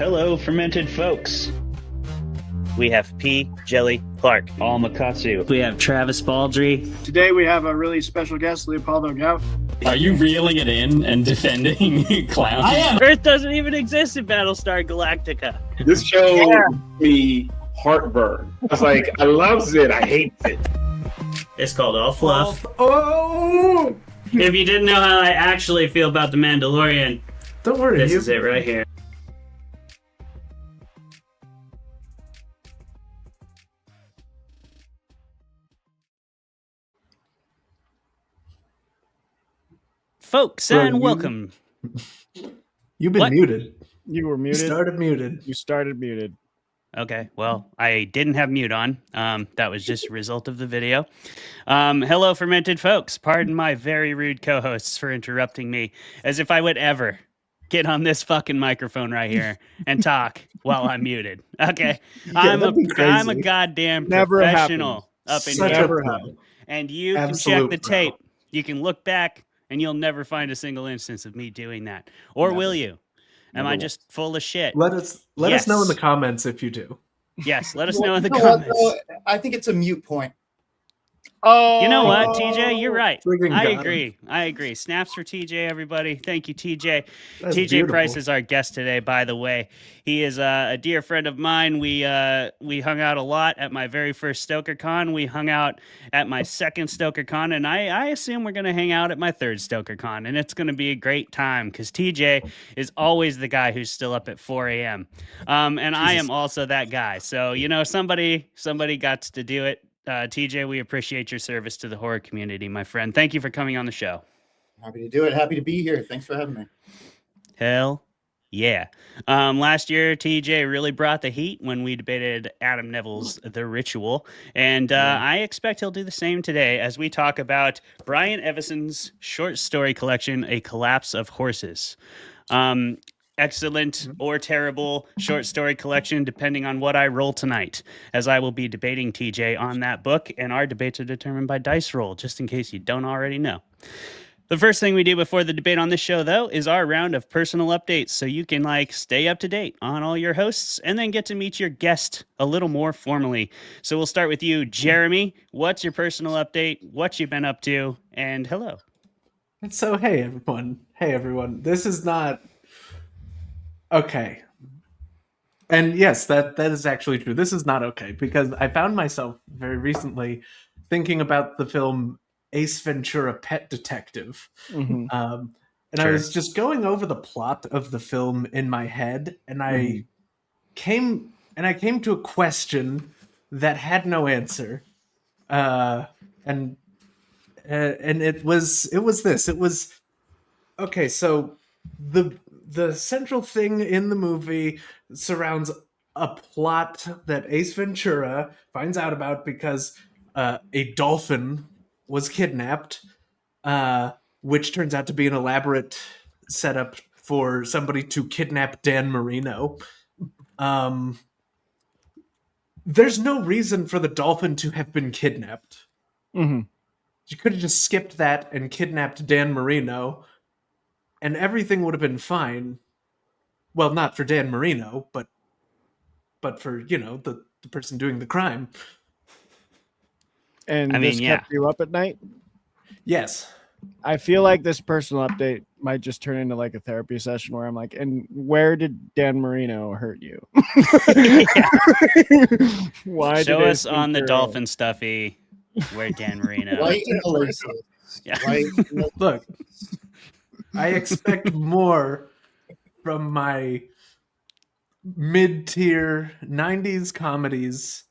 Hello, fermented folks. We have P. Jelly Clark. All Makatsu. We have Travis Baldry. Today we have a really special guest, Leopoldo Gout. Are you reeling it in and defending clowns? I am. Earth doesn't even exist in Battlestar Galactica. This show me heartburn. I was like, I loves it, I hates it. It's called All Fluff. Oh! If you didn't know how I actually feel about The Mandalorian, don't worry. This is it right here. Folks, and welcome. You've been muted. You were muted. You started muted. Okay, well, I didn't have mute on. That was just a result of the video. Hello, fermented folks. Pardon my very rude co-hosts for interrupting me, as if I would ever get on this fucking microphone right here and talk while I'm muted. Okay, I'm a goddamn professional up in here, and you can check the tape. You can look back, and you'll never find a single instance of me doing that. Or will you? Am I just full of shit? Let us know in the comments if you do. Yes, let us know in the comments. I think it's a mute point. Oh, you know what, TJ? You're right. I agree. Snaps for TJ, everybody. Thank you, TJ. That's TJ beautiful. Price is our guest today, by the way. He is a dear friend of mine. We hung out a lot at my very first StokerCon. We hung out at my second StokerCon, and I assume we're going to hang out at my third StokerCon, and it's going to be a great time because TJ is always the guy who's still up at 4 a.m. And I am also that guy. So, somebody got to do it. TJ, we appreciate your service to the horror community, my friend. Thank you for coming on the show. Happy to do it. Happy to be here. Thanks for having me. Hell yeah. Last year, TJ really brought the heat when we debated Adam Neville's The Ritual. And I expect he'll do the same today as we talk about Brian Evenson's short story collection, A Collapse of Horses. Excellent or terrible short story collection, depending on what I roll tonight, as I will be debating TJ on that book, and our debates are determined by dice roll, just in case you don't already know. The first thing we do before the debate on this show, though, is our round of personal updates, so you can, stay up to date on all your hosts, and then get to meet your guest a little more formally. So we'll start with you, Jeremy. What's your personal update? What you been up to? And hello. So, hey, everyone. This is not... Okay. And yes, that is actually true. This is not okay, because I found myself very recently thinking about the film Ace Ventura: Pet Detective. Mm-hmm. And I was just going over the plot of the film in my head, and I came to a question that had no answer. And it was this. It was okay, so the central thing in the movie surrounds a plot that Ace Ventura finds out about because a dolphin was kidnapped, which turns out to be an elaborate setup for somebody to kidnap Dan Marino. There's no reason for the dolphin to have been kidnapped. Mm-hmm. You could have just skipped that and kidnapped Dan Marino, and everything would have been fine. Well, not for Dan Marino, but for, the person doing the crime. And this kept you up at night? Yes. I feel like this personal update might just turn into a therapy session where I'm like, and where did Dan Marino hurt you? Why? Show us on the dolphin stuffy where Dan Marino. Right in the laces. Yeah. Right. Look, I expect more from my mid-tier 90s comedies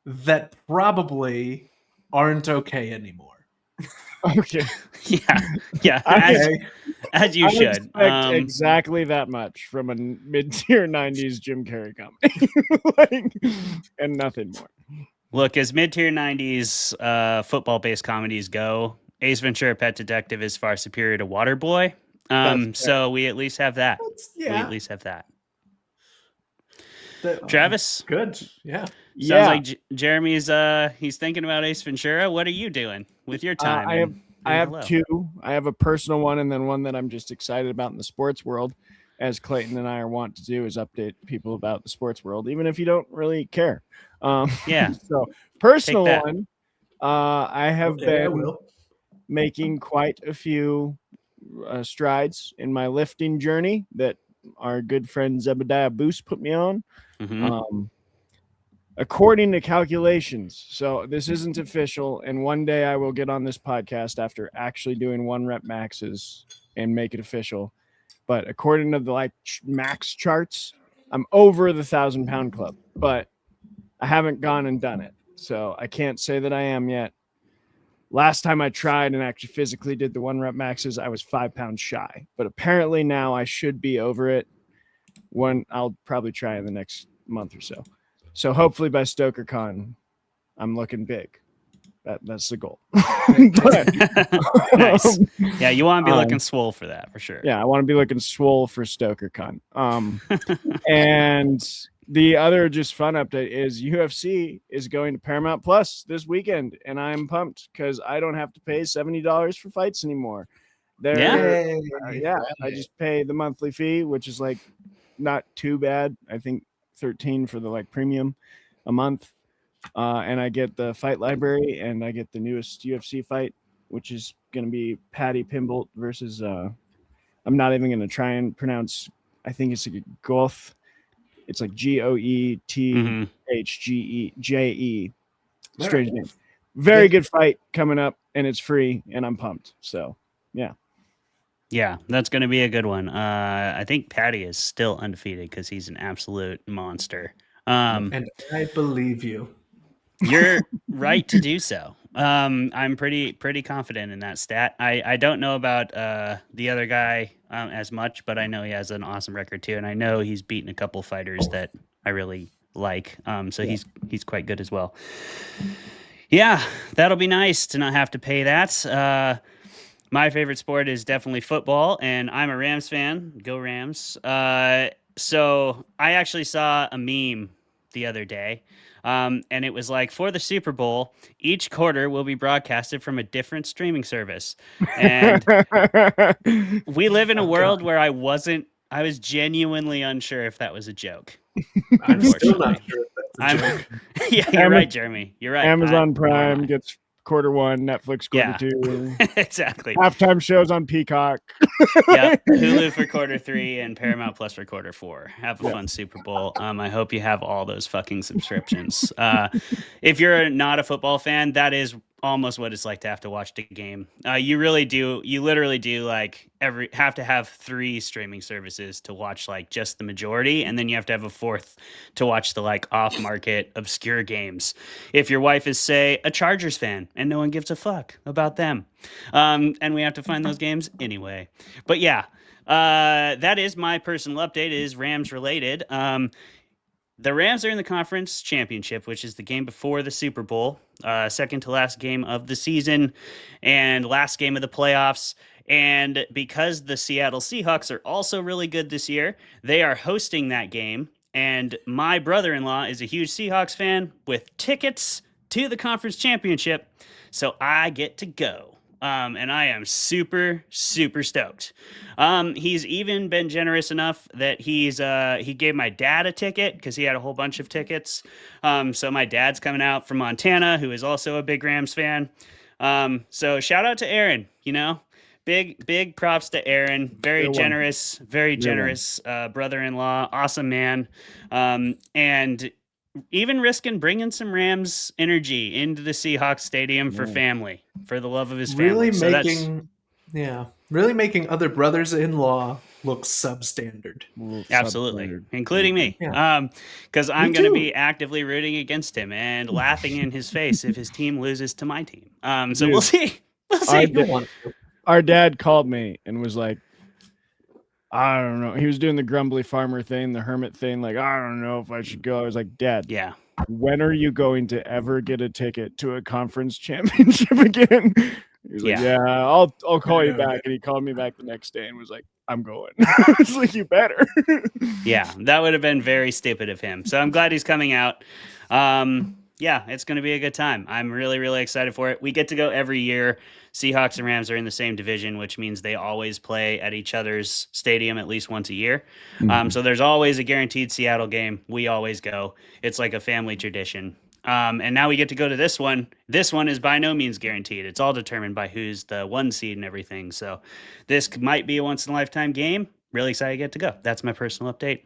that probably aren't okay anymore. Okay. Yeah. As you should. Expect exactly that much from a mid-tier 90s Jim Carrey comedy. And nothing more. Look, as mid-tier 90s football-based comedies go, Ace Ventura: Pet Detective is far superior to Waterboy. So we at least have that. Travis? Good. Yeah. Sounds like Jeremy's he's thinking about Ace Ventura. What are you doing with your time? I have two. I have a personal one and then one that I'm just excited about in the sports world. as Clayton and I are wont to do, is update people about the sports world, even if you don't really care. Yeah. So personal Take that. one, I have Okay, I been will. making quite a few strides in my lifting journey that our good friend Zebediah Boost put me on. Mhm. According to calculations, so this isn't official, and one day I will get on this podcast after actually doing 1 rep maxes and make it official. But according to the max charts, I'm over the 1,000-pound club, but I haven't gone and done it, so I can't say that I am yet. Last time I tried and actually physically did the 1 rep maxes, I was 5 pounds shy, but apparently now I should be over it. I'll probably try in the next month or so. So hopefully by StokerCon, I'm looking big. That's the goal. Nice. Yeah, you want to be looking swole for that, for sure. Yeah, I want to be looking swole for StokerCon. And the other just fun update is UFC is going to Paramount Plus this weekend, and I'm pumped because I don't have to pay $70 for fights anymore. Yeah. I just pay the monthly fee, which is like not too bad. I think 13 for the premium a month, and I get the fight library, and I get the newest UFC fight, which is going to be Paddy Pimblett versus I'm not even going to try and pronounce. I think it's like Goth. It's like GOETHGEJE. Strange name. Very good fight coming up, and it's free, and I'm pumped. So yeah. Yeah, that's going to be a good one. I think Patty is still undefeated because he's an absolute monster. And I believe you. You're right to do so. I'm pretty confident in that stat. I don't know about the other guy as much, but I know he has an awesome record too, and I know he's beaten a couple fighters that I really like. So he's quite good as well. Yeah, that'll be nice to not have to pay that. My favorite sport is definitely football, and I'm a Rams fan. Go Rams. So I actually saw a meme the other day, and it was like, for the Super Bowl, each quarter will be broadcasted from a different streaming service. And we live in a world where I was genuinely unsure if that was a joke. I'm still not sure if that's a joke. Yeah, you're right, Jeremy. You're right. Amazon Prime gets quarter 1, Netflix quarter 2. Exactly. Halftime shows on Peacock. Yeah, Hulu for quarter 3 and Paramount Plus for quarter 4. Have a fun Super Bowl. I hope you have all those fucking subscriptions. If you're not a football fan, that is almost what it's like to have to watch the game. You really do. You literally do have to have 3 streaming services to watch just the majority, and then you have to have a 4th to watch the off-market obscure games. If your wife is, say, a Chargers fan and no one gives a fuck about them, and we have to find those games anyway. But yeah, that is my personal update. It is Rams related. The Rams are in the conference championship, which is the game before the Super Bowl, second to last game of the season and last game of the playoffs. And because the Seattle Seahawks are also really good this year, they are hosting that game. And my brother-in-law is a huge Seahawks fan with tickets to the conference championship. So I get to go. And I am super, super stoked. He's even been generous enough that he gave my dad a ticket because he had a whole bunch of tickets. So my dad's coming out from Montana, who is also a big Rams fan. So shout out to Aaron, big props to Aaron. Very generous brother-in-law, awesome man. And even risking bringing some Rams energy into the Seahawks stadium for family, for the love of his family. Really making other brothers-in-law look substandard. Absolutely, including me. Because I'm going to be actively rooting against him and laughing in his face if his team loses to my team. So we'll see. Our dad called me and was like, I don't know. He was doing the grumbly farmer thing, the hermit thing. I don't know if I should go. I was like, Dad, when are you going to ever get a ticket to a conference championship again? He's like, I'll call you back. And he called me back the next day and was like, I'm going. I was like, you better. Yeah, that would have been very stupid of him. So I'm glad he's coming out. yeah, it's going to be a good time. I'm really, really excited for it. We get to go every year. Seahawks and Rams are in the same division, which means they always play at each other's stadium at least once a year. So there's always a guaranteed Seattle game. We always go. It's like a family tradition. And now we get to go to this one. This one is by no means guaranteed. It's all determined by who's the 1 seed and everything. So this might be a once in a lifetime game. Really excited to get to go. That's my personal update.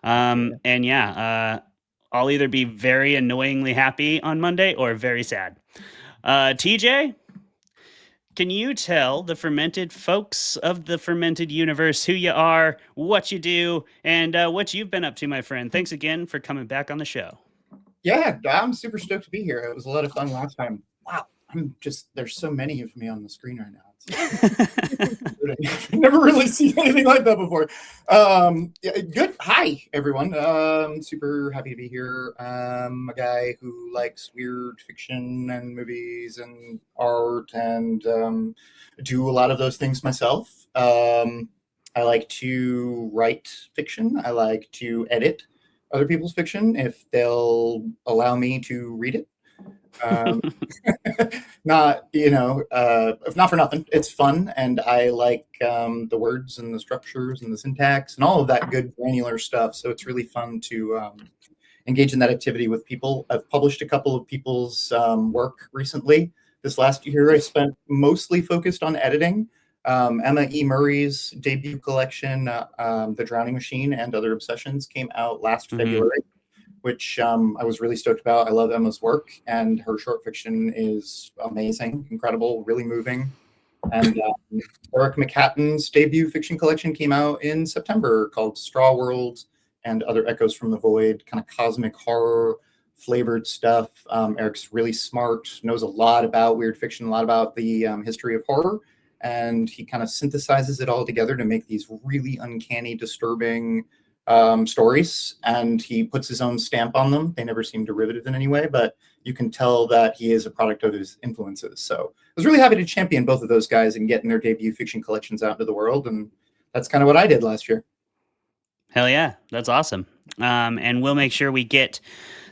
And yeah, I'll either be very annoyingly happy on Monday or very sad. TJ, can you tell the fermented folks of the fermented universe who you are, what you do, and what you've been up to, my friend? Thanks again for coming back on the show. Yeah, I'm super stoked to be here. It was a lot of fun last time. Wow, there's so many of me on the screen right now. I've never really seen anything like that before. Yeah, good. Hi, everyone. Super happy to be here. I'm a guy who likes weird fiction and movies and art and do a lot of those things myself. I like to write fiction. I like to edit other people's fiction if they'll allow me to read it. Not, if not for nothing, it's fun, and I like the words and the structures and the syntax and all of that good granular stuff. So it's really fun to engage in that activity with people. I've published a couple of people's work recently. This last year, I spent mostly focused on editing. Emma E. Murray's debut collection, The Drowning Machine and Other Obsessions, came out last February, which I was really stoked about. I love Emma's work, and her short fiction is amazing, incredible, really moving. And Eric McHatton's debut fiction collection came out in September called Straw World and Other Echoes from the Void, kind of cosmic horror flavored stuff. Eric's really smart, knows a lot about weird fiction, a lot about the history of horror. And he kind of synthesizes it all together to make these really uncanny, disturbing stories. And he puts his own stamp on them. They never seem derivative in any way, but you can tell that he is a product of his influences. So I was really happy to champion both of those guys and getting their debut fiction collections out into the world. And that's kind of what I did last year. Hell yeah, that's awesome. And we'll make sure we get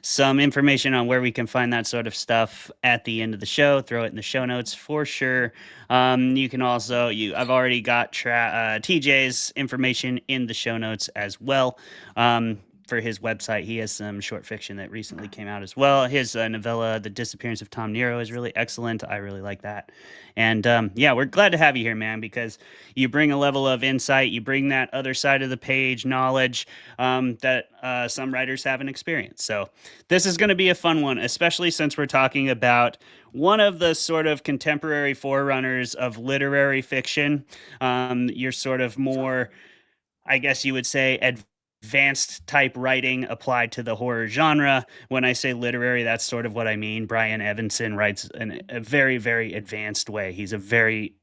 some information on where we can find that sort of stuff at the end of the show. Throw it in the show notes for sure. You can also, I've already got TJ's information in the show notes as well. For his website, he has some short fiction that recently came out as well. His novella, The Disappearance of Tom Nero, is really excellent. I really like that. And yeah, we're glad to have you here, man, because you bring a level of insight. You bring that other side of the page knowledge that some writers haven't experienced. So this is going to be a fun one, especially since we're talking about one of the sort of contemporary forerunners of literary fiction. You're sort of more, I guess you would say, advanced type writing applied to the horror genre. When I say literary, that's sort of what I mean. Brian Evenson writes in a very, very advanced way. He's a very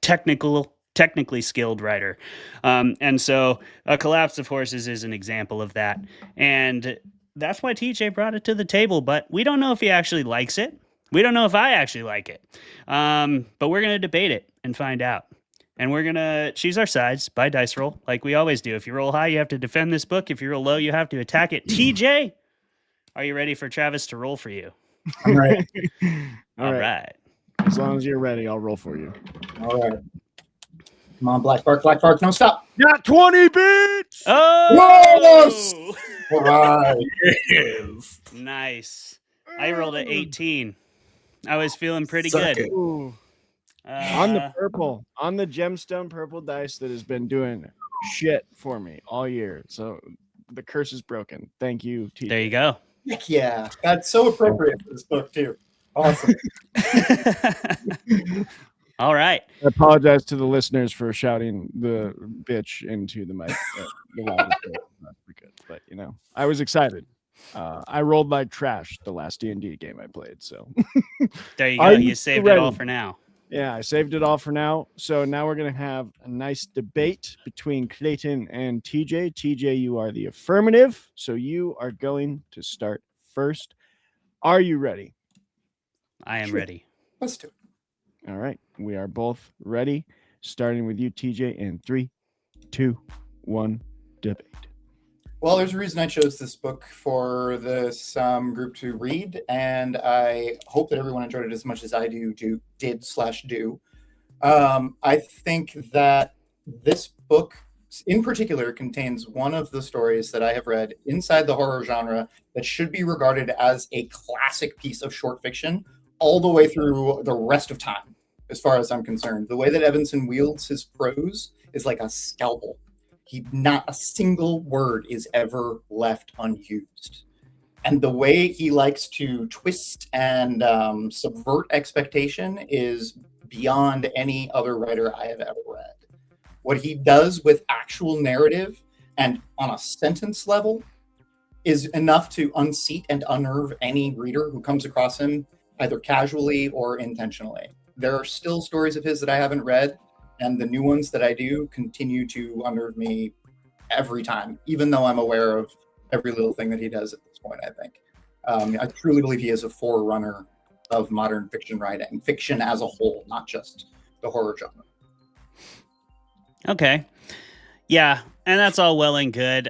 technically skilled writer. And so A Collapse of Horses is an example of that. And that's why TJ brought it to the table, but we don't know if he actually likes it. We don't know if I actually like it. But we're going to debate it and find out. And we're going to choose our sides by dice roll, like we always do. If you roll high, you have to defend this book. If you roll low, you have to attack it. TJ, are you ready for Travis to roll for you? I'm ready. All right. As long as you're ready, I'll roll for you. All right. Come on, Black Spark, no stop. Got 20 beats! Oh! All right. Yes. Nice. I rolled an 18. I was feeling pretty Suck good. it. Ooh. On the purple, on the gemstone purple dice that has been doing shit for me all year. So the curse is broken. Thank you, TJ. There you go. Heck yeah. That's so appropriate for this book, too. Awesome. All right. I apologize to the listeners for shouting the bitch into the mic. Not good, but I was excited. I rolled like trash the last D&D game I played. So There you go. Are You you saved it all ready? for now. yeah, I saved it all for now. So now we're gonna have a nice debate between Clayton and TJ. TJ, you are the affirmative, so you are going to start first. Are you ready? I am Sure. ready. Let's do it. All right, we are both ready. Starting with you, TJ, in 3, 2, 1, debate. Well, there's a reason I chose this book for this group to read, and I hope that everyone enjoyed it as much as I do. I think that this book in particular contains one of the stories that I have read inside the horror genre that should be regarded as a classic piece of short fiction all the way through the rest of time, as far as I'm concerned. The way that Evenson wields his prose is like a scalpel. Not a single word is ever left unused. And the way he likes to twist and subvert expectation is beyond any other writer I have ever read. What he does with actual narrative and on a sentence level is enough to unseat and unnerve any reader who comes across him, either casually or intentionally. There are still stories of his that I haven't read, and the new ones that I do continue to unnerve me every time, even though I'm aware of every little thing that he does at this point, I think. I truly believe he is a forerunner of modern fiction writing, fiction as a whole, not just the horror genre. Okay. Yeah, and that's all well and good.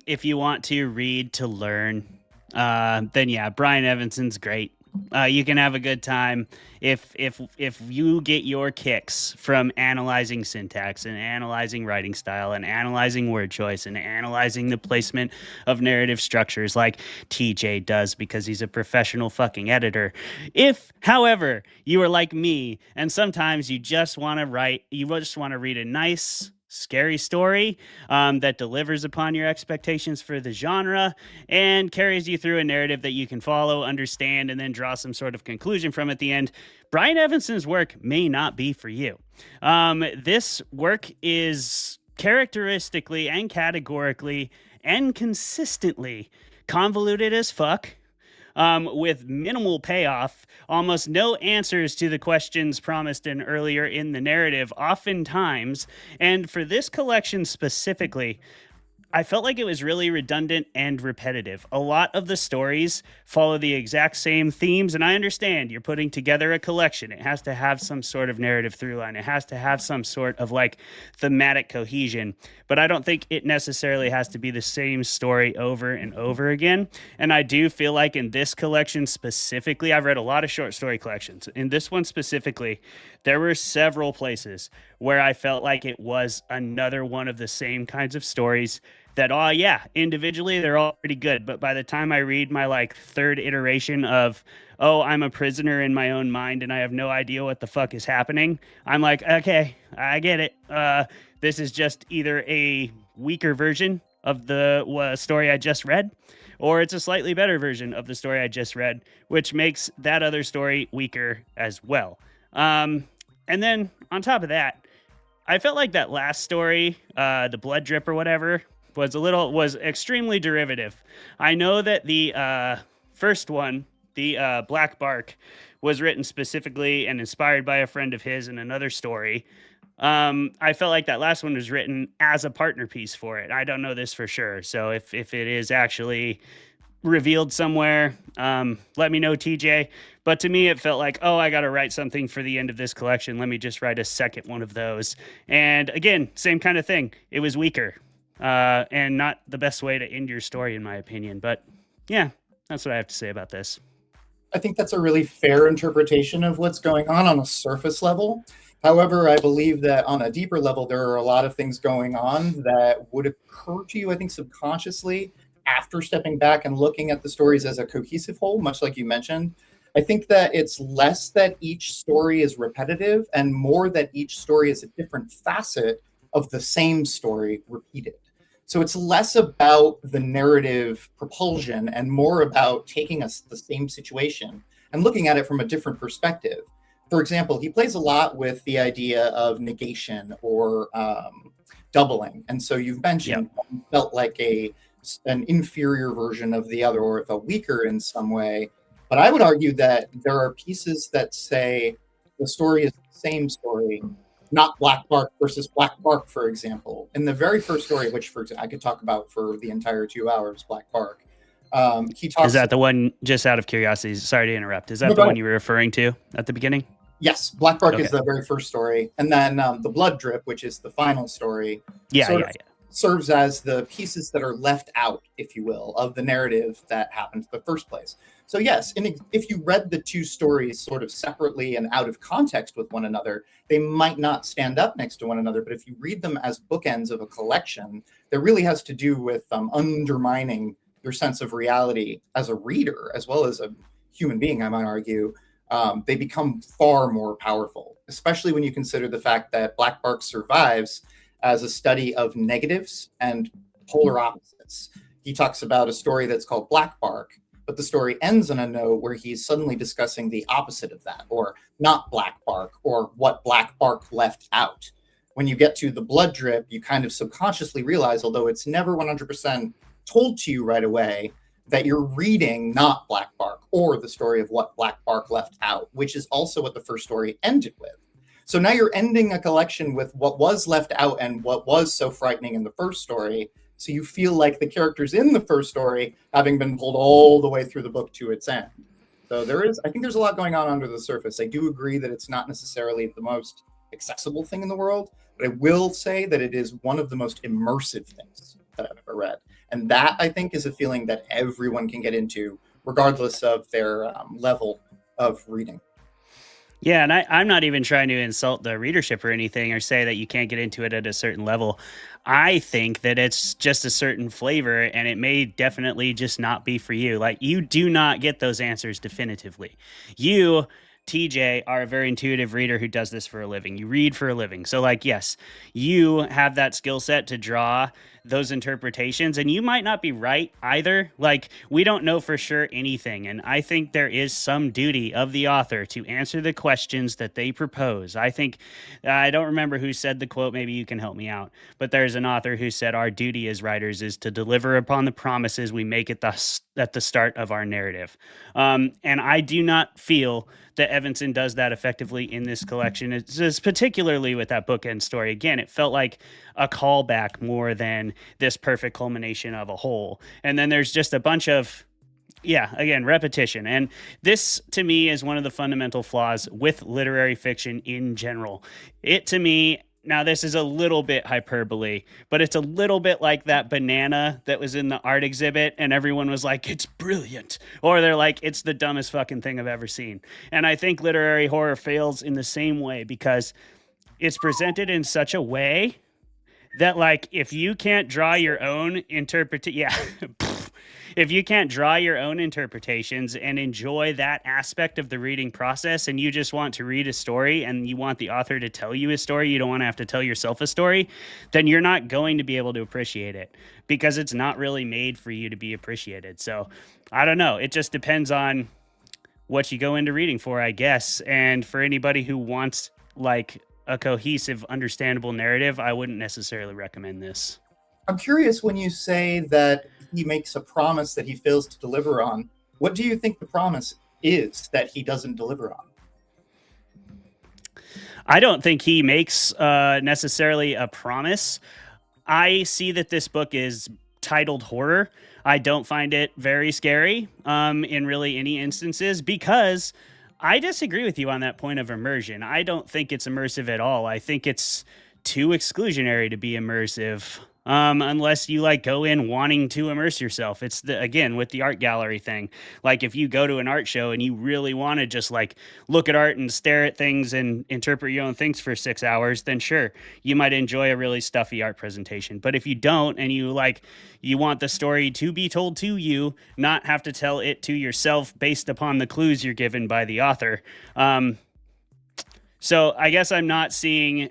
If you want to read to learn, then yeah, Brian Evanson's great. You can have a good time if you get your kicks from analyzing syntax and analyzing writing style and analyzing word choice and analyzing the placement of narrative structures like TJ does because he's a professional fucking editor. If, however, you are like me and sometimes you just want to read a nice scary story that delivers upon your expectations for the genre and carries you through a narrative that you can follow, understand, and then draw some sort of conclusion from at the end, Brian Evanson's work may not be for you. This work is characteristically and categorically and consistently convoluted as fuck, with minimal payoff, almost no answers to the questions promised earlier in the narrative, oftentimes. And for this collection specifically, I felt like it was really redundant and repetitive. A lot of the stories follow the exact same themes, and I understand you're putting together a collection. It has to have some sort of narrative through line. It has to have some sort of like thematic cohesion, but I don't think it necessarily has to be the same story over and over again. And I do feel like in this collection specifically, I've read a lot of short story collections. In this one specifically, there were several places where I felt like it was another one of the same kinds of stories that, oh yeah, individually they're all pretty good. But by the time I read my like third iteration of, oh, I'm a prisoner in my own mind and I have no idea what the fuck is happening, I'm like, okay, I get it. This is just either a weaker version of the story I just read, or it's a slightly better version of the story I just read, which makes that other story weaker as well. And then on top of that, I felt like that last story, the blood drip or whatever, was extremely derivative. I know that the first one, the Black Bark, was written specifically and inspired by a friend of his in another story. I felt like that last one was written as a partner piece for it. I don't know this for sure. So if it is actually revealed somewhere, let me know, TJ. But to me, it felt like, oh, I got to write something for the end of this collection. Let me just write a second one of those. And again, same kind of thing. It was weaker. And not the best way to end your story, in my opinion. But yeah, that's what I have to say about this. I think that's a really fair interpretation of what's going on a surface level. However, I believe that on a deeper level, there are a lot of things going on that would occur to you, I think, subconsciously after stepping back and looking at the stories as a cohesive whole, much like you mentioned. I think that it's less that each story is repetitive and more that each story is a different facet of the same story repeated. So it's less about the narrative propulsion and more about taking the same situation and looking at it from a different perspective. For example, he plays a lot with the idea of negation or doubling. And so you've mentioned one felt like an inferior version of the other, or it felt weaker in some way. But I would argue that there are pieces that say the story is the same story, not Black Bark versus Black Bark, for example. In the very first story, which I could talk about for the entire 2 hours, Black Bark, he talks. Is that the one, just out of curiosity, sorry to interrupt, is that the one you were referring to at the beginning? Yes, Black Bark is the very first story. And then the Blood Drip, which is the final story, serves as the pieces that are left out, if you will, of the narrative that happened in the first place. So yes, if you read the two stories sort of separately and out of context with one another, they might not stand up next to one another. But if you read them as bookends of a collection, that really has to do with undermining your sense of reality as a reader, as well as a human being, I might argue. They become far more powerful, especially when you consider the fact that Black Bark survives as a study of negatives and polar opposites. He talks about a story that's called Black Bark, but the story ends on a note where he's suddenly discussing the opposite of that, or not Black Bark, or what Black Bark left out. When you get to the blood drip, you kind of subconsciously realize, although it's never 100% told to you right away, that you're reading not Black Bark or the story of what Black Bark left out, which is also what the first story ended with. So now you're ending a collection with what was left out and what was so frightening in the first story. So you feel like the characters in the first story having been pulled all the way through the book to its end. So I think there's a lot going on under the surface. I do agree that it's not necessarily the most accessible thing in the world, but I will say that it is one of the most immersive things that I've ever read. And that, I think, is a feeling that everyone can get into, regardless of their level of reading. Yeah, and I'm not even trying to insult the readership or anything or say that you can't get into it at a certain level. I think that it's just a certain flavor, and it may definitely just not be for you. Like, you do not get those answers definitively. You, TJ, are a very intuitive reader who does this for a living. You read for a living. So, like, yes, you have that skill set to draw those interpretations, and you might not be right either. Like, we don't know for sure anything, and I think there is some duty of the author to answer the questions that they propose. I think, I don't remember who said the quote, maybe you can help me out, but there's an author who said our duty as writers is to deliver upon the promises we make at the start of our narrative. And I do not feel that Evenson does that effectively in this collection. It's just particularly with that bookend story. Again, it felt like a callback more than this perfect culmination of a whole. And then there's just a bunch of, again, repetition. And this, to me, is one of the fundamental flaws with literary fiction in general. It, to me, now this is a little bit hyperbole, but it's a little bit like that banana that was in the art exhibit and everyone was like, it's brilliant. Or they're like, it's the dumbest fucking thing I've ever seen. And I think literary horror fails in the same way because it's presented in such a way that, like, if you can't draw your own if you can't draw your own interpretations and enjoy that aspect of the reading process, and you just want to read a story and you want the author to tell you a story, you don't want to have to tell yourself a story, then you're not going to be able to appreciate it because it's not really made for you to be appreciated. So I don't know. It just depends on what you go into reading for, I guess. And for anybody who wants, like, a cohesive, understandable narrative, I wouldn't necessarily recommend this. I'm curious, when you say that he makes a promise that he fails to deliver on, what do you think the promise is that he doesn't deliver on? I don't think he makes necessarily a promise. I see that this book is titled horror. I don't find it very scary in really any instances because I disagree with you on that point of immersion. I don't think it's immersive at all. I think it's too exclusionary to be immersive. Unless you like go in wanting to immerse yourself. It's again with the art gallery thing. Like if you go to an art show and you really want to just like look at art and stare at things and interpret your own things for 6 hours, then sure, you might enjoy a really stuffy art presentation. But if you don't and you want the story to be told to you, not have to tell it to yourself based upon the clues you're given by the author. So I guess I'm not seeing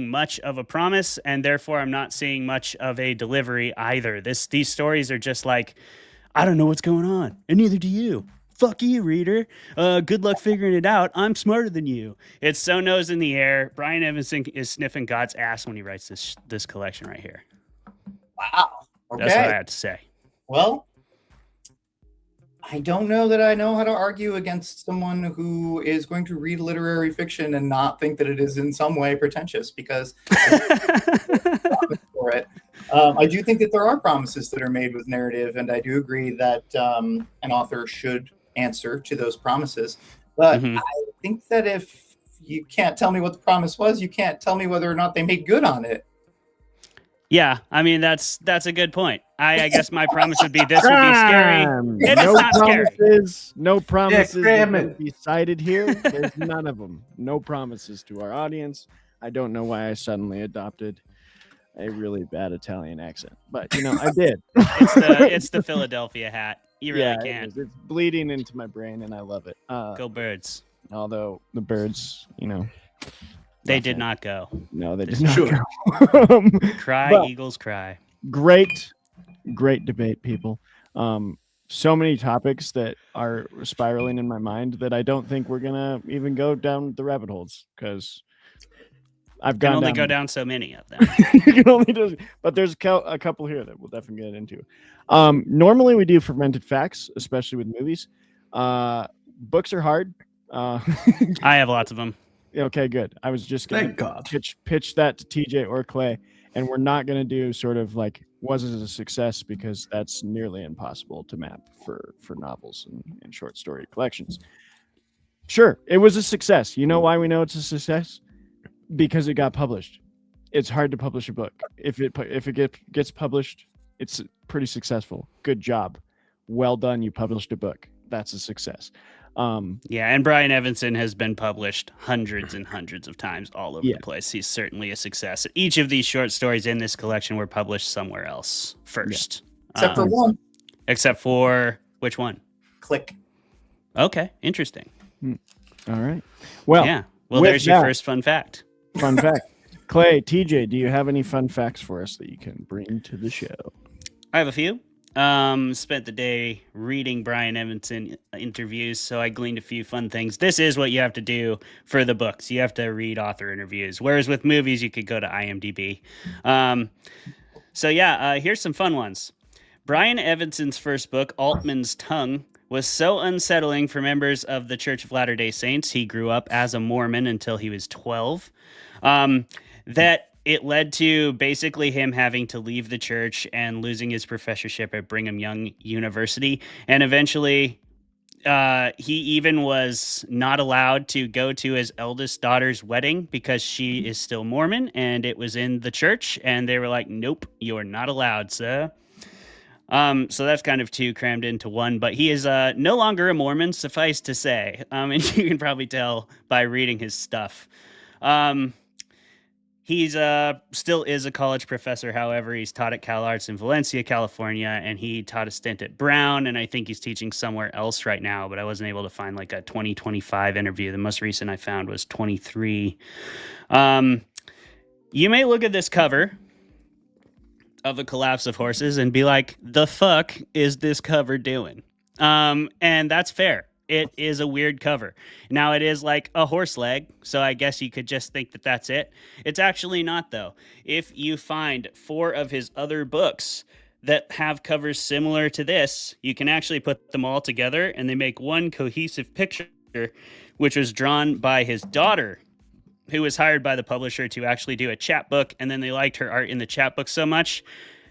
much of a promise, and therefore I'm not seeing much of a delivery either. These stories are just like, I don't know what's going on, and neither do you. Fuck you, reader. Good luck figuring it out. I'm smarter than you. It's so nose in the air. Brian Evenson is sniffing God's ass when he writes this collection right here. Wow. Okay. That's what I had to say. Well, I don't know that I know how to argue against someone who is going to read literary fiction and not think that it is in some way pretentious, because for it. I do think that there are promises that are made with narrative, and I do agree that an author should answer to those promises. But I think that if you can't tell me what the promise was, you can't tell me whether or not they made good on it. Yeah, I mean that's a good point. I guess my promise would be this would be scary. It is No not scary. promises. No promises that cram will it. be cited here. There's none of them. No promises to our audience. I don't know why I suddenly adopted a really bad Italian accent, but I did. It's the Philadelphia hat. You really Yeah, can. It's bleeding into my brain, and I love it. Go Birds. Although the birds, They did not go. No, they It's did not. Sure. Go. Cry, But- Eagles cry. Great debate, people. So many topics that are spiraling in my mind that I don't think we're gonna even go down the rabbit holes because I've Can gone only down. go down so many of them. You can only do, but there's a couple here that we'll definitely get into. Normally we do fermented facts, especially with movies. Books are hard. I have lots of them. Okay, good. I was just gonna Thank God. pitch that to TJ or Clay, and we're not gonna do sort of like was it a success because that's nearly impossible to map for novels and short story collections. Sure, it was a success. You know why we know it's a success? Because it got published. It's hard to publish a book. If it gets published, it's pretty successful. Good job. Well done. You published a book. That's a success. Yeah, and Brian Evenson has been published hundreds and hundreds of times all over Yeah. the place. He's certainly a success. Each of these short stories in this collection were published somewhere else first. Except for one. Except for which one? Click. Okay, interesting. All right. Well, Yeah. Well, with there's your that- first fun fact. fun fact. Clay, TJ, do you have any fun facts for us that you can bring to the show? I have a few. Spent the day reading Brian Evenson interviews, so I gleaned a few fun things. This is what you have to do for the books. You have to read author interviews, whereas with movies, you could go to IMDb. Here's some fun ones. Brian Evanson's first book, Altman's Tongue, was so unsettling for members of the Church of Latter-day Saints, he grew up as a Mormon until he was 12, that it led to basically him having to leave the church and losing his professorship at Brigham Young University. And eventually, he even was not allowed to go to his eldest daughter's wedding because she is still Mormon and it was in the church. And they were like, nope, you're not allowed, sir. So that's kind of two crammed into one, but he is no longer a Mormon, suffice to say. And you can probably tell by reading his stuff. He's still is a college professor. However, he's taught at CalArts in Valencia, California, and he taught a stint at Brown, and I think he's teaching somewhere else right now, but I wasn't able to find like a 2025 interview. The most recent I found was 23. You may look at this cover of A Collapse of Horses and be like, the fuck is this cover doing? And that's fair. It is a weird cover. Now, it is like a horse leg, so I guess you could just think that that's it. It's actually not, though. If you find 4 of his other books that have covers similar to this, you can actually put them all together, and they make one cohesive picture, which was drawn by his daughter, who was hired by the publisher to actually do a chapbook, and then they liked her art in the chapbook so much.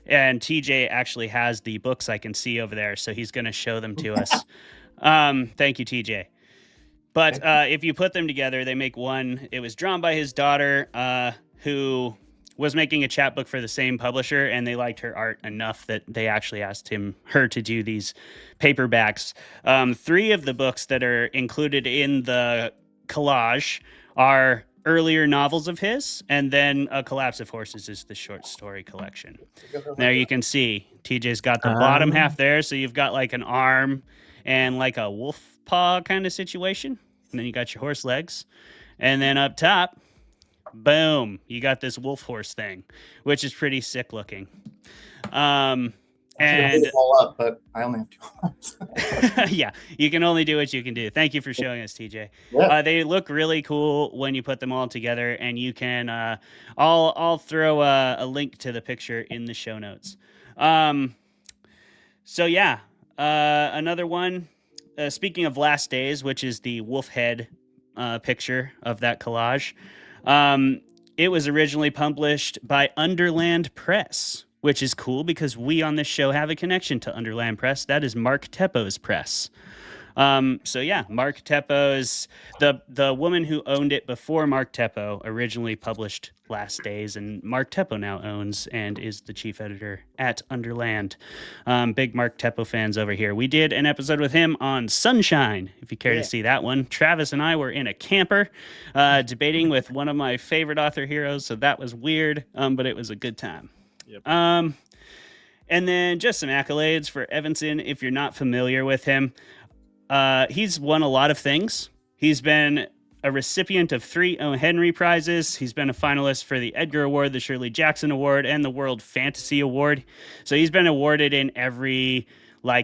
And TJ actually has the books I can see over there, so he's going to show them to us. Thank you, TJ. But if you put them together, they make one. It was drawn by his daughter, who was making a chapbook for the same publisher, and they liked her art enough that they actually asked her to do these paperbacks. 3 of the books that are included in the collage are earlier novels of his, and then A Collapse of Horses is the short story collection. There you can see TJ's got the bottom half there, so you've got like an arm and like a wolf paw kind of situation, and then you got your horse legs, and then up top, boom, you got this wolf horse thing, which is pretty sick looking. And it all up, but I only have 2 arms. Yeah, you can only do what you can do. Thank you for showing us, TJ. Yeah. They look really cool when you put them all together, and you can. I'll throw a link to the picture in the show notes. Another one. Speaking of Last Days, which is the wolf head picture of that collage, it was originally published by Underland Press, which is cool because we on this show have a connection to Underland Press. That is Mark Teppo's press. So yeah, Mark Teppo is the woman who owned it before Mark Teppo originally published Last Days, and Mark Teppo now owns and is the chief editor at Underland. Big Mark Teppo fans over here. We did an episode with him on Sunshine, if you care to see that one. Travis and I were in a camper debating with one of my favorite author heroes, so that was weird, but it was a good time. Yep. And then just some accolades for Evenson. If you're not familiar with him, he's won a lot of things. He's been a recipient of 3 O. Henry Prizes. He's been a finalist for the Edgar Award, the Shirley Jackson Award, and the World Fantasy Award. So he's been awarded in every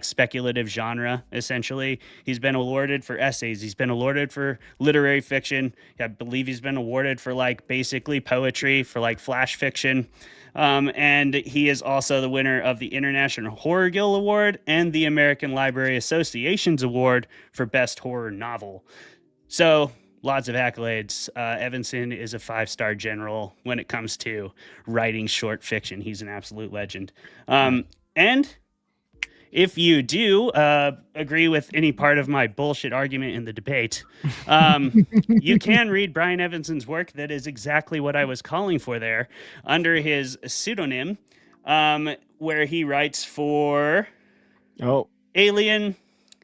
speculative genre, essentially. He's been awarded for essays. He's been awarded for literary fiction. I believe he's been awarded for basically poetry, for flash fiction. And he is also the winner of the International Horror Guild Award and the American Library Association's Award for Best Horror Novel. So lots of accolades. Evenson is a 5-star general when it comes to writing short fiction. He's an absolute legend. And if you do agree with any part of my bullshit argument in the debate, you can read Brian Evenson's work. That is exactly what I was calling for there, under his pseudonym, where he writes for Alien.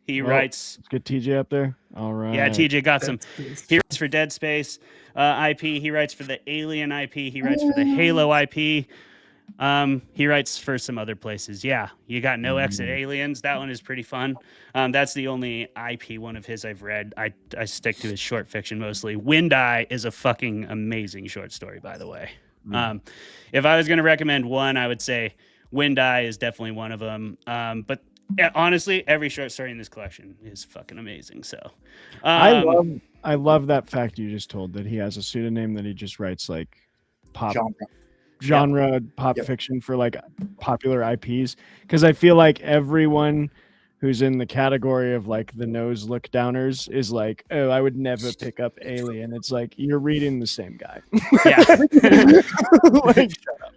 He writes... Let's get TJ up there. All right. Yeah, TJ got some. He writes for Dead Space IP. He writes for the Alien IP. He writes for the Halo IP. He writes for some other places. Yeah, you got No Exit Aliens. That one is pretty fun. That's the only IP one of his I've read. I stick to his short fiction mostly. Wind Eye is a fucking amazing short story, by the way. If I was going to recommend one, I would say Wind Eye is definitely one of them. But honestly, every short story in this collection is fucking amazing. So, I love that fact you just told, that he has a pseudonym, that he just writes pop genre pop fiction for popular IPs, because I feel like everyone who's in the category of the nose look downers is oh, I would never pick up Alien. It's you're reading the same guy. Yeah. Shut up.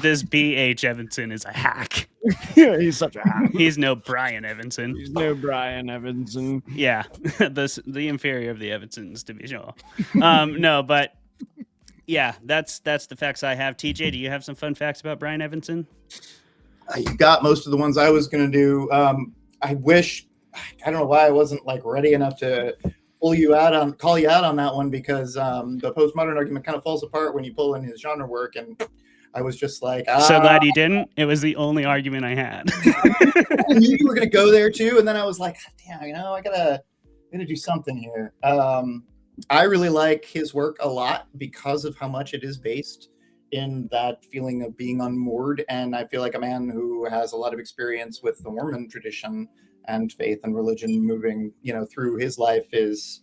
This B.H. Evenson is a hack. Yeah, he's such a hack. He's no Brian Evenson. He's no Brian Evenson. Yeah, the inferior of the Evensons, to be sure. No, but yeah, that's the facts I have. TJ, do you have some fun facts about Brian Evenson? You got most of the ones I was going to do. I don't know why I wasn't ready enough to call you out on that one, because the postmodern argument kind of falls apart when you pull in his genre work, and I was just so glad you didn't. It was the only argument I had. I knew you were going to go there too, and then I was like, damn, I gotta do something here. I really like his work a lot because of how much it is based in that feeling of being unmoored. And I feel like a man who has a lot of experience with the Mormon tradition and faith and religion moving, through his life is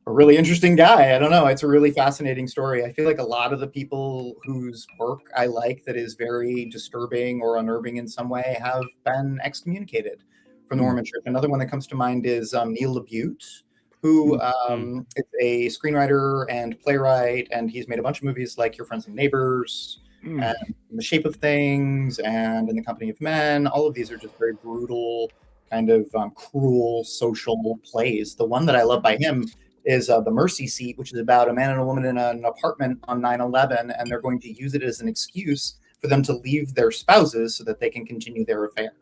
a really interesting guy. I don't know. It's a really fascinating story. I feel like a lot of the people whose work I like that is very disturbing or unnerving in some way have been excommunicated from the Mormon Church. Another one that comes to mind is Neil LaBute, who is a screenwriter and playwright, and he's made a bunch of movies like Your Friends and Neighbors, and In the Shape of Things, and In the Company of Men. All of these are just very brutal, kind of cruel social plays. The one that I love by him is The Mercy Seat, which is about a man and a woman in an apartment on 9/11, and they're going to use it as an excuse for them to leave their spouses so that they can continue their affair.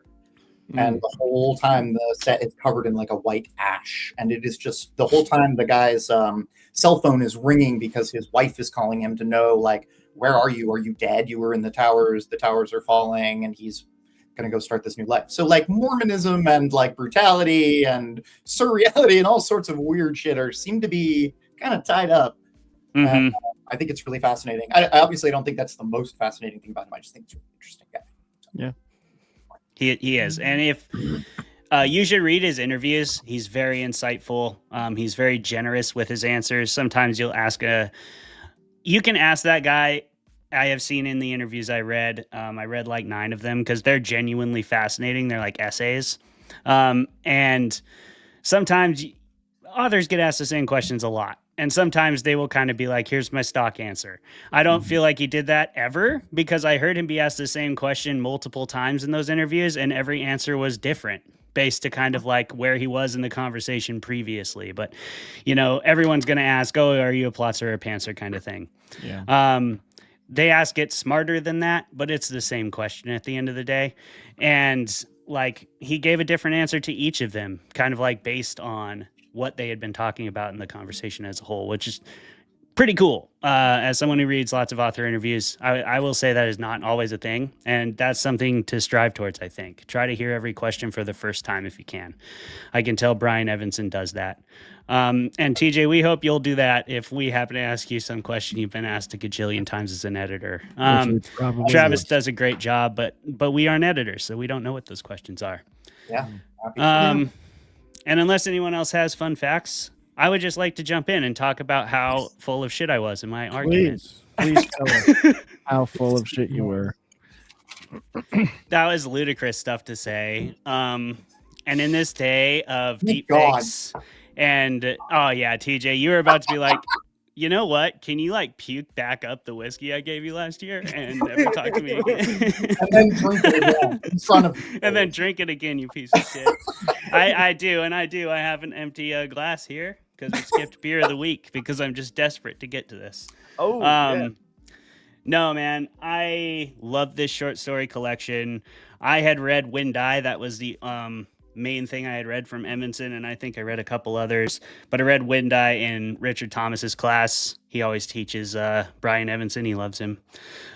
And the whole time the set is covered in a white ash. And it is just the whole time the guy's cell phone is ringing because his wife is calling him to know, where are you? Are you dead? You were in the towers are falling, and he's going to go start this new life. So Mormonism and brutality and surreality and all sorts of weird shit seem to be kind of tied up. And I think it's really fascinating. I obviously don't think that's the most fascinating thing about him. I just think it's a really interesting guy. Yeah. He is. And if you should read his interviews, he's very insightful. He's very generous with his answers. Sometimes you can ask that guy. I have seen in the interviews I read 9 of them because they're genuinely fascinating. They're essays. And sometimes authors get asked the same questions a lot. And sometimes they will kind of be here's my stock answer. I don't feel like he did that ever, because I heard him be asked the same question multiple times in those interviews, and every answer was different based to kind of like where he was in the conversation previously. But, you know, everyone's going to ask, oh, are you a plotzer or a pantser kind of thing. Yeah. They ask it smarter than that, but it's the same question at the end of the day. And like he gave a different answer to each of them, kind of like based on what they had been talking about in the conversation as a whole, which is pretty cool. As someone who reads lots of author interviews, I will say that is not always a thing. And that's something to strive towards, I think. Try to hear every question for the first time if you can. I can tell Brian Evenson does that. And TJ, we hope you'll do that if we happen to ask you some question you've been asked a gajillion times as an editor. Travis does a great job, but we aren't editors, so we don't know what those questions are. Yeah. And unless anyone else has fun facts, I would just like to jump in and talk about how full of shit I was in my argument. Please tell us how full of shit you were. That was ludicrous stuff to say. And in this day of deep God. fakes, and oh yeah, TJ, you were about to be like, you know what? Can you like puke back up the whiskey I gave you last year and never talk to me again? And then drink it again in front of And then drink it again, you piece of shit. I do. I have an empty glass here because we skipped beer of the week because I'm just desperate to get to this. Oh, yeah. No, man, I love this short story collection. I had read Wind Die. That was the main thing I had read from Evenson, and I think I read a couple others. But I read Wind Die in Richard Thomas's class. He always teaches Brian Evenson. He loves him.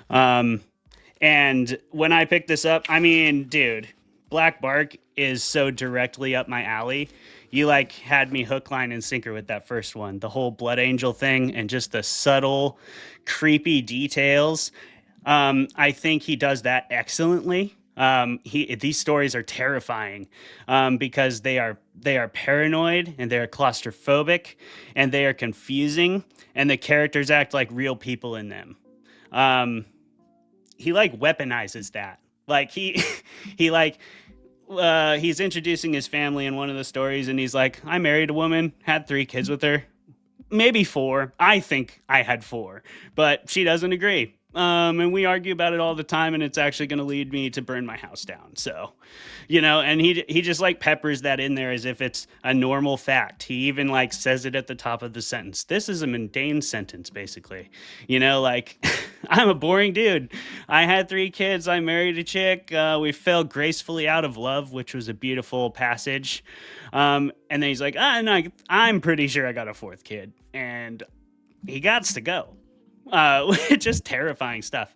And when I picked this up, I mean, dude, Black Bark is so directly up my alley. You like had me hook, line, and sinker with that first one. The whole Blood Angel thing and just the subtle, creepy details. I think he does that excellently. These stories are terrifying because they are paranoid and they're claustrophobic and they are confusing and the characters act like real people in them. He like weaponizes that. Like he's introducing his family in one of the stories and he's like, I married a woman, had 3 kids with her, maybe 4. I think I had 4, but she doesn't agree. And we argue about it all the time, and it's actually going to lead me to burn my house down. So, you know, and he just like peppers that in there as if it's a normal fact. He even like says it at the top of the sentence. This is a mundane sentence, basically. You know, like I'm a boring dude. I had 3 kids. I married a chick. We fell gracefully out of love, which was a beautiful passage. And then he's like, no, I'm pretty sure I got a 4th kid, and he gots to go. Just terrifying stuff.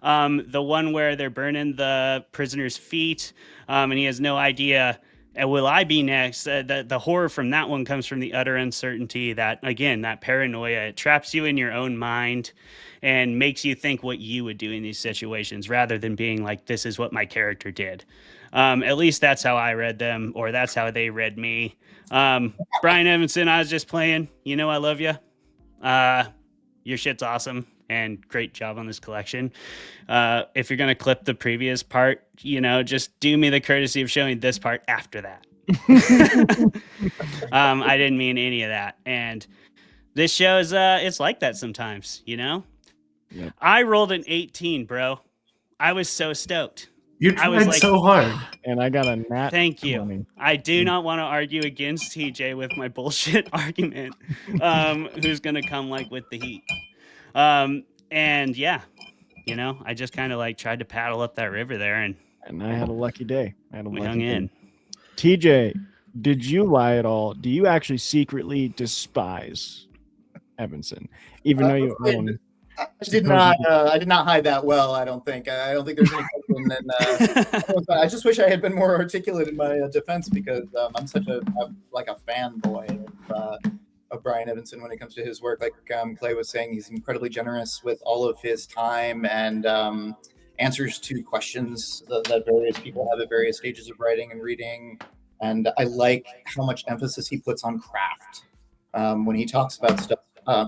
The one where they're burning the prisoner's feet, and he has no idea, will I be next? The horror from that one comes from the utter uncertainty that, again, that paranoia, it traps you in your own mind and makes you think what you would do in these situations rather than being like, this is what my character did. At least that's how I read them, or that's how they read me. Brian Evenson, I was just playing. You know I love you. Your shit's awesome and great job on this collection. If you're going to clip the previous part, you know, just do me the courtesy of showing this part after that. I didn't mean any of that. And this show is, it's like that sometimes, you know? Yep. I rolled an 18, bro. I was so stoked. You tried so hard. And I got a nat. Thank you. 20. I do not want to argue against TJ with my bullshit argument. Who's going to come like with the heat? And yeah, you know, I just kind of like tried to paddle up that river there and I had a lucky day. We hung in. TJ, did you lie at all? Do you actually secretly despise Evenson, even though you own? I did not hide that well. I don't think. I don't think there's any question. And I just wish I had been more articulate in my defense because I'm such a fanboy of Brian Evenson when it comes to his work. Like Clay was saying, he's incredibly generous with all of his time and answers to questions that various people have at various stages of writing and reading. And I like how much emphasis he puts on craft when he talks about stuff.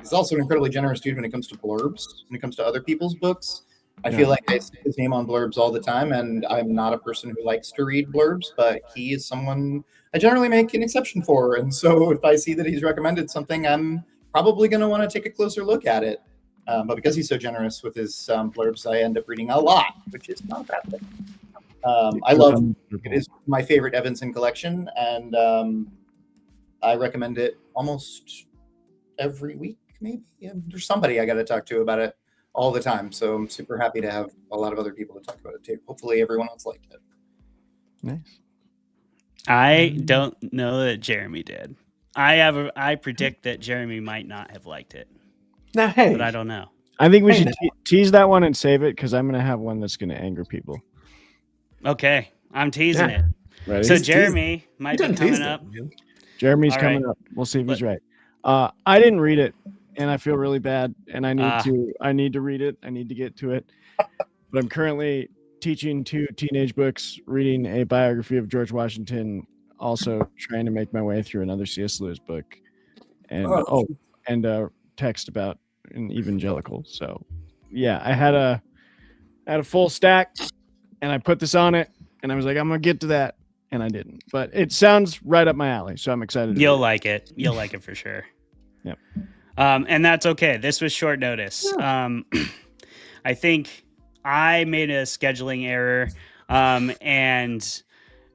He's also an incredibly generous dude when it comes to blurbs, when it comes to other people's books. I feel like I see his name on blurbs all the time, and I'm not a person who likes to read blurbs, but he is someone I generally make an exception for. And so if I see that he's recommended something, I'm probably going to want to take a closer look at it. But because he's so generous with his blurbs, I end up reading a lot, which is not a bad thing. I love it. Is my favorite Evenson collection, and I recommend it almost every week. Maybe there's somebody I got to talk to about it all the time. So I'm super happy to have a lot of other people to talk about it too. Hopefully, everyone else liked it. Nice. I don't know that Jeremy did. I predict that Jeremy might not have liked it, Now, hey, but I don't know. I think we Hey, should tease that one and save it because I'm going to have one that's going to anger people. Okay, I'm teasing Yeah. it. Ready? So He's Jeremy you might be done coming teased up. it, man. Jeremy's All coming right. up. We'll see if he's right. I didn't read it, and I feel really bad, and I need to read it. I need to get to it. But I'm currently teaching 2 teenage books, reading a biography of George Washington, also trying to make my way through another C.S. Lewis book, and and a text about an evangelical. So, yeah, I had a full stack, and I put this on it, and I was like, I'm gonna get to that, and I didn't. But it sounds right up my alley, so I'm excited. You'll like it. You'll like it for sure. Yep. And that's okay. This was short notice. Yeah. I think I made a scheduling error and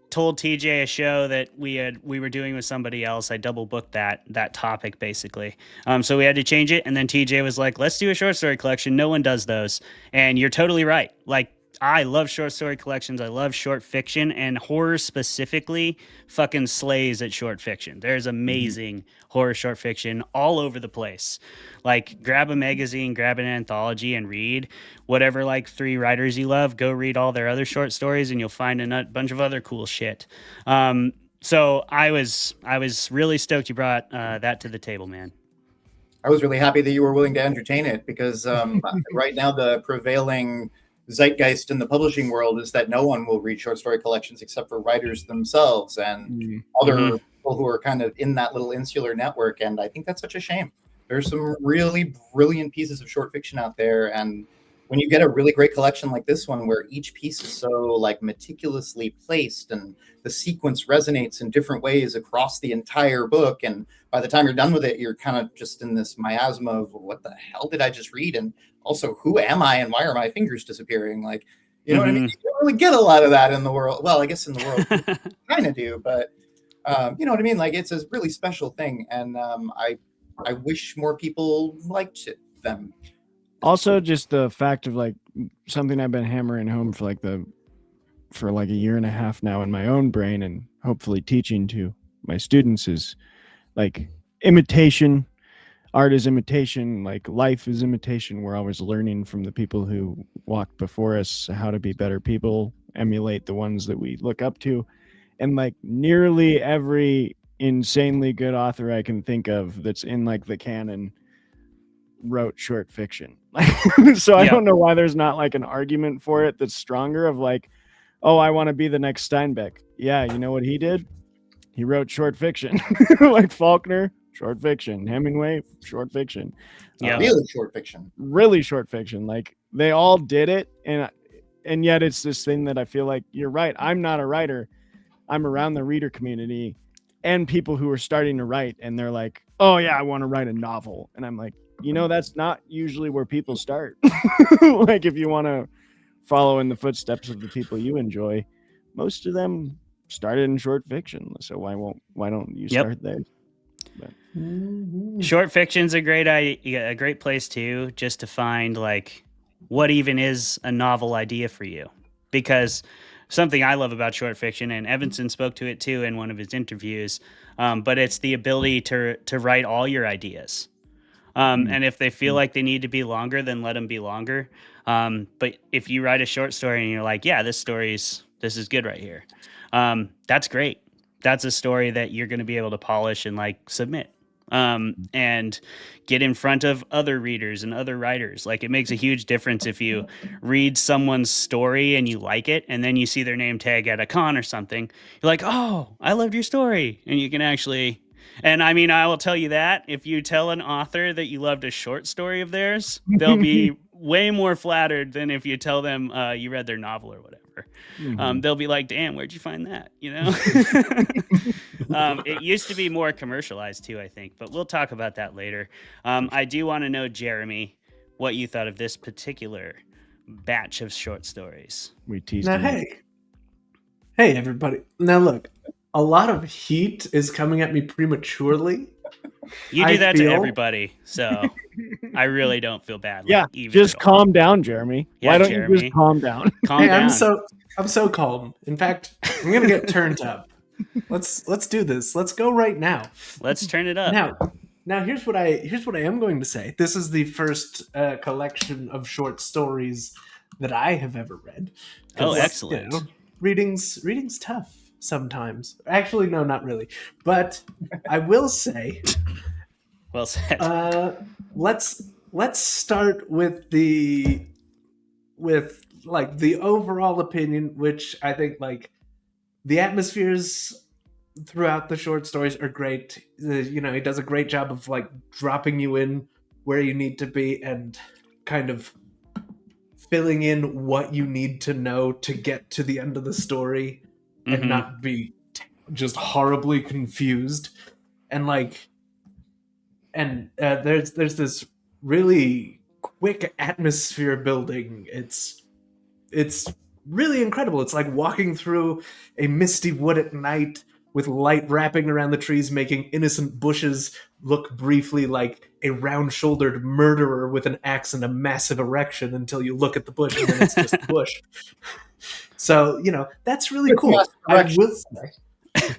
told TJ a show that we were doing with somebody else. I double booked that topic basically. So we had to change it, and then TJ was like, "Let's do a short story collection. No one does those." And you're totally right. Like, I love short story collections. I love short fiction, and horror specifically fucking slays at short fiction. There's amazing horror short fiction all over the place. Like, grab a magazine, grab an anthology, and read whatever like 3 writers you love. Go read all their other short stories, and you'll find a bunch of other cool shit. So I was really stoked you brought that to the table, man. I was really happy that you were willing to entertain it because right now the prevailing zeitgeist in the publishing world is that no one will read short story collections except for writers themselves and other people who are kind of in that little insular network. And I think that's such a shame. There's some really brilliant pieces of short fiction out there. And when you get a really great collection like this one, where each piece is so like meticulously placed and the sequence resonates in different ways across the entire book, and by the time you're done with it, you're kind of just in this miasma of what the hell did I just read? And also, who am I and why are my fingers disappearing? Like, you know what I mean? You don't really get a lot of that in the world. Well, I guess in the world you kind of do, but you know what I mean? Like, it's a really special thing. And I wish more people liked them. Also, just the fact of like something I've been hammering home for like a year and a half now in my own brain, and hopefully teaching to my students, is like imitation. Art is imitation, like life is imitation. We're always learning from the people who walked before us how to be better people, emulate the ones that we look up to. And like nearly every insanely good author I can think of that's in like the canon wrote short fiction. So I don't know why there's not like an argument for it that's stronger of like, oh, I want to be the next Steinbeck. Yeah, you know what he did? He wrote short fiction. Like Faulkner, short fiction. Hemingway, short fiction. Really short fiction. Really short fiction. Like they all did it, and yet it's this thing that I feel like you're right. I'm not a writer. I'm around the reader community and people who are starting to write, and they're like, oh yeah, I want to write a novel. And I'm like, you know, that's not usually where people start. Like if you want to follow in the footsteps of the people you enjoy, most of them started in short fiction. So why don't you start there? But. Short fiction's a great place too, just to find like what even is a novel idea for you. Because something I love about short fiction, and Evenson spoke to it too in one of his interviews, but it's the ability to write all your ideas. And if they feel like they need to be longer, then let them be longer. But if you write a short story and you're like, yeah, this is good right here. That's great. That's a story that you're going to be able to polish and like submit. And get in front of other readers and other writers. Like it makes a huge difference if you read someone's story and you like it, and then you see their name tag at a con or something. You're like, oh, I loved your story. And you can actually, and I mean, I will tell you that if you tell an author that you loved a short story of theirs, they'll be way more flattered than if you tell them you read their novel or whatever. They'll be like, damn, where'd you find that? You know? It used to be more commercialized too, I think, but we'll talk about that later. I do want to know, Jeremy, what you thought of this particular batch of short stories. We teased Now, him. hey, Hey, everybody. Now, look, a lot of heat is coming at me prematurely. You do I that feel- to everybody, so I really don't feel bad. Yeah, even just at all. calm down, Jeremy. Yeah, Why don't Jeremy. you just calm down? Calm Hey, down. I'm so calm. In fact, I'm gonna get turned up. Let's do this. Let's go right now. Let's turn it up. Now here's what I am going to say. This is the first collection of short stories that I have ever read. Oh, 'Cause, excellent. reading's tough sometimes. Actually, no, not really. But I will say, Well said. let's start with the overall opinion, which I think the atmospheres throughout the short stories are great. He does a great job of dropping you in where you need to be and kind of filling in what you need to know to get to the end of the story and not be just horribly confused. And there's this really quick atmosphere building. It's really incredible. It's like walking through a misty wood at night with light wrapping around the trees, making innocent bushes look briefly like a round-shouldered murderer with an axe and a massive erection until you look at the bush and then it's just bush. So, that's really cool. I will say.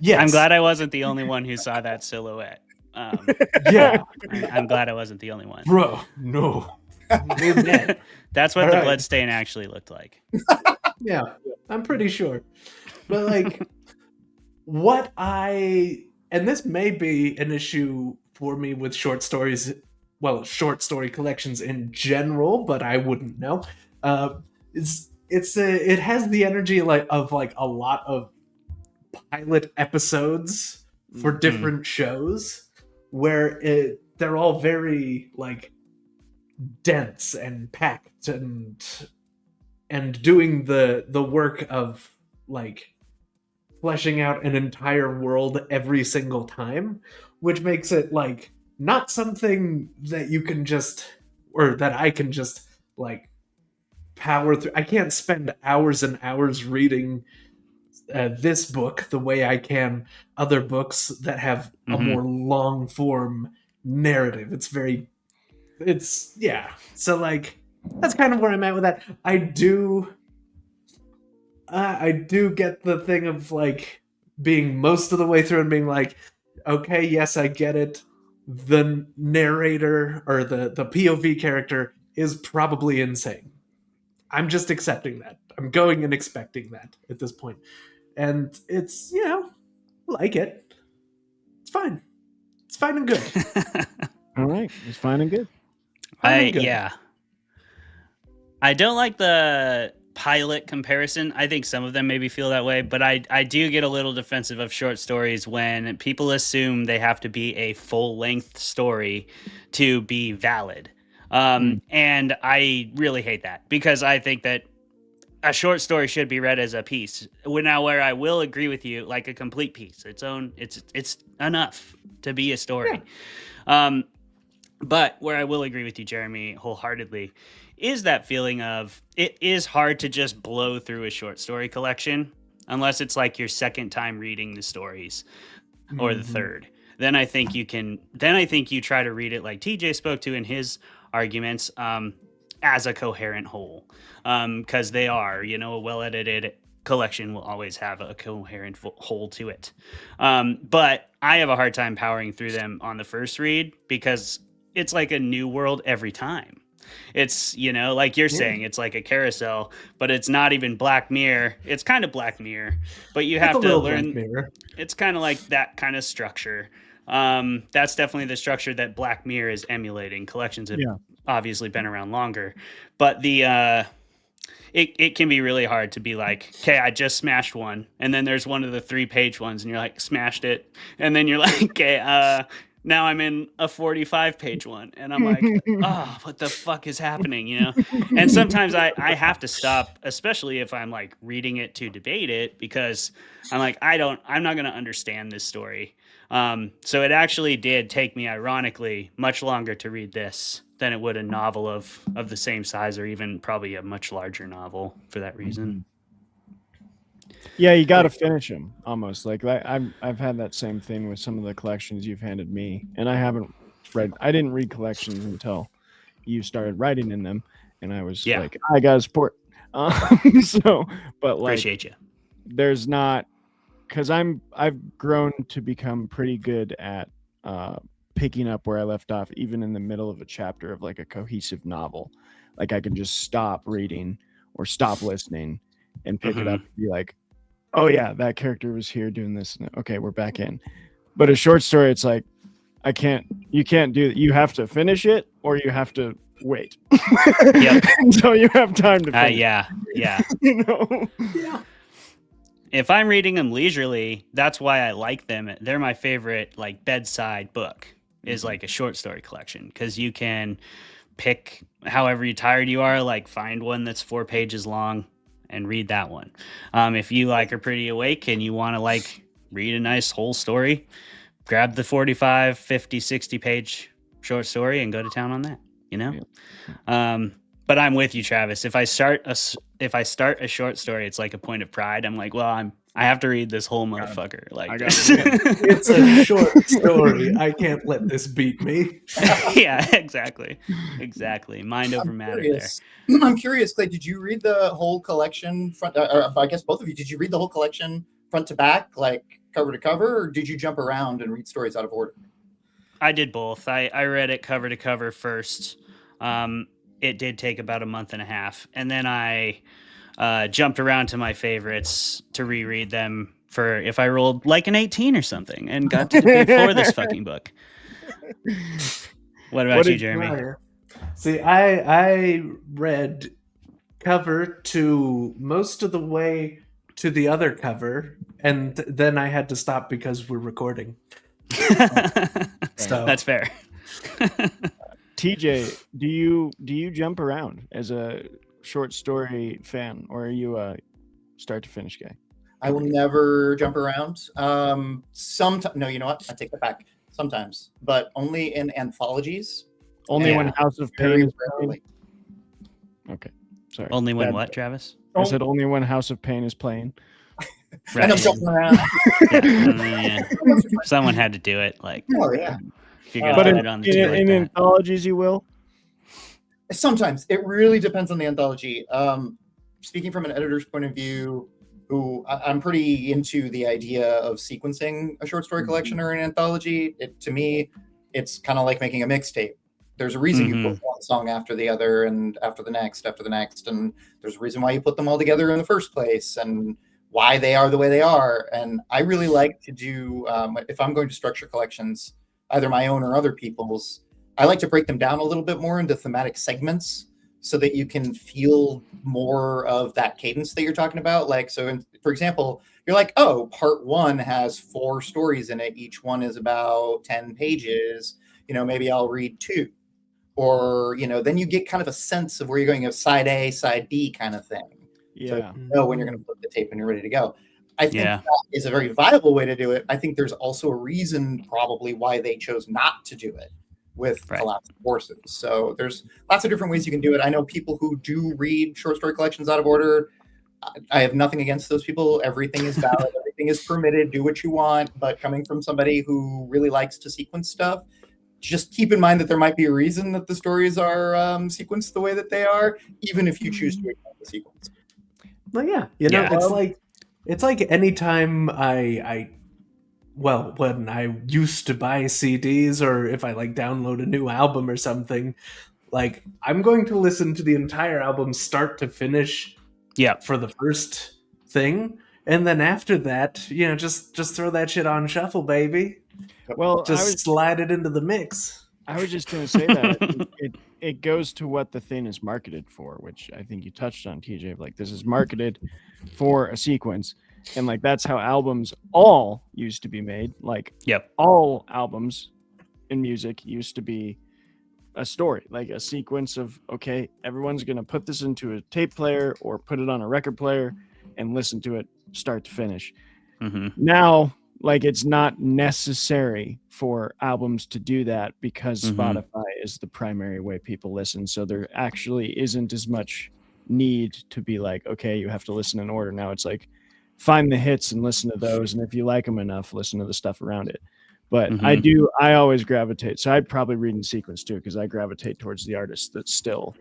Yes. I'm glad I wasn't the only one who saw that silhouette. Yeah. I'm glad I wasn't the only one. Bro, no. Amen. That's what All the right. bloodstain actually looked like. Yeah, I'm pretty sure. But and this may be an issue for me with short stories, short story collections in general, but I wouldn't know. It has the energy of a lot of pilot episodes for different shows where they're all very dense and packed and doing the work of fleshing out an entire world every single time, which makes it not something that you can just, or that I can just power through. I can't spend hours and hours reading this book the way I can other books that have a more long form narrative. So that's kind of where I'm at with that. I do get the thing of being most of the way through and being okay, yes, I get it. The narrator or the POV character is probably insane. I'm just accepting that. I'm going and expecting that at this point. And it's, like it. It's fine. It's fine and good. All right, it's fine and good. Yeah. I don't like the pilot comparison. I think some of them maybe feel that way, but I do get a little defensive of short stories when people assume they have to be a full-length story to be valid. And I really hate that because I think that a short story should be read as a piece. Now, where I will agree with you, like a complete piece, it's enough to be a story. Yeah. But where I will agree with you, Jeremy, wholeheartedly, is that feeling of it is hard to just blow through a short story collection unless it's your second time reading the stories or the third. Then I think you can. Then I think you try to read it like TJ spoke to in his arguments as a coherent whole, because they are, a well-edited collection will always have a coherent whole to it. But I have a hard time powering through them on the first read because it's like a new world every time. It's, like you're saying, it's like a carousel, but it's not even Black Mirror. It's kind of Black Mirror, but you have to learn. It's kind of like that kind of structure. That's definitely the structure that Black Mirror is emulating. Collections have obviously been around longer, but it can be really hard to be okay, I just smashed one, and then there's one of the 3-page ones, and you're smashed it, and then you're okay, now I'm in a 45-page one, and I'm oh, what the fuck is happening, And sometimes I have to stop, especially if I'm reading it to debate it, because I'm I'm not going to understand this story. So it actually did take me, ironically, much longer to read this than it would a novel of the same size, or even probably a much larger novel for that reason. Yeah, you got to finish them almost. Like I've had that same thing with some of the collections you've handed me, and I didn't read collections until you started writing in them, and I was like, I got to support. So, but like, Appreciate you. There's not, because I've grown to become pretty good at picking up where I left off, even in the middle of a chapter of like a cohesive novel. Like I can just stop reading or stop listening and pick it up and be like, oh yeah, that character was here doing this. Okay, we're back in. But a short story, it's like, you can't do it. You have to finish it or you have to wait. Yep. So you have time to finish. Yeah. You know? Yeah. If I'm reading them leisurely, that's why I like them. They're my favorite like bedside book is like a short story collection, because you can pick however tired you are, like find one that's 4 pages long and read that one. If you like are pretty awake and you want to like read a nice whole story, grab the 45, 50, 60 page short story and go to town on that, you know? Yeah. But I'm with you, Travis. If I start a short story, it's like a point of pride. I'm like, well, I have to read this whole motherfucker. Like, it's a short story. I can't let this beat me. Yeah, exactly. Mind over matter there. I'm curious, Clay, did you read the whole collection front? I guess both of you. Did you read the whole collection front to back, like cover to cover, or did you jump around and read stories out of order? I did both. I read it cover to cover first. It did take about a month and a half, and then I jumped around to my favorites to reread them for if I rolled like an 18 or something and got to the big four of this fucking book. What about you, Jeremy? See, I read cover to most of the way to the other cover, and then I had to stop because we're recording. So that's fair. TJ, do you jump around as a short story fan, or are you a start to finish guy? I will never jump around. Sometimes, no, you know what? I take that back. Sometimes, but only in anthologies. Only when House of Pain is playing? Okay, sorry. Only when what, Travis? I said only when House of Pain is playing. Right. And I'm jumping around. Yeah. Someone had to do it. Like, oh yeah. But in anthologies, you will. Sometimes it really depends on the anthology. Speaking from an editor's point of view, who I'm pretty into the idea of sequencing a short story collection or an anthology. To me, it's kind of like making a mixtape. There's a reason you put one song after the other and after the next, and there's a reason why you put them all together in the first place and why they are the way they are. And I really like to do, if I'm going to structure collections, either my own or other people's, I like to break them down a little bit more into thematic segments so that you can feel more of that cadence that you're talking about. Like, so for example, you're like, oh, part 1 has 4 stories in it. Each one is about 10 pages. You know, maybe I'll read 2. Or, you know, then you get kind of a sense of where you're going, of side A, side B kind of thing. Yeah. So you know when you're going to flip the tape and you're ready to go. I think that is a very viable way to do it. I think there's also a reason probably why they chose not to do it with collapsed forces. So there's lots of different ways you can do it. I know people who do read short story collections out of order. I have nothing against those people. Everything is valid. Everything is permitted. Do what you want. But coming from somebody who really likes to sequence stuff, just keep in mind that there might be a reason that the stories are sequenced the way that they are, even if you choose to ignore the sequence. Well, yeah, you know, it's like anytime when I used to buy CDs or if I like download a new album or something, like I'm going to listen to the entire album start to finish. Yeah, for the first thing, and then after that, you know, just throw that shit on shuffle, baby. Well, just slide it into the mix. I was just going to say that it goes to what the thing is marketed for, which I think you touched on, TJ. Like, this is marketed for a sequence, and like that's how albums all used to be made. Like, all albums in music used to be a story, like a sequence of, okay, everyone's going to put this into a tape player or put it on a record player and listen to it start to finish. Now, like, it's not necessary for albums to do that because Spotify is the primary way people listen. So there actually isn't as much need to be like, okay, you have to listen in order. Now it's like find the hits and listen to those. And if you like them enough, listen to the stuff around it. But Mhm. I always gravitate. So I'd probably read in sequence too, because I gravitate towards the artists that still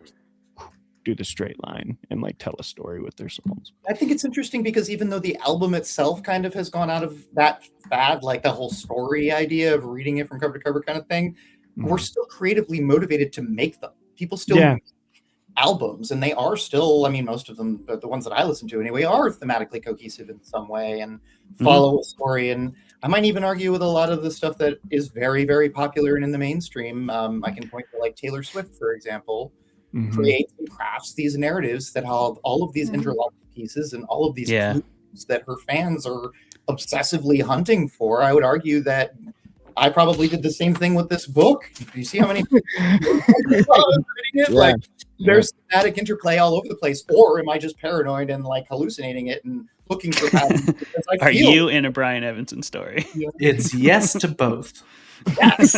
do the straight line and like tell a story with their songs. I think it's interesting because even though the album itself kind of has gone out of that fad, like the whole story idea of reading it from cover to cover kind of thing, we're still creatively motivated to make them. People still make albums, and they are still, I mean, most of them, the ones that I listen to anyway, are thematically cohesive in some way and follow a story. And I might even argue with a lot of the stuff that is very, very popular and in the mainstream. I can point to like Taylor Swift, for example, creates and crafts these narratives that have all of these interlocking pieces and all of these clues that her fans are obsessively hunting for. I would argue that I probably did the same thing with this book. Do you see how many like there's thematic interplay all over the place, or am I just paranoid and like hallucinating it and looking for patterns? Are you in a Brian Evenson story? It's yes to both. Yes.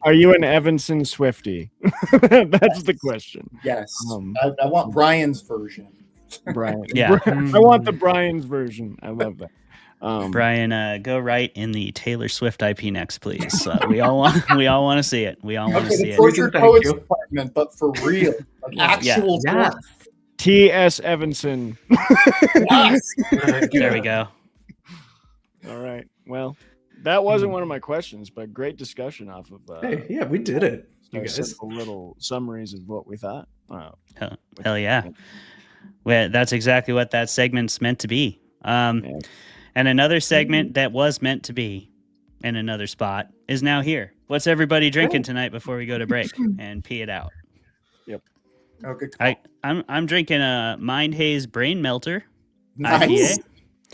Are you an Evenson Swiftie? That's the question. Yes. I want Brian's version. Brian. Yeah. I want the Brian's version. I love that. Brian, go right in the Taylor Swift IP next, please. We all want to see it. We all want to see it. Tortured Poets Department, but for real, like actual. Yeah. T.S. Evenson. There we go. All right. Well, that wasn't one of my questions, but great discussion off of. Hey, yeah, we did it. You guys. Simple little summaries of what we thought. Wow. Hell yeah. Well, that's exactly what that segment's meant to be. And another segment that was meant to be in another spot is now here. What's everybody drinking tonight before we go to break and pee it out? Yep. Oh, good. I'm drinking a Mind Haze Brain Melter Nice.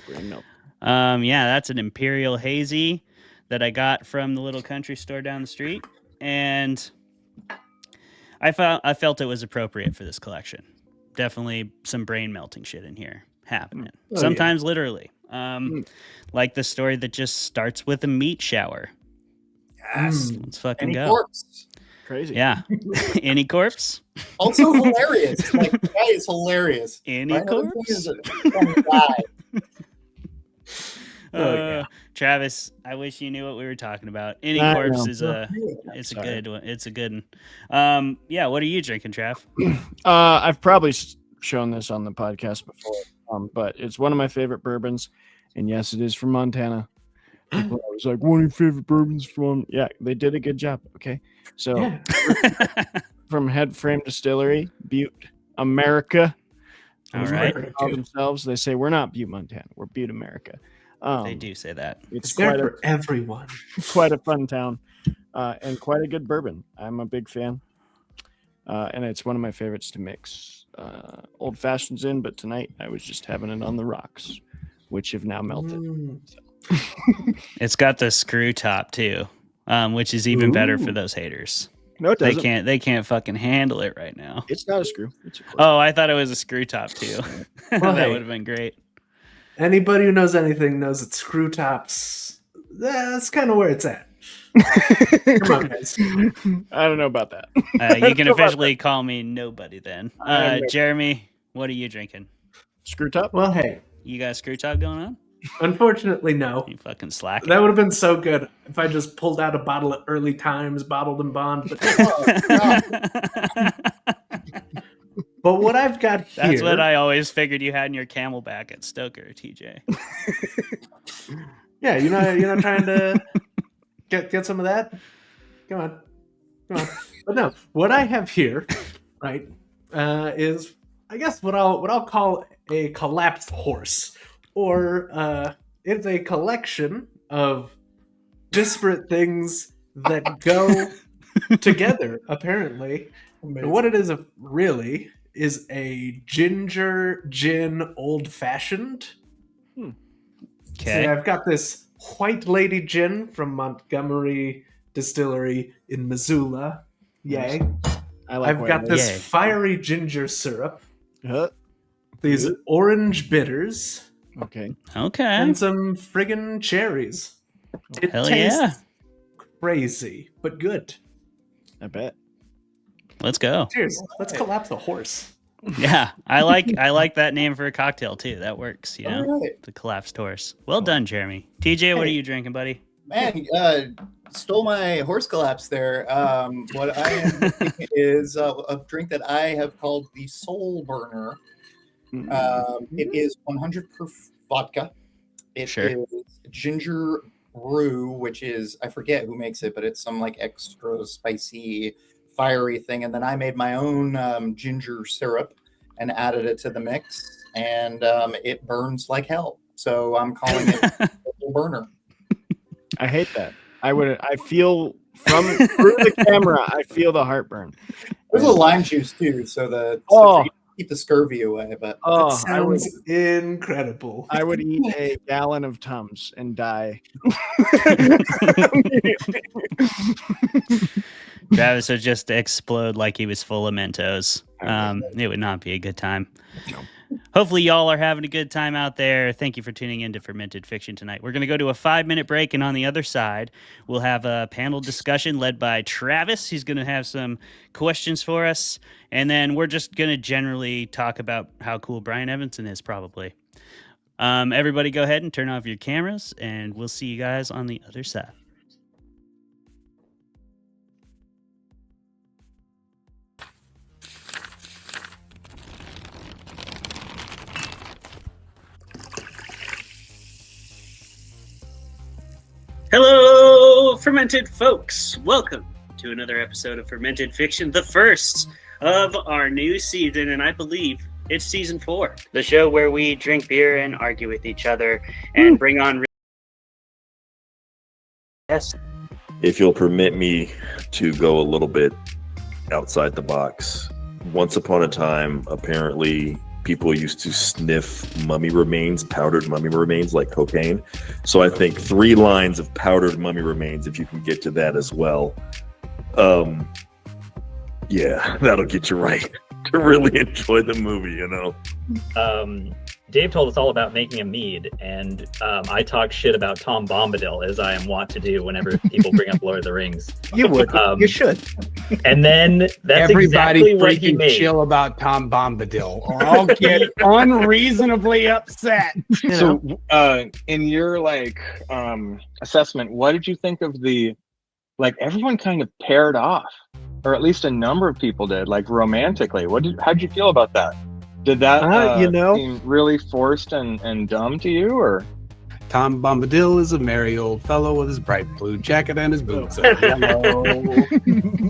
IPA. Yeah, that's an Imperial Hazy that I got from the little country store down the street, and I felt it was appropriate for this collection. Definitely some brain melting shit in here happening. Sometimes literally. Like the story that just starts with a meat shower. Yes. Let's fucking Any go. corpse. Crazy. Yeah. Any corpse? Also hilarious. Like, the guy is hilarious. Any Brian Evenson corpse? is a funny guy. Travis, I wish you knew what we were talking about. Any I corpse know. is it's a good one. It's a good one. Yeah, what are you drinking, Trav? I've probably shown this on the podcast before, but it's one of my favorite bourbons, and yes, it is from Montana. People always like, one of your favorite bourbons from? Yeah, they did a good job. Okay, so from Head Frame Distillery, Butte, America. All right. They call themselves. They say we're not Butte, Montana. We're Butte, America. They do say that. It's there quite for everyone. quite a fun town, and quite a good bourbon. I'm a big fan, and it's one of my favorites to mix old fashions in. But tonight I was just having it on the rocks, which have now melted. It's got the screw top too, which is even better for those haters. No, it doesn't. They can't fucking handle it right now. It's not a screw. It's a cork. Oh, I thought it was a screw top too. Well, that hey. would have been great. Anybody who knows anything knows that screw tops. That's kind of where it's at. Come on, guys. I don't know about that. You can officially call me nobody then. Jeremy, what are you drinking? Screw top. Well, hey, You got a screw top going on? unfortunately, no. You fucking slack. That would have been so good if I just pulled out a bottle at Early Times, bottled and bond. But what I've got here... That's what I always figured you had in your Camelback at Stoker, TJ. Yeah, you're not trying to get some of that? Come on. But no, what I have here, right, is I guess what I'll call a collapsed horse, or it's a collection of disparate things that go together. Apparently, and what it is really is a ginger gin old fashioned. Okay. So I've got this White Lady gin from Montgomery Distillery in Missoula. Yay. I've got this fiery ginger syrup. These orange bitters. Okay. And some friggin' cherries. It Hell tastes yeah. crazy, but good. I bet. Let's go. Cheers. Let's collapse the horse. Yeah, I like that name for a cocktail too. That works, you know. All right. The collapsed horse. Well done, Jeremy. TJ, what are you drinking, buddy? Man, stole my horse collapse there. What I am drinking is a drink that I have called the Soul Burner. It is 100 proof vodka. It is ginger brew, which is, I forget who makes it, but it's some like extra spicy, fiery thing. And then I made my own ginger syrup and added it to the mix, and it burns like hell. So I'm calling it Soul Burner. I hate that. I feel through the camera, I feel the heartburn. There's a lime juice too, so keep the scurvy away. But that sounds incredible. I would eat a gallon of Tums and die. Travis would just explode like he was full of Mentos. It would not be a good time. No. Hopefully y'all are having a good time out there. Thank you for tuning in to Fermented Fiction tonight. We're going to go to a 5-minute break, and on the other side, we'll have a panel discussion led by Travis. He's going to have some questions for us, and then we're just going to generally talk about how cool Brian Evenson is, probably. Everybody go ahead and turn off your cameras, and we'll see you guys on the other side. Hello, Fermented folks. Welcome to another episode of Fermented Fiction, the first of our new season, and I believe it's season 4. The show where we drink beer and argue with each other and bring on... Yes. If you'll permit me to go a little bit outside the box. Once upon a time, apparently... people used to sniff mummy remains, powdered mummy remains, like cocaine. So I think 3 lines of powdered mummy remains, if you can get to that as well. Yeah, that'll get you right to really enjoy the movie, you know? Dave told us all about making a mead, and I talk shit about Tom Bombadil, as I am wont to do whenever people bring up Lord of the Rings. You would. You should. And then that's everybody exactly what he freaking made. chill about Tom Bombadil, or I'll get unreasonably upset. So, in your assessment, what did you think of everyone kind of paired off, or at least a number of people did, romantically? How'd you feel about that? Did that seem really forced and dumb to you, or? Tom Bombadil is a merry old fellow with his bright blue jacket and his boots are yellow.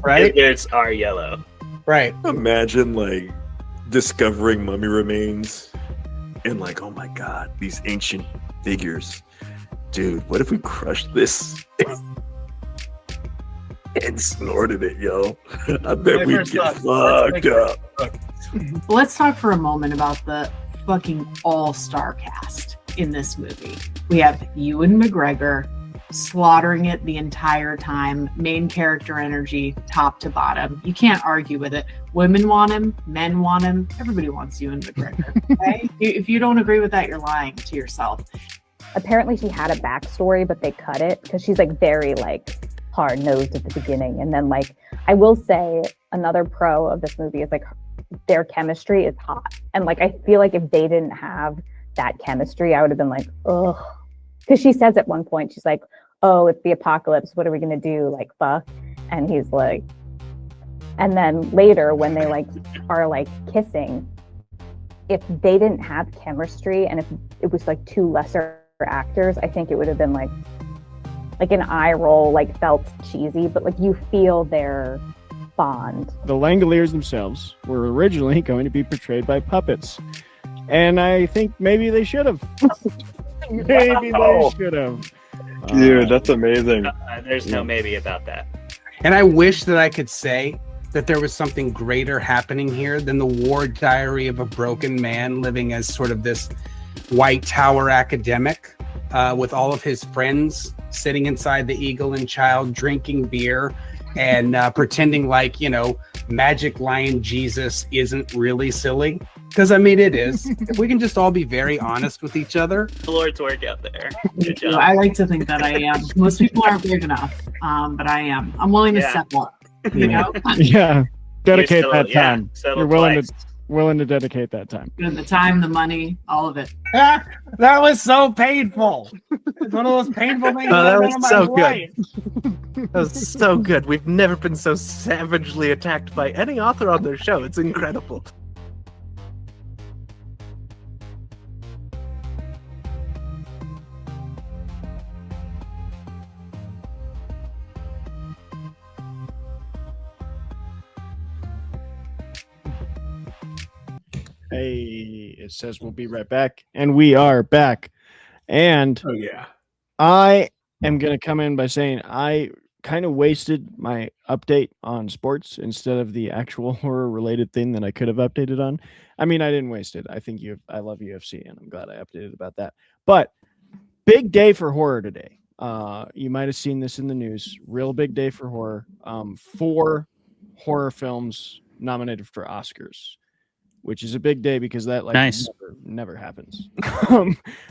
Right? His boots are yellow. Right. Imagine discovering mummy remains and oh my god, these ancient figures. Dude, what if we crushed this and snorted it, yo? I bet we'd get fucked up. Let's talk for a moment about the fucking all-star cast in this movie. We have Ewan McGregor slaughtering it the entire time, main character energy, top to bottom. You can't argue with it. Women want him, men want him, everybody wants Ewan McGregor. Okay? If you don't agree with that, you're lying to yourself. Apparently she had a backstory, but they cut it because she's very hard-nosed at the beginning. And then I will say another pro of this movie is their chemistry is hot. And I feel if they didn't have that chemistry, I would have been ugh. Because she says at one point, she's oh, it's the apocalypse. What are we going to do? Fuck. And he's and then later when they are kissing, if they didn't have chemistry and if it was 2 lesser actors, I think it would have been an eye roll, felt cheesy, but you feel their bond. The Langoliers themselves were originally going to be portrayed by puppets. And I think maybe they should have. Maybe they should have. Dude, that's amazing. There's no maybe about that. And I wish that I could say that there was something greater happening here than the war diary of a broken man living as sort of this White Tower academic with all of his friends sitting inside the Eagle and Child drinking beer and pretending Magic Lion Jesus isn't really silly. Because, it is. If we can just all be very honest with each other. The Lord's work out there. Good job. I like to think that I am. Most people aren't big enough, but I am. I'm willing to step up, you know? Yeah. Dedicate that time. Yeah, You're willing to willing to dedicate that time. The time, the money, all of it. That was so painful. It's one of those painful things Oh, that that I've was done in my so life. That was so good. We've never been so savagely attacked by any author on their show. It's incredible. Hey, it says we'll be right back, and we are back. And Oh yeah, I am going to come in by saying I kind of wasted my update on sports instead of the actual horror related thing that I could have updated on. I mean, I didn't waste it. I think I love UFC, and I'm glad I updated about that. But big day for horror today. You might have seen this in the news. Real big day for horror. 4 horror films nominated for Oscars, which is a big day because that Nice. never happens.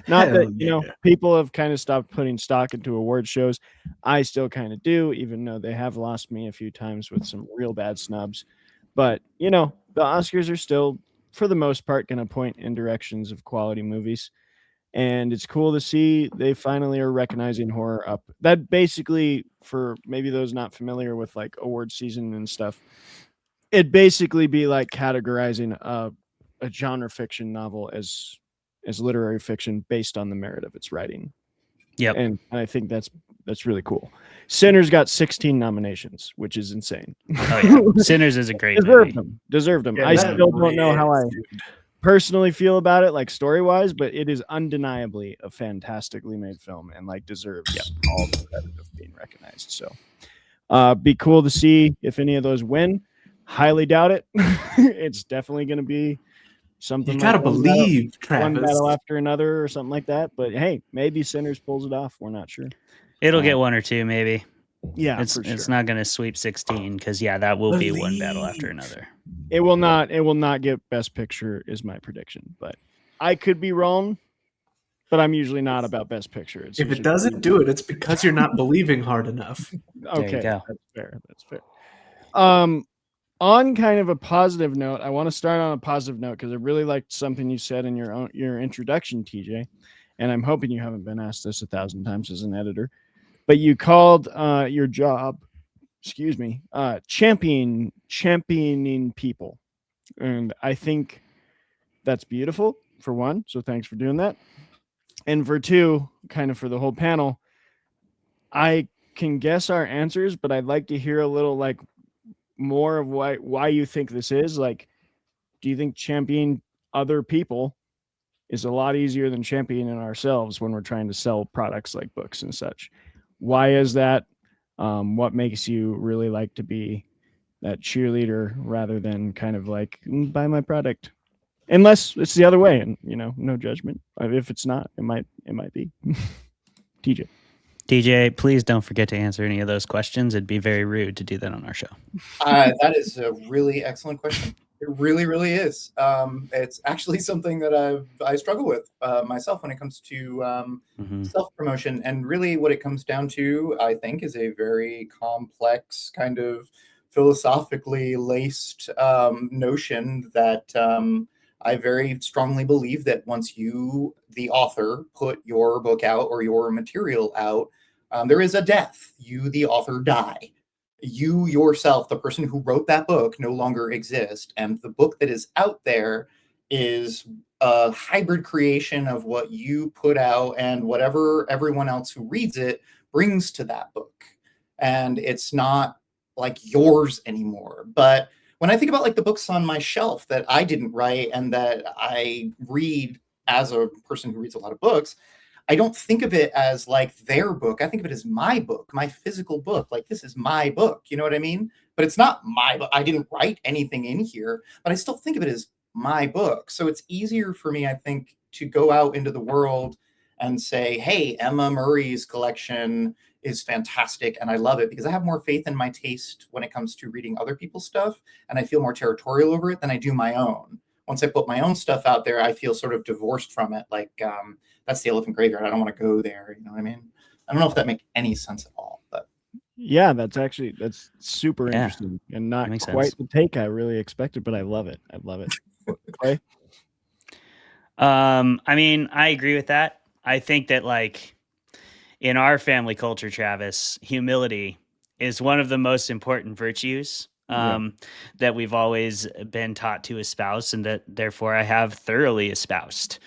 Not that, you know, people have kind of stopped putting stock into award shows. I still kind of do, even though they have lost me a few times with some real bad snubs. But, you know, the Oscars are still, for the most part, going to point in directions of quality movies. And it's cool to see they finally are recognizing horror up. That basically, for maybe those not familiar with like award season and stuff, it'd basically be like categorizing a genre fiction novel as literary fiction based on the merit of its writing. Yep. And I think that's really cool. Sinners got 16 nominations, which is insane. Oh yeah, Sinners is a great movie. Deserved them. Yeah, I that still don't know really how I is, dude. personally feel about it, like story-wise, but it is undeniably a fantastically made film and like deserves all the credit of being recognized. So be cool to see if any of those win. Highly doubt it. It's definitely going to be something. You gotta believe, one Travis. battle after another or something like that. But hey, maybe Sinners pulls it off. We're not sure. It'll get 1 or 2 maybe. Yeah, It's for sure. it's not going to sweep 16 because that will be one battle after another. It will not. It will not get Best Picture is my prediction, but I could be wrong. But I'm usually not about Best Picture. It's If it usually- doesn't do it, it's because you're not believing hard enough. Okay, go. that's fair. That's fair. On kind of a positive note, I want to start on a positive note because I really liked something you said in your introduction, TJ, and I'm hoping you haven't been asked this 1,000 times as an editor, but you called your job, championing people, and I think that's beautiful for one. So thanks for doing that, and for two, kind of for the whole panel, I can guess our answers, but I'd like to hear a little like more of why you think this is. Like, do you think championing other people is a lot easier than championing ourselves when we're trying to sell products like books and such? Why is that? What makes you really like to be that cheerleader rather than kind of like buy my product? Unless it's the other way, and you know, no judgment. If it's not, it might be. TJ, please don't forget to answer any of those questions. It'd be very rude to do that on our show. That is a really excellent question. It really, really is. It's actually something that I struggle with myself when it comes to self-promotion. And really what it comes down to, I think, is a very complex kind of philosophically laced notion that I very strongly believe that once you, the author, put your book out or your material out, there is a death. You, the author, die. You yourself, the person who wrote that book, no longer exist. And the book that is out there is a hybrid creation of what you put out and whatever everyone else who reads it brings to that book. And it's not like yours anymore. But when I think about like the books on my shelf that I didn't write and that I read as a person who reads a lot of books, I don't think of it as like their book. I think of it as my book, my physical book. Like, this is my book. You know what I mean? But it's not my book. I didn't write anything in here, but I still think of it as my book. So it's easier for me, I think, to go out into the world and say, hey, Emma Murray's collection is fantastic and I love it, because I have more faith in my taste when it comes to reading other people's stuff, and I feel more territorial over it than I do my own. Once I put my own stuff out there, I feel sort of divorced from it. Like, that's the elephant graveyard. I don't want to go there. You know what I mean? I don't know if that makes any sense at all, but yeah, that's super interesting and not makes quite sense. the take I really expected, but I love it. I love it. Clay? I mean, I agree with that. I think that like in our family culture, Travis, humility is one of the most important virtues that we've always been taught to espouse, and that therefore I have thoroughly espoused.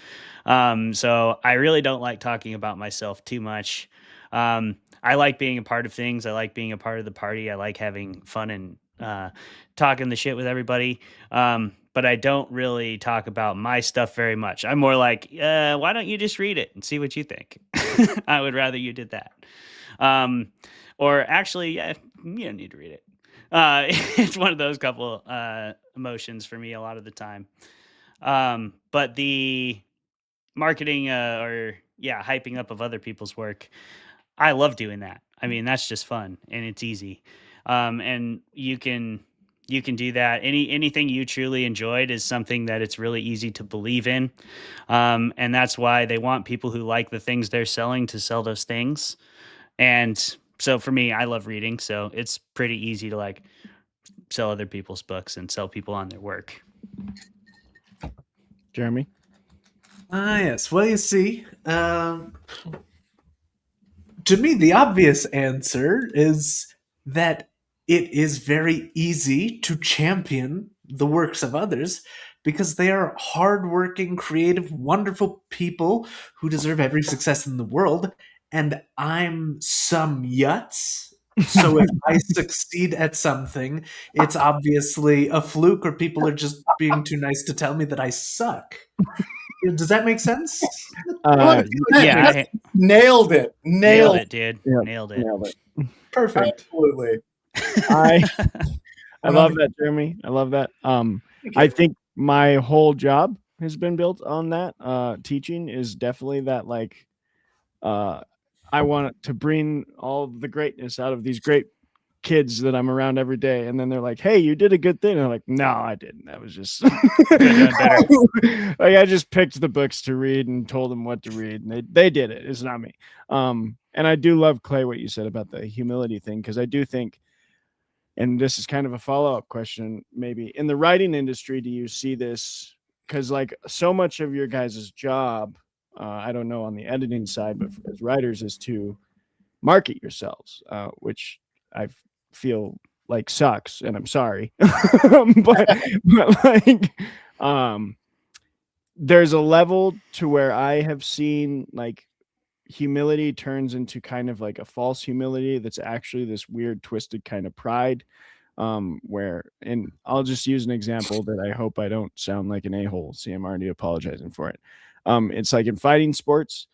So I really don't like talking about myself too much. I like being a part of things. I like being a part of the party. I like having fun and talking the shit with everybody. But I don't really talk about my stuff very much. I'm more like, why don't you just read it and see what you think? I would rather you did that. Or actually, yeah, you don't need to read it. It's one of those couple emotions for me a lot of the time. But the marketing hyping up of other people's work, I love doing that. I mean, that's just fun and it's easy. And you can do that. Anything you truly enjoyed is something that it's really easy to believe in. And that's why they want people who like the things they're selling to sell those things. And so for me, I love reading, so it's pretty easy to like sell other people's books and sell people on their work. Jeremy? Yes. Well, you see, to me, the obvious answer is that it is very easy to champion the works of others because they are hardworking, creative, wonderful people who deserve every success in the world. And I'm some yutz. So if I succeed at something, it's obviously a fluke, or people are just being too nice to tell me that I suck. Does that make sense? Yeah, nailed it. Nailed it, dude. Yep, Nailed it. Nailed it. Perfect. Absolutely. I love that, Jeremy. I love that. I think my whole job has been built on that. Teaching is definitely that, like, I want to bring all the greatness out of these great kids that I'm around every day. And then they're like, hey, you did a good thing. And I'm like, no, I didn't. That was just like, I just picked the books to read and told them what to read. And they did it. It's not me. And I do love, Clay, what you said about the humility thing, because I do think, and this is kind of a follow-up question, maybe in the writing industry, do you see this? Because like so much of your guys' job, I don't know on the editing side, but as writers is to market yourselves, which I feel like sucks, and I'm sorry. but like, there's a level to where I have seen like humility turns into kind of like a false humility that's actually this weird twisted kind of pride, where, and I'll just use an example that I hope I don't sound like an a-hole. See, I'm already apologizing for it. It's like in fighting sports,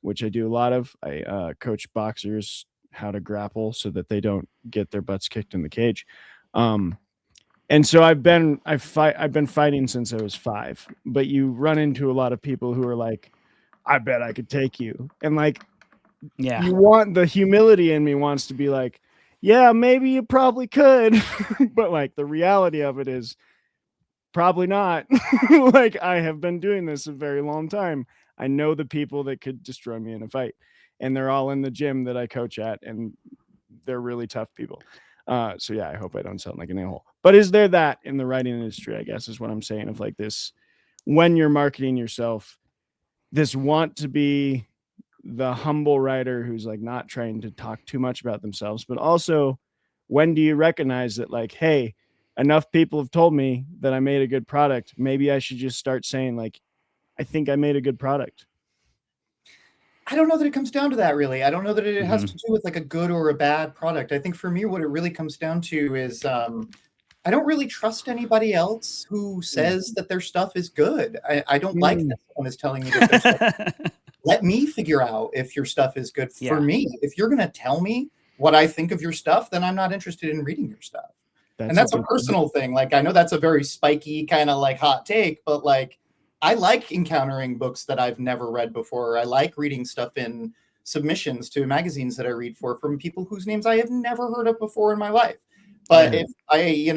which I do a lot of. I coach boxers how to grapple so that they don't get their butts kicked in the cage. And so I've been fighting since I was 5, but you run into a lot of people who are like, I bet I could take you. And like, yeah, you want, the humility in me wants to be like, yeah, maybe you probably could. But like the reality of it is probably not. Like, I have been doing this a very long time. I know the people that could destroy me in a fight, and they're all in the gym that I coach at, and they're really tough people. So yeah, I hope I don't sound like an a-hole. But is there that in the writing industry, I guess is what I'm saying, of like this, when you're marketing yourself, this want to be the humble writer who's like not trying to talk too much about themselves, but also when do you recognize that like, hey, enough people have told me that I made a good product. Maybe I should just start saying like, I think I made a good product. I don't know that it comes down to that, really. I don't know that it has to do with like a good or a bad product. I think for me, what it really comes down to is I don't really trust anybody else who says that their stuff is good. I don't like that someone is telling me that their stuff. Let me figure out if your stuff is good for me. If you're going to tell me what I think of your stuff, then I'm not interested in reading your stuff. And that's a personal thing. Like, I know that's a very spiky kind of like hot take, but like, I like encountering books that I've never read before. I like reading stuff in submissions to magazines that I read from people whose names I have never heard of before in my life. But if I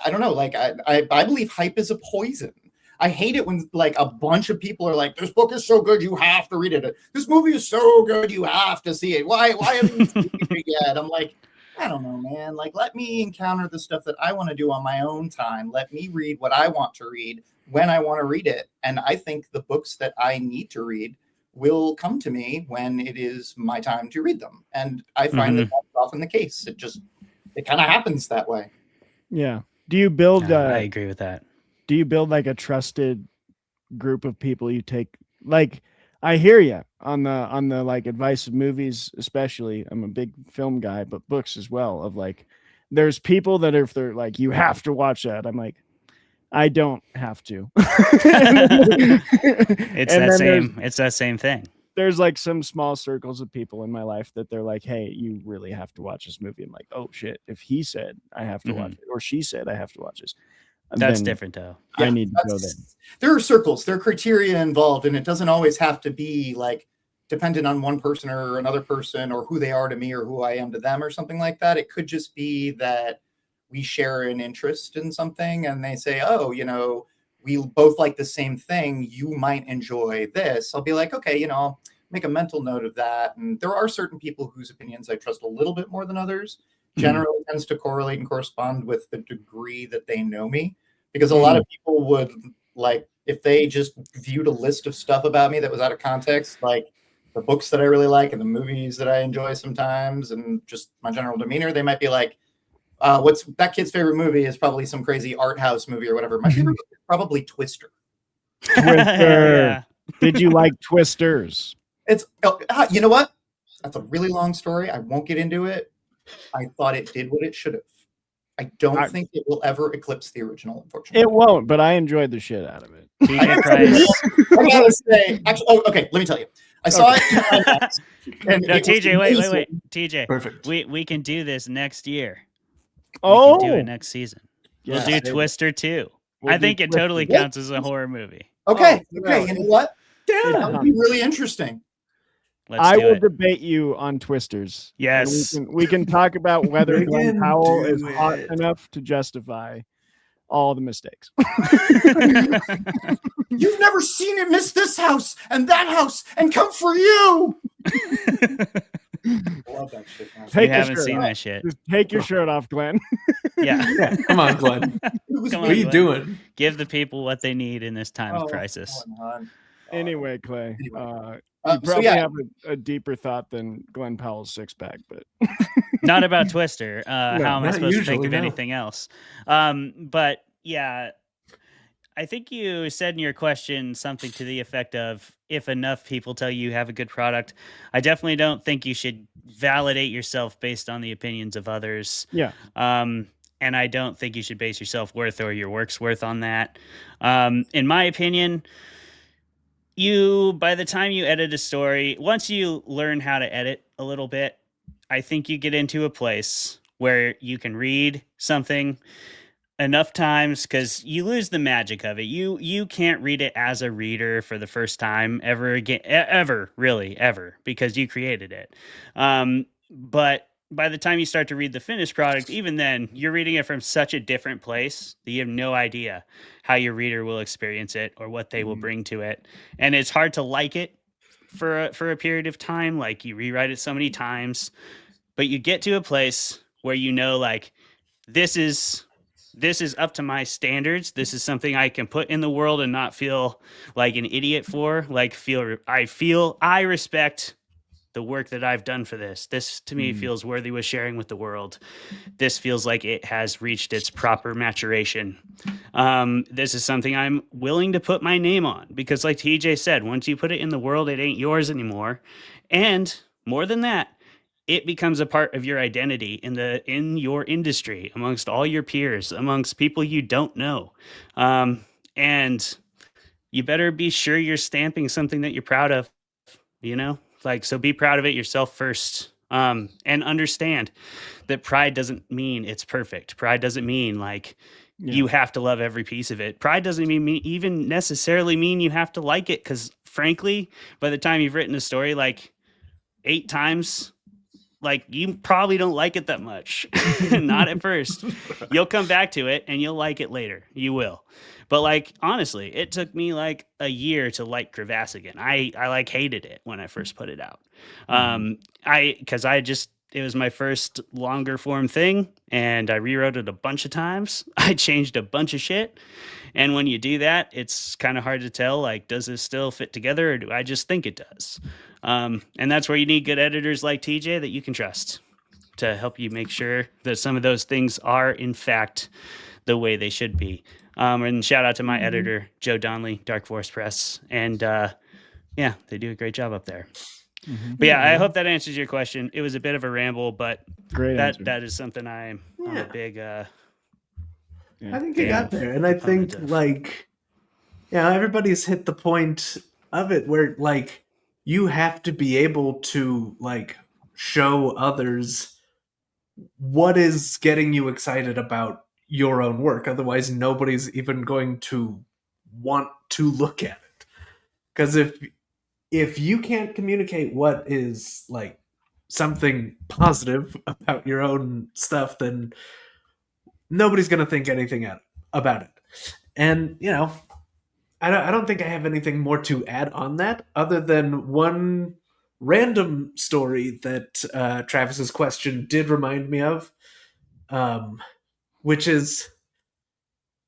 don't know, like I believe hype is a poison. I hate it when like a bunch of people are like, this book is so good, you have to read it. This movie is so good, you have to see it. Why haven't you seen it yet? I'm like, I don't know, man. Like, let me encounter the stuff that I want to do on my own time. Let me read what I want to read when I want to read it. And I think the books that I need to read will come to me when it is my time to read them. And I find that that's often the case. It kind of happens that way. Yeah. Do you build? I agree with that. Do you build like a trusted group of people you take? Like, I hear you on the like advice of movies, especially. I'm a big film guy, but books as well. Of like, there's people that if they're like, you have to watch that. I'm like, I don't have to. It's that same thing. There's like some small circles of people in my life that they're like, hey, you really have to watch this movie. I'm like, oh shit, if he said I have to watch it, or she said I have to watch this. That's different though. I need to go there. There are circles, there are criteria involved, and it doesn't always have to be like dependent on one person or another person or who they are to me or who I am to them or something like that. It could just be that we share an interest in something and they say, oh, you know, we both like the same thing. You might enjoy this. I'll be like, okay, you know, I'll make a mental note of that. And there are certain people whose opinions I trust a little bit more than others. Generally tends to correlate and correspond with the degree that they know me, because a lot of people would, like, if they just viewed a list of stuff about me that was out of context, like the books that I really like and the movies that I enjoy sometimes and just my general demeanor, they might be like, what's that kid's favorite movie is probably some crazy art house movie or whatever. My favorite movie is probably Twister. Twister. Did you like Twisters? It's you know what? That's a really long story. I won't get into it. I thought it did what it should have. I don't think it will ever eclipse the original, unfortunately. It won't, but I enjoyed the shit out of it. I gotta say, actually, okay, let me tell you. I saw it. And no, TJ, wait. TJ, perfect. We can do this next year. Oh, we can do it next season. We'll do Twister 2. I think it totally counts as a horror movie. Okay, you know what? That would be really interesting. I will debate you on Twisters. Yes. We can talk about whether Glenn Powell is hot enough to justify all the mistakes. You've never seen it miss this house and that house and come for you. I love that shit. You haven't seen that shit. Just take your shirt off, Glenn. Yeah. Come on, Glenn. What are you doing? Give the people what they need in this time of crisis. Anyway, Clay, you probably have a deeper thought than Glenn Powell's six-pack, but not about Twister. How am I supposed to think of anything else? But yeah, I think you said in your question something to the effect of, if enough people tell you have a good product. I definitely don't think you should validate yourself based on the opinions of others. Yeah. And I don't think you should base your self-worth or your work's worth on that. In my opinion, by the time you edit a story, once you learn how to edit a little bit, I think you get into a place where you can read something enough times, because you lose the magic of it. You can't read it as a reader for the first time ever again, ever, because you created it. But by the time you start to read the finished product, even then, you're reading it from such a different place that you have no idea how your reader will experience it or what they will bring to it. And it's hard to like it for a period of time. Like, you rewrite it so many times, but you get to a place where you know, like, this is up to my standards. This is something I can put in the world and not feel like an idiot for. Like, I respect the work that I've done for this. This to me feels worthy with sharing with the world. This feels like it has reached its proper maturation. This is something I'm willing to put my name on, because like TJ said, once you put it in the world, it ain't yours anymore. And more than that, it becomes a part of your identity in your industry, amongst all your peers, amongst people you don't know. And you better be sure you're stamping something that you're proud of, so be proud of it yourself first. And understand that pride doesn't mean it's perfect. Pride doesn't mean you have to love every piece of it. Pride doesn't even necessarily mean you have to like it. 'Cause frankly, by the time you've written a story 8 times, you probably don't like it that much. Not at first. You'll come back to it and you'll like it later. You will. But honestly, it took me a year to like Crevasse again. I hated it when I first put it out. Because I just it was my first longer form thing, and I rewrote it a bunch of times. I changed a bunch of shit. And when you do that, it's kind of hard to tell, like, does this still fit together, or do I just think it does? And that's where you need good editors like TJ that you can trust to help you make sure that some of those things are, in fact, the way they should be. And shout out to my editor, Joe Donnelly, Dark Force Press. And yeah, they do a great job up there. But yeah, I hope that answers your question. It was a bit of a ramble, but that is something I'm a big I think you got there. And I think everybody's hit the point of it where like you have to be able to like show others what is getting you excited about your own work. Otherwise, nobody's even going to want to look at it. Because if you can't communicate what is like something positive about your own stuff, then nobody's going to think anything about it. And, you know, I don't think I have anything more to add on that other than one random story that Travis's question did remind me of, which is,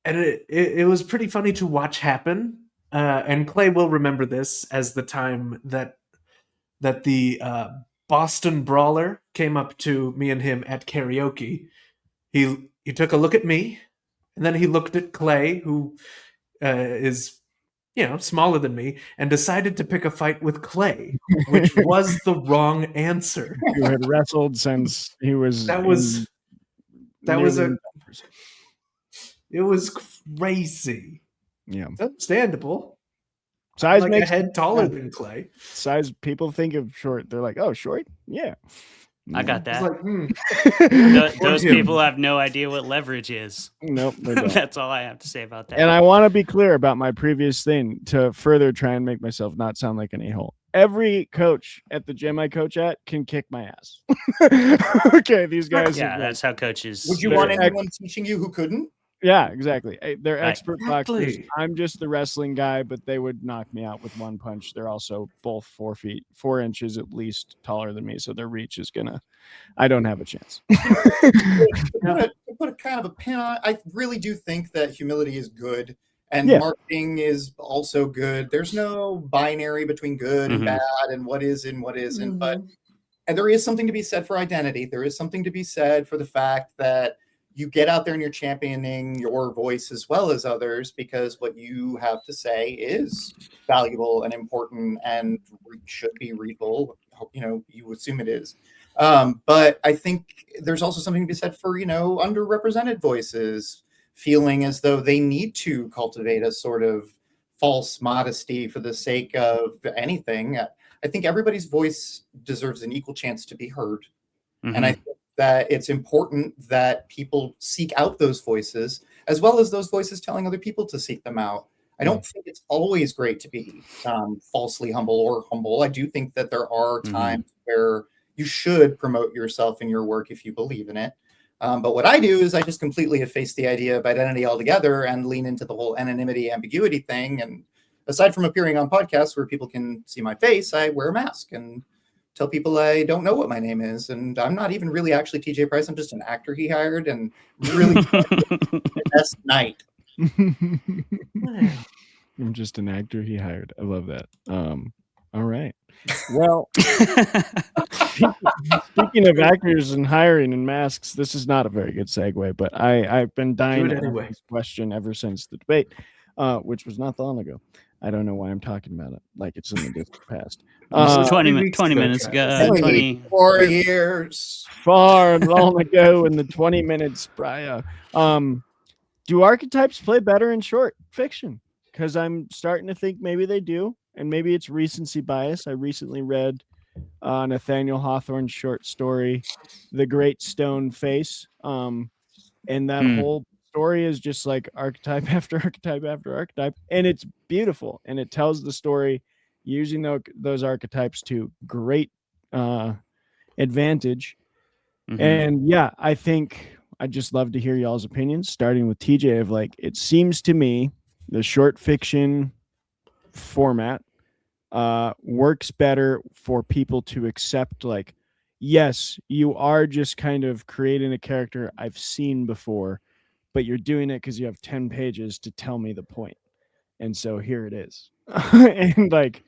and it was pretty funny to watch happen. And Clay will remember this as the time that the Boston Brawler came up to me and him at karaoke. He took a look at me, and then he looked at Clay, who is, you know, smaller than me, and decided to pick a fight with Clay, which was the wrong answer. Who had wrestled since he was. It was crazy. Yeah, it's understandable. Size like makes a head taller than Clay. Size, people think of short. They're like, oh, short? Yeah. I got that. Like, those people have no idea what leverage is. Nope. They don't. That's all I have to say about that. And I want to be clear about my previous thing to further try and make myself not sound like an a-hole. Every coach at the gym I coach at can kick my ass. Okay, these guys. Yeah, that's how coaches. Would you want anyone teaching you who couldn't? Yeah, exactly. They're expert Exactly. boxers. I'm just the wrestling guy, but they would knock me out with one punch. They're also both 4 inches at least taller than me, so their reach is I don't have a chance. To put a kind of a pin on it, I really do think that humility is good, and marketing is also good. There's no binary between good and bad, and what is and what isn't. But and there is something to be said for identity. There is something to be said for the fact that you get out there and you're championing your voice as well as others, because what you have to say is valuable and important and should be readable. You know, you assume it is. But I think there's also something to be said for, you know, underrepresented voices feeling as though they need to cultivate a sort of false modesty for the sake of anything. I think everybody's voice deserves an equal chance to be heard. And I think that it's important that people seek out those voices, as well as those voices telling other people to seek them out. I don't think it's always great to be falsely humble or humble. I do think that there are times where you should promote yourself and your work if you believe in it. But what I do is I just completely efface the idea of identity altogether and lean into the whole anonymity ambiguity thing. And aside from appearing on podcasts where people can see my face, I wear a mask and tell people I don't know what my name is. And I'm not even really actually TJ Price. I'm just an actor he hired and really the best night. I'm just an actor he hired. I love that. All right. Well, speaking of actors and hiring and masks, this is not a very good segue, but I've been dying to ask this question ever since the debate, which was not that long ago. I don't know why I'm talking about it like it's in the distant past. 20 minutes ago. 24 years. Far and long ago in the 20 minutes prior. Do archetypes play better in short fiction? Because I'm starting to think maybe they do, and maybe it's recency bias. I recently read Nathaniel Hawthorne's short story, The Great Stone Face, and that whole story is just like archetype after archetype after archetype, and it's beautiful, and it tells the story using those archetypes to great advantage. And yeah, I think I'd just love to hear y'all's opinions, starting with TJ, of like, it seems to me the short fiction format works better for people to accept like yes, you are just kind of creating a character I've seen before, but you're doing it because you have 10 pages to tell me the point. And so here it is. And like,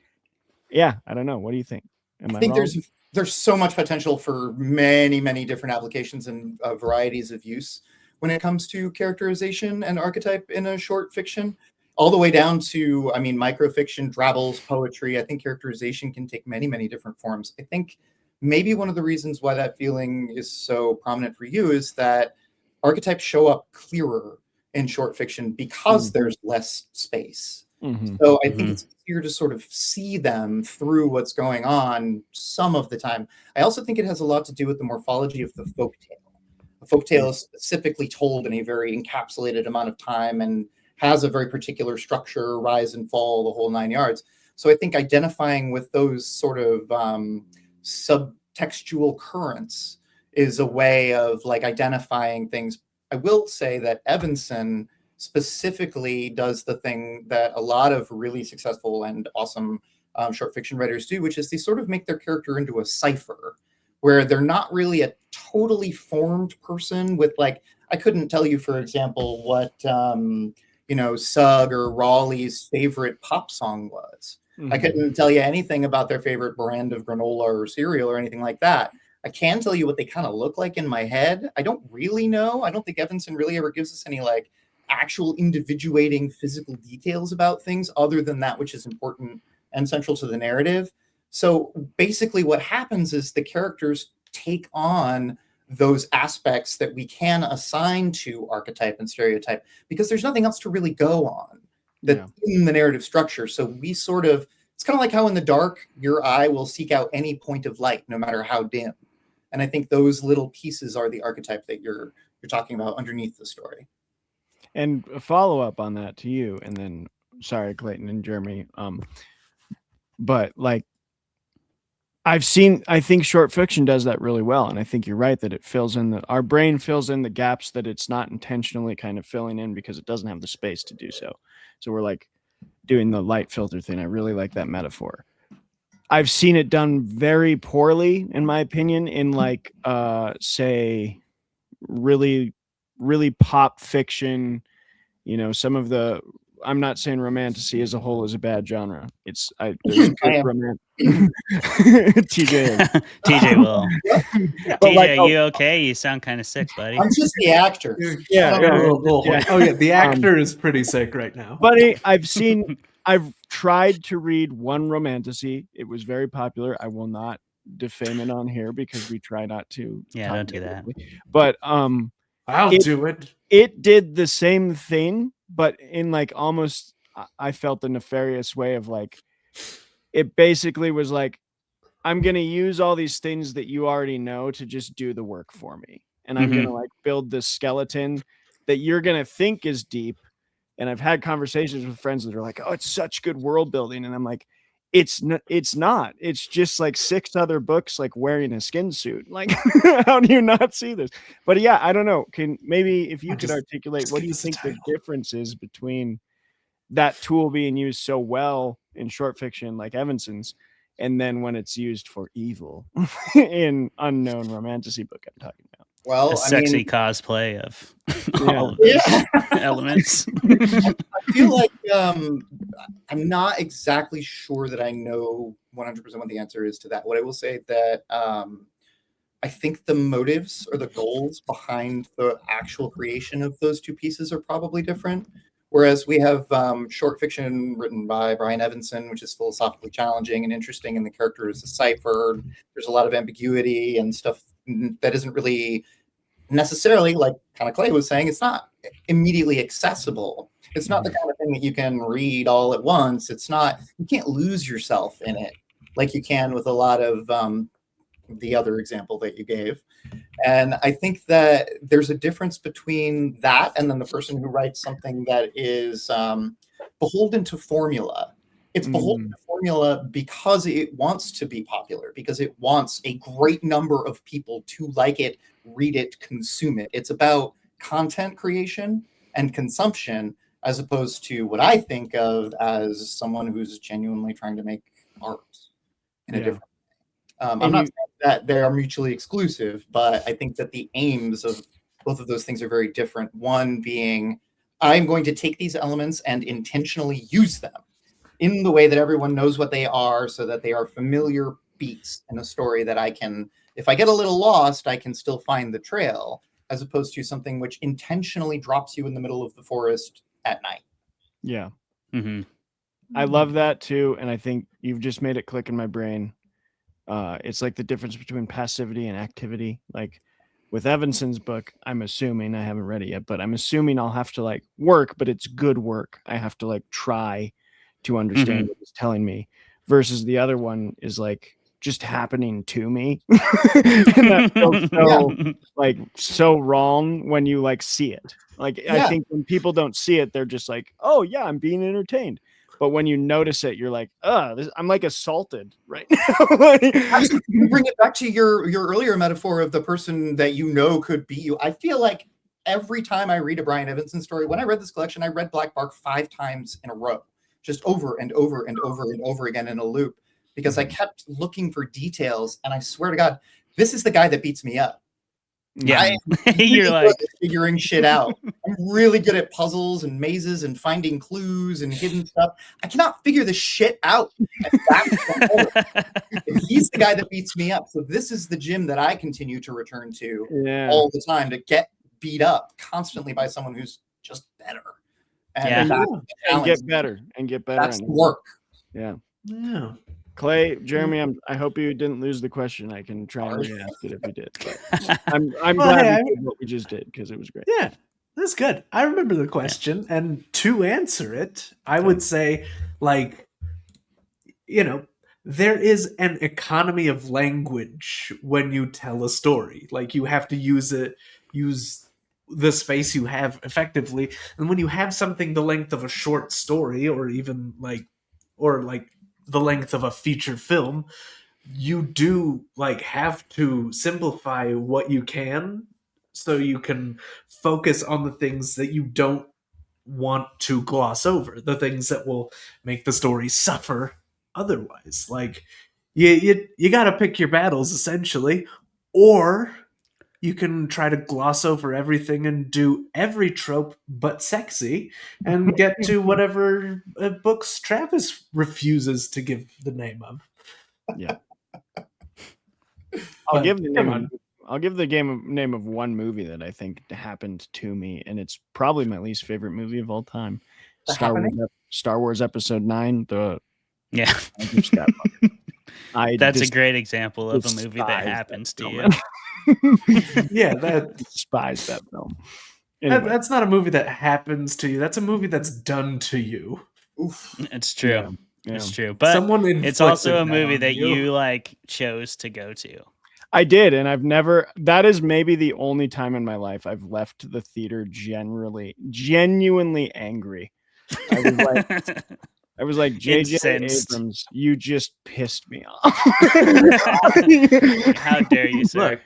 yeah, I don't know. What do you think? Am I think wrong? there's so much potential for many different applications and varieties of use when it comes to characterization and archetype in a short fiction, all the way down to, I mean, microfiction, drabbles, poetry. I think characterization can take many different forms. I think maybe one of the reasons why that feeling is so prominent for you is that archetypes show up clearer in short fiction because there's less space. So I think it's easier to sort of see them through what's going on some of the time. I also think it has a lot to do with the morphology of the folktale. A folktale is specifically told in a very encapsulated amount of time and has a very particular structure, rise and fall, the whole 9 yards. So I think identifying with those sort of subtextual currents is a way of like identifying things. I will say that Evenson specifically does the thing that a lot of really successful and awesome short fiction writers do, which is they sort of make their character into a cipher where they're not really a totally formed person with like, I couldn't tell you, for example, what, Sugg or Raleigh's favorite pop song was. I couldn't tell you anything about their favorite brand of granola or cereal or anything like that. I can tell you what they kind of look like in my head. I don't really know. I don't think Evenson really ever gives us any like actual individuating physical details about things other than that which is important and central to the narrative. So basically what happens is the characters take on those aspects that we can assign to archetype and stereotype because there's nothing else to really go on that in the narrative structure. So we sort of, it's kind of like how in the dark, your eye will seek out any point of light, no matter how dim. And I think those little pieces are the archetype that you're talking about underneath the story. And a follow-up on that to you, and then sorry, Clayton and Jeremy. But like I think short fiction does that really well. And I think you're right that it fills in our brain fills in the gaps that it's not intentionally kind of filling in because it doesn't have the space to do so. So we're like doing the light filter thing. I really like that metaphor. I've seen it done very poorly, in my opinion, in like, say, really pop fiction, some of the, I'm not saying romantasy as a whole is a bad genre. There's good TJ will. TJ, like, you okay? You sound kind of sick, buddy. I'm just the actor. The actor is pretty sick right now. Buddy, I've tried to read one romantasy. It was very popular. I will not defame it on here because we try not to. Yeah, don't do that. But I'll do it. It did the same thing, but in like almost, I felt the nefarious way of like, it basically was like, I'm going to use all these things that you already know to just do the work for me. And I'm going to like build this skeleton that you're going to think is deep. And I've had conversations with friends that are like, oh, it's such good world building. And I'm like, it's not. It's just like 6 other books, like wearing a skin suit. Like, how do you not see this? But yeah, I don't know. Maybe if you could articulate, what do you think the difference is between that tool being used so well in short fiction, like Evenson's, and then when it's used for evil in unknown romantasy book I'm talking about? Well, a sexy cosplay of all of those elements. I feel like I'm not exactly sure that I know 100% what the answer is to that. What I will say that I think the motives or the goals behind the actual creation of those two pieces are probably different. Whereas we have short fiction written by Brian Evenson, which is philosophically challenging and interesting, and the character is a cipher. There's a lot of ambiguity and stuff that isn't really necessarily, like kind of Clay was saying, it's not immediately accessible. It's not the kind of thing that you can read all at once. It's not, you can't lose yourself in it like you can with a lot of the other example that you gave. And I think that there's a difference between that and then the person who writes something that is beholden to formula. It's beholden to formula because it wants to be popular, because it wants a great number of people to like it, read it, consume it. It's about content creation and consumption, as opposed to what I think of as someone who's genuinely trying to make art in a different way. I'm not saying that they are mutually exclusive, but I think that the aims of both of those things are very different. One being, I'm going to take these elements and intentionally use them in the way that everyone knows what they are, so that they are familiar beats in a story that I can, if I get a little lost, I can still find the trail, as opposed to something which intentionally drops you in the middle of the forest at night. Yeah. Mm-hmm. I love that too. And I think you've just made it click in my brain. It's like the difference between passivity and activity. Like with Evanson's book, I'm assuming, I haven't read it yet, but I'm assuming I'll have to like work, but it's good work. I have to like try to understand what he's telling me, versus the other one is like just happening to me. And that feels so like so wrong when you like see it. Like I think when people don't see it, they're just like, oh yeah, I'm being entertained. But when you notice it, you're like, I'm like assaulted right now. Actually, you bring it back to your earlier metaphor of the person that you know could be you. I feel like every time I read a Brian Evenson story, when I read this collection, I read Black Bark 5 times in a row, just over and over and over and over again in a loop, because I kept looking for details. And I swear to God, this is the guy that beats me up. Yeah, really you're like figuring shit out. I'm really good at puzzles and mazes and finding clues and hidden stuff. I cannot figure this shit out. And that's and he's the guy that beats me up. So this is the gym that I continue to return to all the time, to get beat up constantly by someone who's just better. And, and get better and get better. That's the work. Yeah. Yeah. Clay, Jeremy, I hope you didn't lose the question. I can try and re-ask it if you did. But I'm glad we did what we just did, because it was great. Yeah, that's good. I remember the question, and to answer it, I would say, like, there is an economy of language when you tell a story. Like, you have to use the space you have effectively, and when you have something the length of a short story, or even like the length of a feature film, you do like have to simplify what you can, so you can focus on the things that you don't want to gloss over, the things that will make the story suffer otherwise. Like you got to pick your battles, essentially, or you can try to gloss over everything and do every trope but sexy, and get to whatever books Travis refuses to give the name of. Yeah. I'll give the name of one movie that I think happened to me, and it's probably my least favorite movie of all time. Star Wars Episode 9. That's a great example of a movie that happens to you. Yeah, that despise that film. Anyway. That's not a movie that happens to you. That's a movie that's done to you. Oof. It's true. Yeah. It's true. But it's also a movie that you like chose to go to. I did, and that is maybe the only time in my life I've left the theater genuinely angry. I was like, J.J. Abrams, you just pissed me off. How dare you, sir? Look,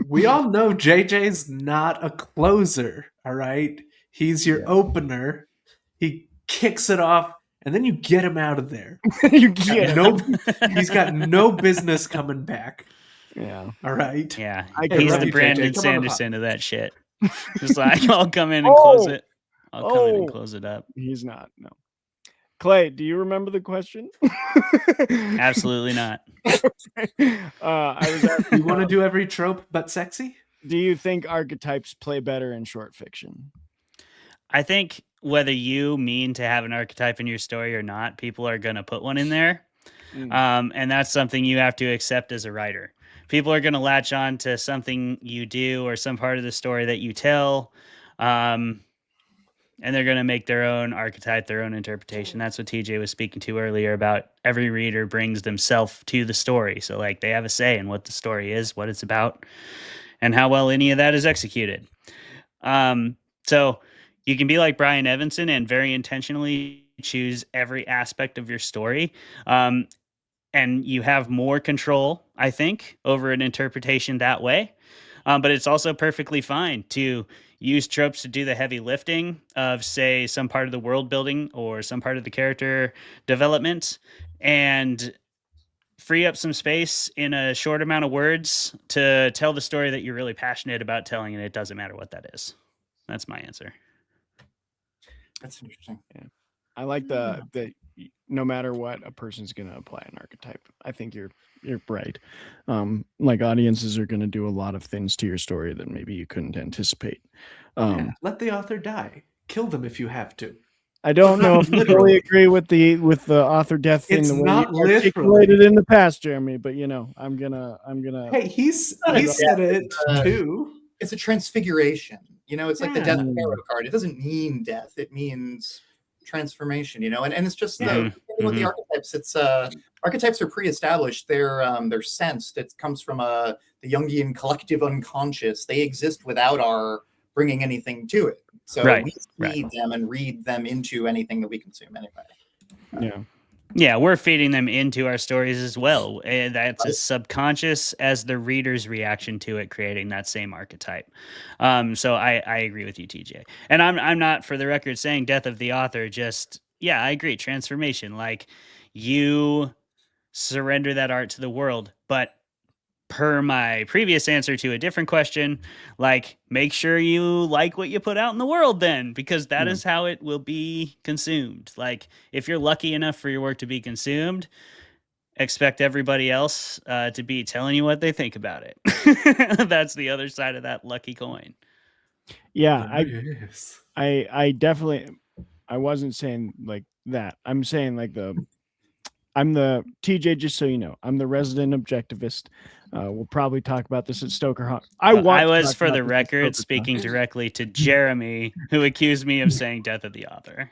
we all know JJ's not a closer, all right? He's your opener. He kicks it off, and then you get him out of there. He's got no business coming back. Yeah. All right? Yeah. He's the Brandon Sanderson of that shit. Just like, I'll come in and close it. I'll come in and close it up. He's not, no. Clay, do you remember the question? Absolutely not. I was asking, you want to do every trope but sexy? Do you think archetypes play better in short fiction? I think whether you mean to have an archetype in your story or not, people are going to put one in there. And that's something you have to accept as a writer. People are going to latch on to something you do or some part of the story that you tell. And they're going to make their own archetype, their own interpretation. That's what TJ was speaking to earlier about every reader brings themselves to the story. So like they have a say in what the story is, what it's about, and how well any of that is executed. So you can be like Brian Evenson and very intentionally choose every aspect of your story. And you have more control, I think, over an interpretation that way. But it's also perfectly fine to use tropes to do the heavy lifting of, say, some part of the world building or some part of the character development, and free up some space in a short amount of words to tell the story that you're really passionate about telling, and it doesn't matter what that is. That's my answer. That's interesting. Yeah. I like the no matter what, a person's going to apply an archetype. I think you're right. Like audiences are going to do a lot of things to your story that maybe you couldn't anticipate. Let the author die. Kill them if you have to. I don't know if I really agree with the author death thing. It's the way not you articulated in the past, Jeremy. But I'm gonna. Hey, he said it too. It's a transfiguration. It's like the death Yeah. tarot card. It doesn't mean death. It means transformation. And it's just with the archetypes. It's archetypes are pre-established. They're sensed. It comes from the Jungian collective unconscious. They exist without our bringing anything to it. So we feed them and read them into anything that we consume anyway. Yeah, we're feeding them into our stories as well. And that's as subconscious as the reader's reaction to it, creating that same archetype. So I agree with you, TJ. And I'm not, for the record, saying death of the author. Just, I agree. Transformation. Like, you surrender that art to the world. But per my previous answer to a different question, like, make sure you like what you put out in the world then, because that is how it will be consumed. Like, if you're lucky enough for your work to be consumed, expect everybody else to be telling you what they think about it. That's the other side of that lucky coin. Yeah, I definitely, I wasn't saying like that. I'm saying like I'm the TJ, just so you know, I'm the resident objectivist. We'll probably talk about this at Stoker Hawk. I was, for the record, speaking directly to Jeremy, who accused me of saying death of the author.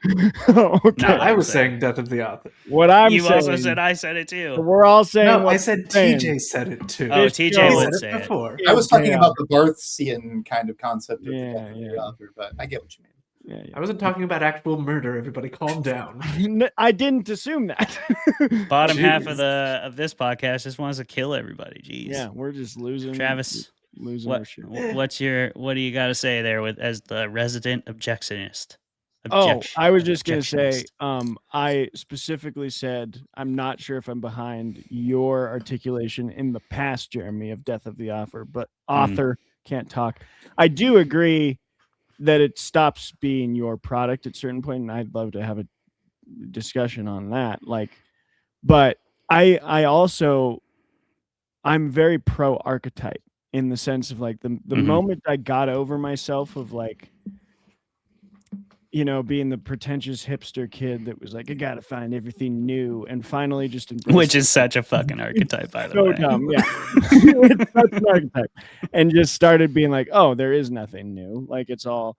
Okay. No, I was saying death of the author. What you also said I said it too. We're all saying. No, I said TJ said it too. Oh, TJ would say it before. I was talking about the Barthian kind of concept of the death of the author, but I get what you mean. I wasn't talking about actual murder. Everybody, calm down. I didn't assume that. Bottom half of this podcast just wants to kill everybody. Jeez. Yeah, we're just losing. Travis, our shit. What do you got to say there as the resident objectionist? I was just gonna say, I specifically said I'm not sure if I'm behind your articulation in the past, Jeremy, of death of the author, but author can't talk. I do agree that it stops being your product at a certain point, and I'd love to have a discussion on that. Like, but I also, I'm very pro archetype in the sense of like the moment I got over myself of like, being the pretentious hipster kid that was like, I gotta find everything new, and finally just which is such a fucking archetype, by the way. Dumb, yeah. It's such an archetype, and just started being like, oh, there is nothing new. Like, it's all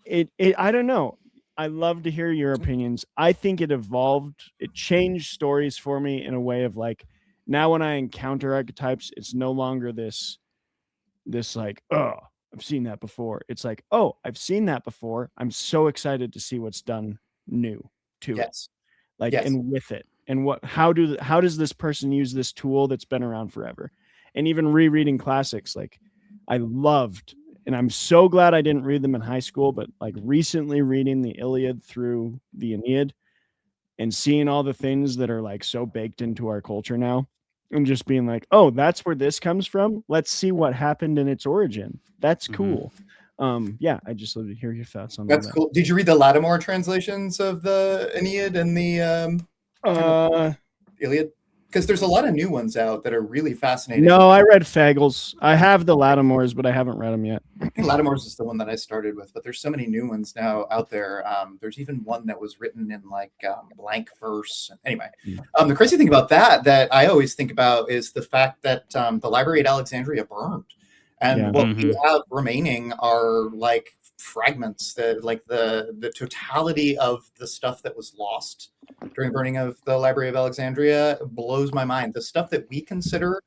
it. I don't know. I love to hear your opinions. I think it evolved. It changed stories for me in a way of like, now when I encounter archetypes, it's no longer this like, oh, I've seen that before. It's like, oh, I've seen that before. I'm so excited to see what's done new to it. Like, and with it. And how does this person use this tool that's been around forever? And even rereading classics, like I loved, and I'm so glad I didn't read them in high school, but like recently reading the Iliad through the Aeneid and seeing all the things that are like so baked into our culture now. And just being like, oh, that's where this comes from. Let's see what happened in its origin. That's cool. I just love to hear your thoughts on that. That's cool. Did you read the Lattimore translations of the Aeneid and the Iliad? Because there's a lot of new ones out that are really fascinating. No, I read Fagel's. I have the Lattimores, but I haven't read them yet. I think Lattimore's is the one that I started with, but there's so many new ones now out there. There's even one that was written in like blank verse. Anyway, the crazy thing about that I always think about is the fact that the library at Alexandria burned. And what we have remaining are like fragments, that like the totality of the stuff that was lost during the burning of the Library of Alexandria blows my mind. The stuff that we consider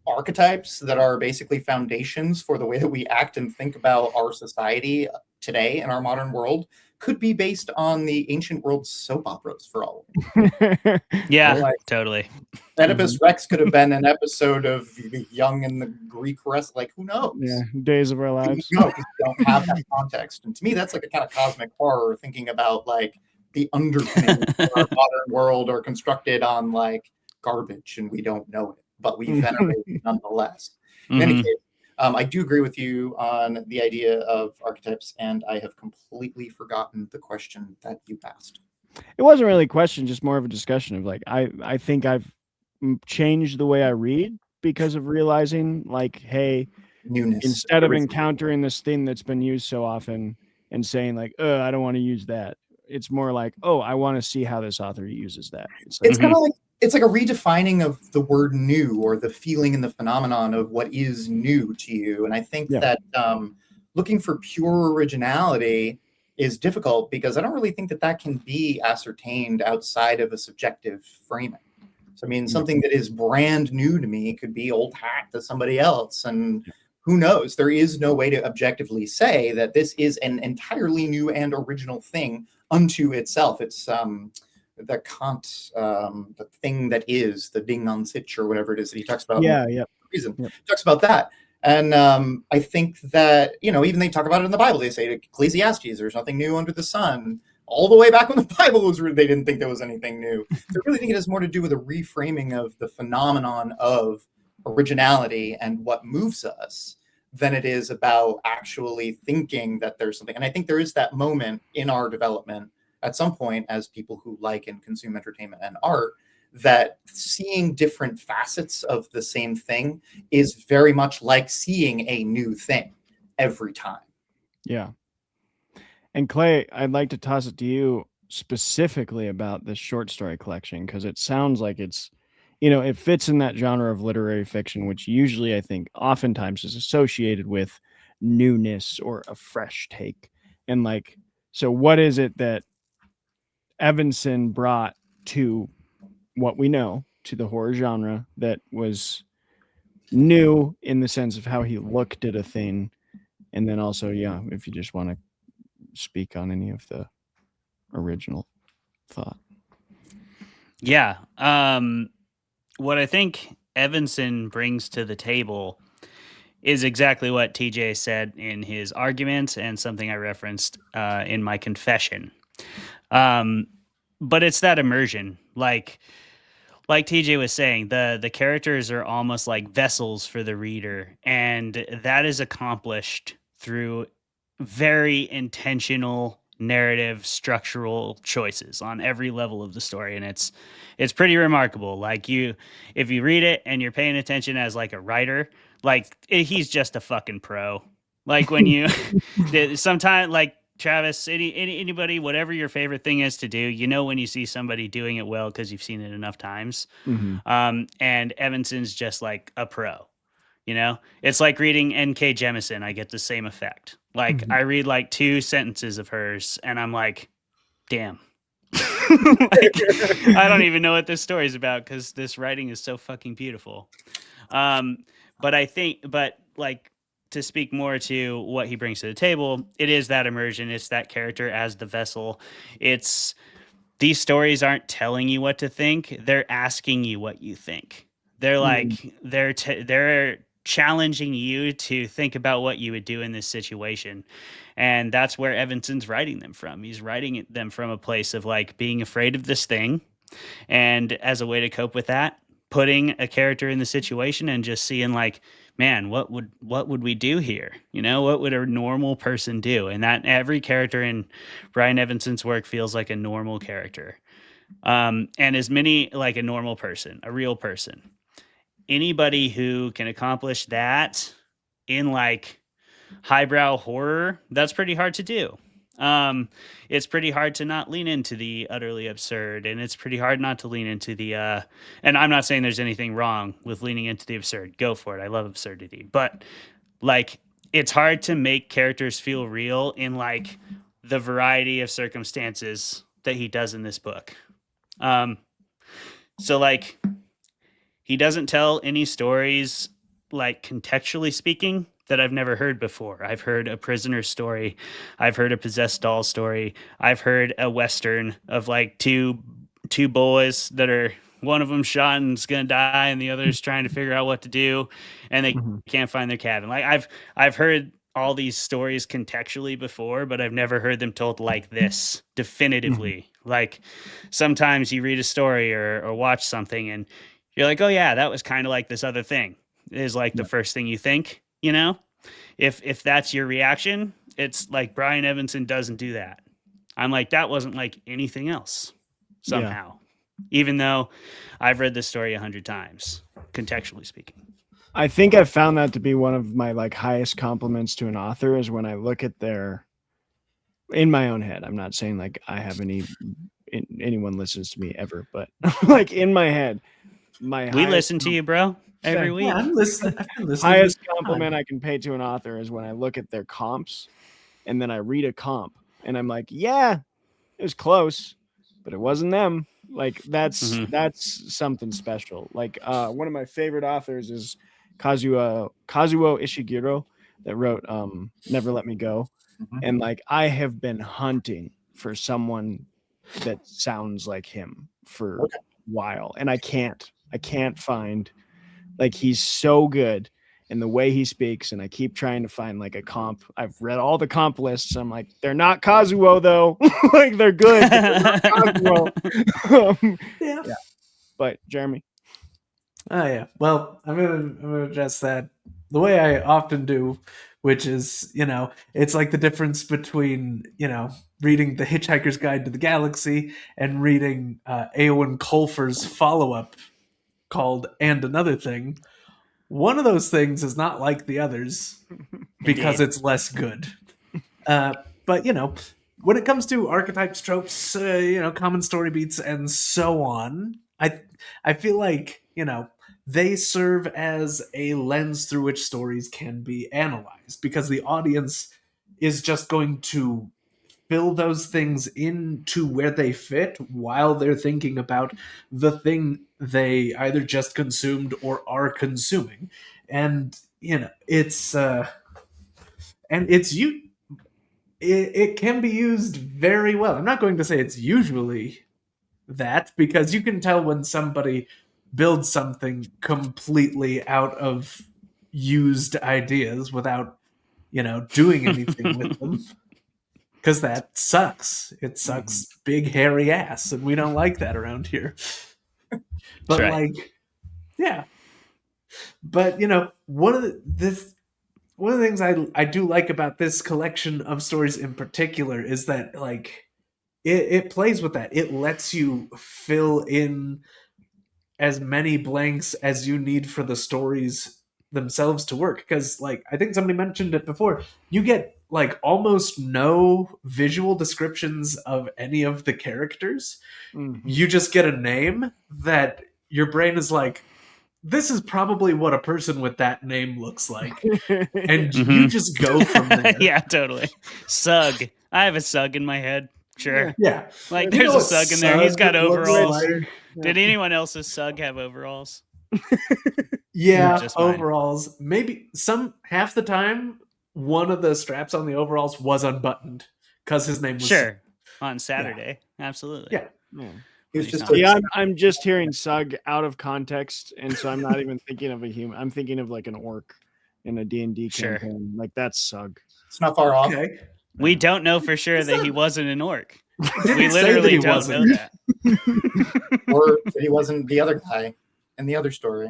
archetypes that are basically foundations for the way that we act and think about our society today in our modern world could be based on the ancient world soap operas for all of it. Totally. Oedipus Rex could have been an episode of The Young and the Greek Rest. Like, who knows? Yeah, Days of Our Lives. No, because we don't have that context. And to me, that's like a kind of cosmic horror, thinking about like the underpinnings of our modern world are constructed on like garbage and we don't know it, but we venerate it nonetheless. In any case, I do agree with you on the idea of archetypes, and I have completely forgotten the question that you asked. It wasn't really a question, just more of a discussion of like, I think I've changed the way I read because of realizing like, hey, newness, instead of encountering this thing that's been used so often and saying like, I don't want to use that. It's more like, oh, I want to see how this author uses that. It's kind of like, it's like a redefining of the word new, or the feeling and the phenomenon of what is new to you. And I think that looking for pure originality is difficult, because I don't really think that that can be ascertained outside of a subjective framing. So, I mean, something that is brand new to me could be old hat to somebody else. And who knows? There is no way to objectively say that this is an entirely new and original thing unto itself. It's the Kant, the thing that is, the Ding an sich, or whatever it is that he talks about. Reason. He talks about that. And I think that, even they talk about it in the Bible. They say Ecclesiastes, there's nothing new under the sun. All the way back when the Bible was written, they didn't think there was anything new. So I really think it has more to do with a reframing of the phenomenon of originality and what moves us than it is about actually thinking that there's something. And I think there is that moment in our development at some point as people who like and consume entertainment and art, that seeing different facets of the same thing is very much like seeing a new thing every time. Yeah. And Clay, I'd like to toss it to you specifically about this short story collection, because it sounds like it's, it fits in that genre of literary fiction, which usually I think oftentimes is associated with newness or a fresh take. And like, so what is it that Evenson brought to what we know, to the horror genre, that was new in the sense of how he looked at a thing? And then also, if you just want to speak on any of the original thought. Yeah. What I think Evenson brings to the table is exactly what TJ said in his argument, and something I referenced in my confession. But it's that immersion. Like TJ was saying, the characters are almost like vessels for the reader, and that is accomplished through very intentional narrative structural choices on every level of the story. And it's pretty remarkable. Like, if you read it and you're paying attention as like a writer, like he's just a fucking pro. Like when you sometimes, like Travis, anybody, whatever your favorite thing is to do, when you see somebody doing it well because you've seen it enough times. And Evanson's just like a pro. It's like reading N.K. Jemisin. I get the same effect. Like I read like 2 sentences of hers and I'm like, damn. I don't even know what this story is about because this writing is so fucking beautiful. But like, to speak more to what he brings to the table, it is that immersion. It's that character as the vessel. These stories aren't telling you what to think. They're asking you what you think. They're like, they're challenging you to think about what you would do in this situation. And that's where Evenson's writing them from. He's writing them from a place of like being afraid of this thing. And as a way to cope with that, putting a character in the situation and just seeing like, man, what would we do here? What would a normal person do? And that every character in Brian Evenson's work feels like a normal character. And as many like a normal person, a real person. Anybody who can accomplish that in like highbrow horror, that's pretty hard to do. It's pretty hard to not lean into the utterly absurd, and it's pretty hard not to lean into the and I'm not saying there's anything wrong with leaning into the absurd. Go for it. I love absurdity. But like, it's hard to make characters feel real in like the variety of circumstances that he does in this book. So like, he doesn't tell any stories, like contextually speaking, that I've never heard before. I've heard a prisoner story. I've heard a possessed doll story. I've heard a Western of like two boys that are, one of them shot and is going to die, and the other is trying to figure out what to do, and they can't find their cabin. Like I've heard all these stories contextually before, but I've never heard them told like this definitively. Like sometimes you read a story or watch something and you're like, oh yeah, that was kind of like this other thing, is like the first thing you think, you know? If that's your reaction, it's like Brian Evenson doesn't do that. I'm like, that wasn't like anything else somehow, even though I've read this story 100 times, contextually speaking. I think I've found that to be one of my like highest compliments to an author is when I look at their, in my own head. I'm not saying like I have anyone listens to me ever, but like in my head, we listen to you, bro, every week. Yeah, I'm listening. I've been listening. Highest compliment I can pay to an author is when I look at their comps and then I read a comp and I'm like, yeah, it was close, but it wasn't them. Like that's something special. Like one of my favorite authors is Kazuo Ishiguro that wrote Never Let Me Go. And like I have been hunting for someone that sounds like him for a while, and I can't find, like, he's so good in the way he speaks, and I keep trying to find like a comp. I've read all the comp lists. I'm like, they're not Kazuo though. Like they're good, but they're not Kazuo. Yeah. But Jeremy. Oh yeah. Well, I'm gonna address that the way I often do, which is, it's like the difference between, reading The Hitchhiker's Guide to the Galaxy and reading Eowyn Colfer's follow-up called And Another Thing. One of those things is not like the others because it's less good. But, when it comes to archetypes, tropes, common story beats, and so on, I feel like, they serve as a lens through which stories can be analyzed, because the audience is just going to fill those things into where they fit while they're thinking about the thing they either just consumed or are consuming. And, it can be used very well. I'm not going to say it's usually that, because you can tell when somebody build something completely out of used ideas without, doing anything with them. Because that sucks. It sucks big hairy ass, and we don't like that around here. But yeah. But one of the things I do like about this collection of stories in particular is that like it plays with that. It lets you fill in as many blanks as you need for the stories themselves to work. Because, like, I think somebody mentioned it before, you get, like, almost no visual descriptions of any of the characters. You just get a name that your brain is like, this is probably what a person with that name looks like. And you just go from there. Yeah, totally. Sug. I have a Sug in my head. Sure. Yeah. Like, there's a Sug in there. He's got overalls. Did anyone else's Sug have overalls? Yeah, overalls. Maybe half the time, one of the straps on the overalls was unbuttoned because his name was Sug. On Saturday. Yeah. Absolutely. Yeah. He was just I'm just hearing Sug out of context, and so I'm not even thinking of a human. I'm thinking of like an orc in a D&D campaign. Like that's Sug. It's not far off. Okay. We don't know for sure that he wasn't an orc. We literally don't know that. Or that he wasn't the other guy in the other story.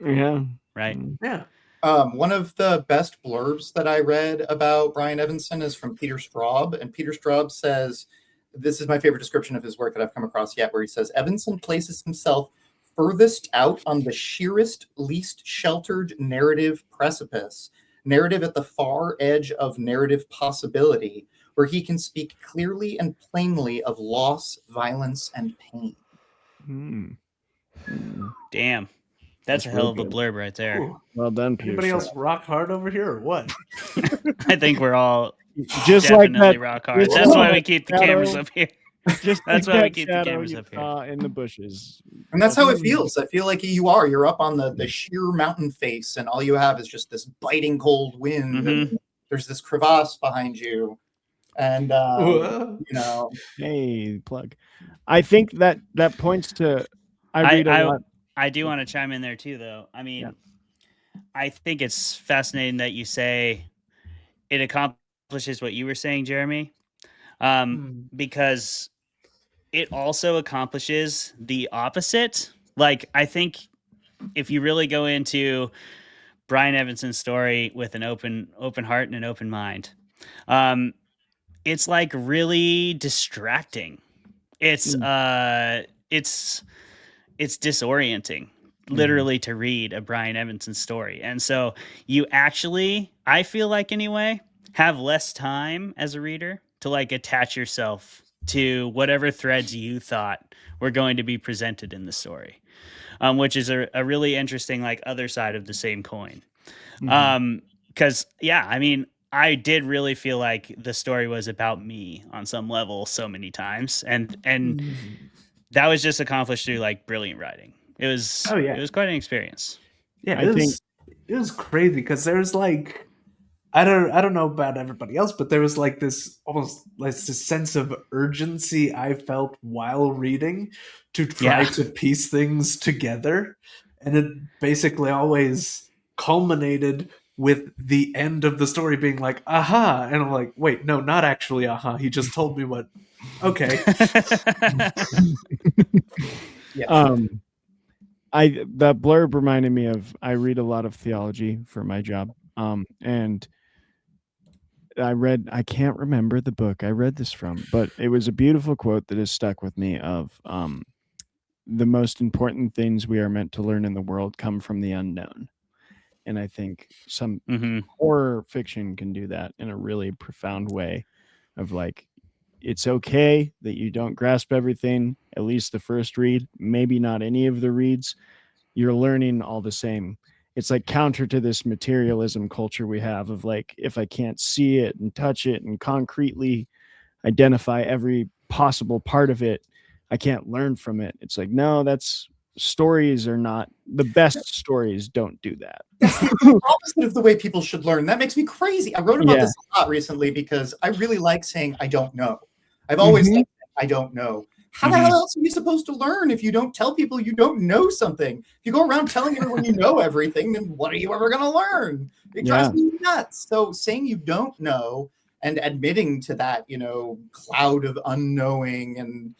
Yeah. Right. Yeah. One of the best blurbs that I read about Brian Evenson is from Peter Straub. And Peter Straub says, this is my favorite description of his work that I've come across yet, where he says, Evenson places himself furthest out on the sheerest, least sheltered narrative precipice, narrative at the far edge of narrative possibility, where he can speak clearly and plainly of loss, violence, and pain. Damn. That's a hell of a blurb right there. Ooh. Well done, Peter. Anybody else rock hard over here or what? I think we're all just definitely like that, rock hard. That's why we keep the cameras up here. That's why we keep the cameras up here. In the bushes. And that's how it feels. I feel like you're up on the sheer mountain face, and all you have is just this biting cold wind. And there's this crevasse behind you. And, hey, plug. I think that points to, I do want to chime in there too, though. I mean, I think it's fascinating that you say it accomplishes what you were saying, Jeremy, because it also accomplishes the opposite. Like, I think if you really go into Brian Evanson's story with an open heart and an open mind, it's like really distracting. It's disorienting, literally, to read a Brian Evenson story. And so you actually, I feel like anyway, have less time as a reader to like attach yourself to whatever threads you thought were going to be presented in the story, which is a really interesting like other side of the same coin. Because I mean, I did really feel like the story was about me on some level so many times, and that was just accomplished through like brilliant writing. It was it was quite an experience. Yeah, it was crazy because there's like I don't know about everybody else, but there was like this almost like this sense of urgency I felt while reading to try to piece things together, and it basically always culminated with the end of the story being like, aha, and I'm like, wait, no, not actually aha. He just told me what. Okay. That blurb reminded me of, I read a lot of theology for my job. And I can't remember the book I read this from, but it was a beautiful quote that has stuck with me of, the most important things we are meant to learn in the world come from the unknown. And I think some horror fiction can do that in a really profound way of like, it's okay that you don't grasp everything, at least the first read, maybe not any of the reads. You're learning all the same. It's like counter to this materialism culture we have of like, if I can't see it and touch it and concretely identify every possible part of it, I can't learn from it. It's like, no, stories are not the best. Stories don't do that. That's the opposite of the way people should learn. That makes me crazy. I wrote about this a lot recently because I really like saying I don't know. I've always said I don't know. How the hell else are you supposed to learn if you don't tell people you don't know something? If you go around telling everyone you know everything, then what are you ever going to learn? It drives me nuts. So saying you don't know and admitting to that, cloud of unknowing and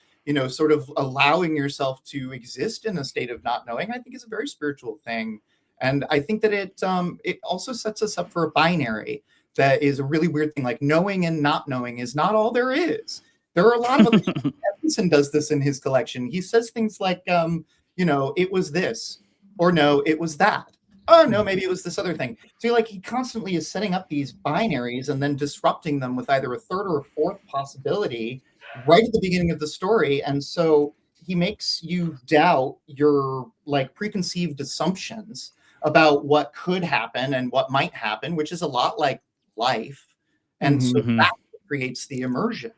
sort of allowing yourself to exist in a state of not knowing, I think is a very spiritual thing. And I think that it also sets us up for a binary that is a really weird thing. Like knowing and not knowing is not all there is. There are a lot of other things. Evenson does this in his collection. He says things like, it was this, or no, it was that. Oh, no, maybe it was this other thing. So like he constantly is setting up these binaries and then disrupting them with either a third or a fourth possibility right at the beginning of the story. And so he makes you doubt your like preconceived assumptions about what could happen and what might happen, which is a lot like life. And so that creates the immersion.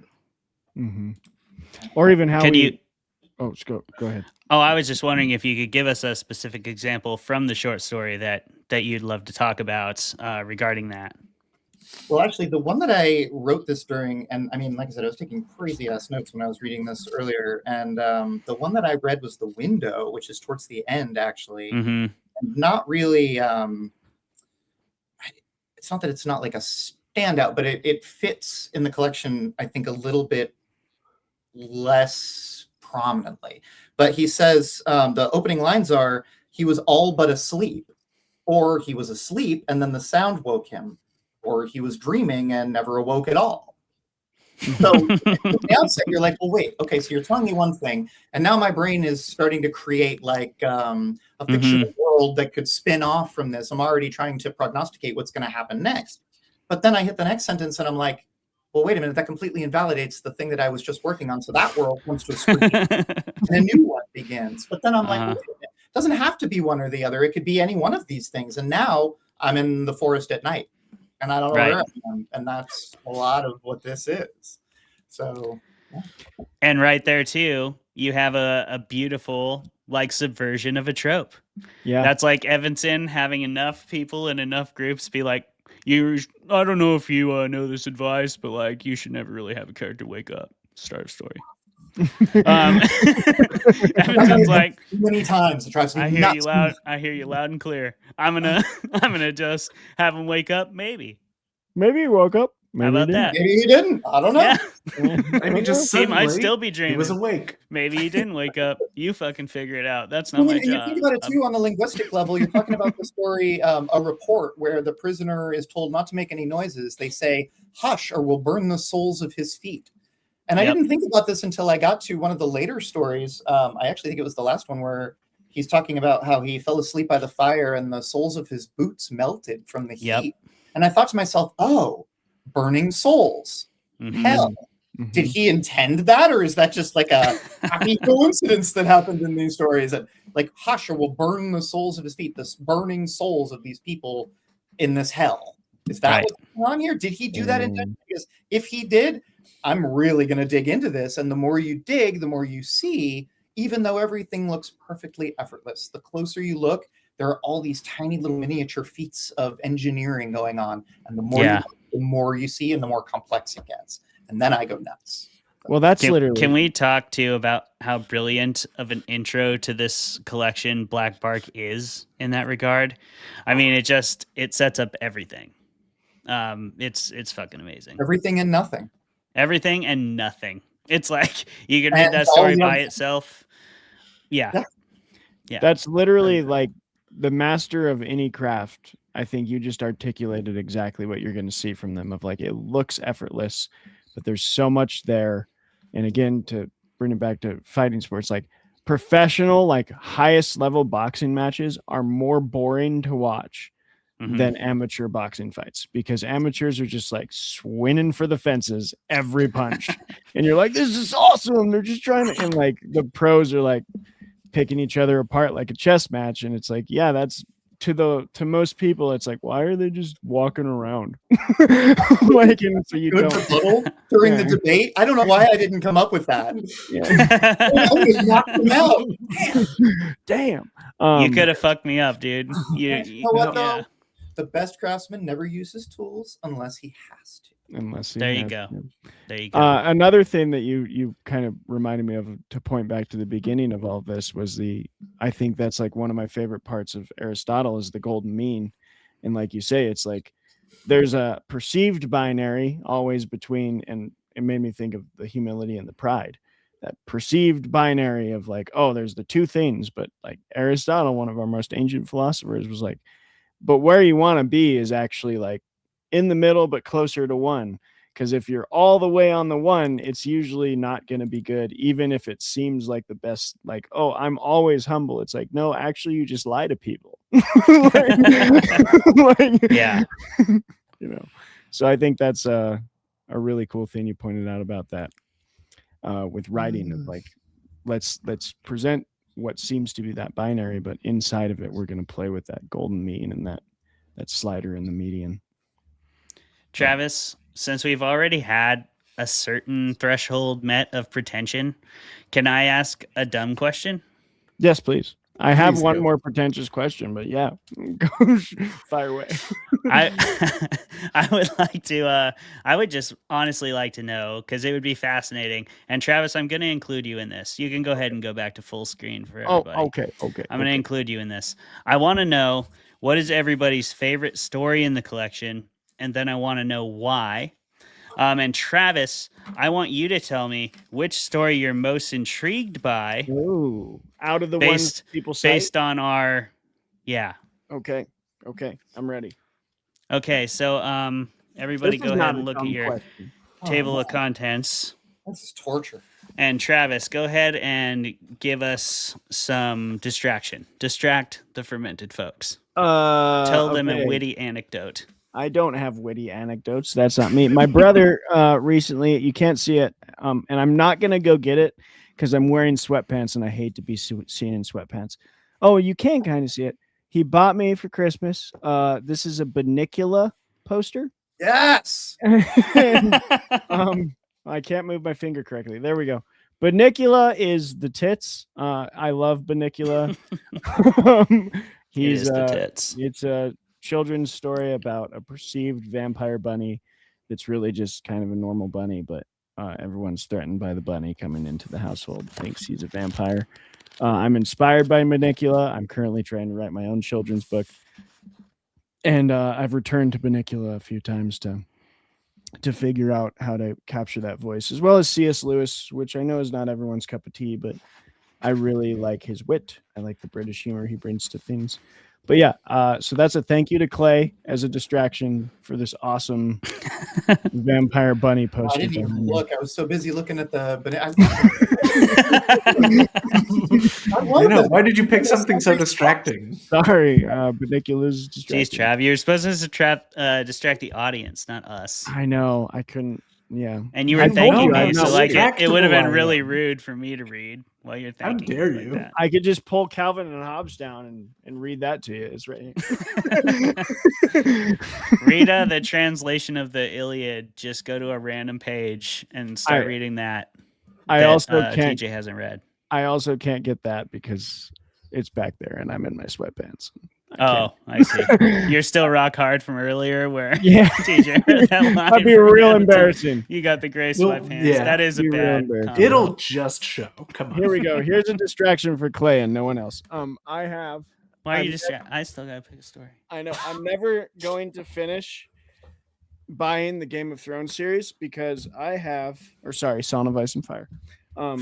Or even how go ahead. Oh, I was just wondering if you could give us a specific example from the short story that you'd love to talk about regarding that. Well, actually, the one that I wrote this during, and I mean, like I said, I was taking crazy ass notes when I was reading this earlier. And the one that I read was The Window, which is towards the end, actually. Not really, it's not that it's not like a standout, but it fits in the collection, I think, a little bit less prominently. But he says the opening lines are, he was all but asleep, or he was asleep and then the sound woke him, or he was dreaming and never awoke at all. So at the outset, you're like, well, wait, okay, so you're telling me one thing, and now my brain is starting to create like a fictional world that could spin off from this. I'm already trying to prognosticate what's going to happen next. But then I hit the next sentence and I'm like, well, wait a minute, that completely invalidates the thing that I was just working on. So that world comes to a screen and a new one begins. But then I'm like, wait a minute, it doesn't have to be one or the other. It could be any one of these things. And now I'm in the forest at night. And I don't know where I am. And that's a lot of what this is. So, yeah. And right there, too, you have a beautiful, like, subversion of a trope. Yeah. That's like Evenson having enough people in enough groups be like, I don't know if you know this advice, but, like, you should never really have a character wake up, start a story. Evanson's like, many times it drives me I hear nuts. you loud. I hear you loud and clear. I'm gonna just have him wake up. Maybe he woke up. How about that? Maybe he didn't. I don't know. Yeah. Maybe just He might suddenly still be dreaming. he was awake. Maybe he didn't wake up. You fucking figure it out. That's Well, not my and you job. think about it too on the linguistic level. You're talking about the story, a report where the prisoner is told not to make any noises. They say, "Hush, or we'll burn the soles of his feet." And I didn't think about this until I got to one of the later stories. I actually think it was the last one where he's talking about how he fell asleep by the fire and the soles of his boots melted from the heat. And I thought to myself, oh, burning souls. Hell. Did he intend that, or is that just like a happy coincidence that happened in these stories? That like Husher will burn the soles of his feet, the burning souls of these people in this hell. Is that what's going on here? Did he do that intentionally? Because if he did, I'm really going to dig into this. And the more you dig, the more you see, even though everything looks perfectly effortless, the closer you look, there are all these tiny little miniature feats of engineering going on. And the more, the more you see and the more complex it gets. And then I go nuts. Well, that's literally. Can we talk too about how brilliant of an intro to this collection Black Bark is in that regard? I mean, it sets up everything. It's fucking amazing. Everything and nothing. Everything and nothing. It's like you can read that story by itself. Yeah. That's literally like the master of any craft. I think you just articulated exactly what you're going to see from them. Of like, it looks effortless, but there's so much there. And again, to bring it back to fighting sports, like professional, like highest level boxing matches are more boring to watch than amateur boxing fights, because amateurs are just like swinging for the fences every punch. And you're like, this is awesome. They're just trying to, and like the pros are like picking each other apart like a chess match. And it's like, yeah, that's to most people, it's like, why are they just walking around? Like, and so you don't during the debate. I don't know why I didn't come up with that. I just knocked them out. Damn. You could have fucked me up, dude. You know what though? The best craftsman never uses tools unless he has to. There you go. Another thing that you kind of reminded me of, to point back to the beginning of all this, was I think that's like one of my favorite parts of Aristotle is the golden mean. And like you say, it's like there's a perceived binary always between, and it made me think of the humility and the pride. That perceived binary of like, oh, there's the two things. But like Aristotle, one of our most ancient philosophers, was like, but where you want to be is actually like in the middle, but closer to one. Because if you're all the way on the one, it's usually not going to be good, even if it seems like the best, like, oh, I'm always humble. It's like, no, actually, you just lie to people. Yeah. You know, so I think that's a really cool thing you pointed out about that with writing of like, let's present what seems to be that binary, but inside of it, we're going to play with that golden mean and that slider in the median. Travis, since we've already had a certain threshold met of pretension, can I ask a dumb question? Yes, please. I have one more pretentious question, but yeah, go fire away. I would like to, I would just honestly like to know, because it would be fascinating. And Travis, I'm going to include you in this. You can go ahead and go back to full screen for everybody. Oh, okay. I'm going to include you in this. I want to know, what is everybody's favorite story in the collection? And then I want to know why. And Travis, I want you to tell me which story you're most intrigued by. Ooh, out of the ones people say? Based on our, Okay, I'm ready. Okay, so everybody go ahead and look at your table of contents. This is torture. And Travis, go ahead and give us some distraction. Distract the fermented folks. Tell them a witty anecdote. I don't have witty anecdotes. That's not me. My brother recently, you can't see it, and I'm not going to go get it because I'm wearing sweatpants and I hate to be seen in sweatpants. Oh, you can kind of see it. He bought me for Christmas. This is a Banicula poster. Yes. And, I can't move my finger correctly. There we go. Banicula is the tits. I love Banicula. He's the tits. It's a children's story about a perceived vampire bunny that's really just kind of a normal bunny, but everyone's threatened by the bunny coming into the household, thinks he's a vampire. I'm inspired by Banicula. I'm currently trying to write my own children's book, and I've returned to Banicula a few times to to figure out how to capture that voice, as well as C.S. Lewis, which I know is not everyone's cup of tea, but I really like his wit. I like the British humor he brings to things. But yeah, so that's a thank you to Clay as a distraction for this awesome vampire bunny poster. I didn't even look. I was so busy looking at the. But I know. Why did you pick something so distracting? Sorry, ridiculous. Jeez, Trav, you're supposed to distract the audience, not us. I know. I couldn't. Yeah. And you were thanking me, so like it would have been really rude for me to read while you're thanking. How dare you? Like I could just pull Calvin and Hobbes down and read that to you. It's right here. Read the translation of the Iliad. Just go to a random page and start reading that. I also can't. TJ hasn't read. I also can't get that because it's back there and I'm in my sweatpants. I see. You're still rock hard from earlier where TJ read that line. That'd be real embarrassing. You got the gray sweatpants. Yeah, that is a bad comment. It'll just show. Come on. Here we go. Here's a distraction for Clay and no one else. I have. Why are you distracted? I still gotta pick a story. I know. I'm never going to finish buying the Game of Thrones series because Song of Ice and Fire. How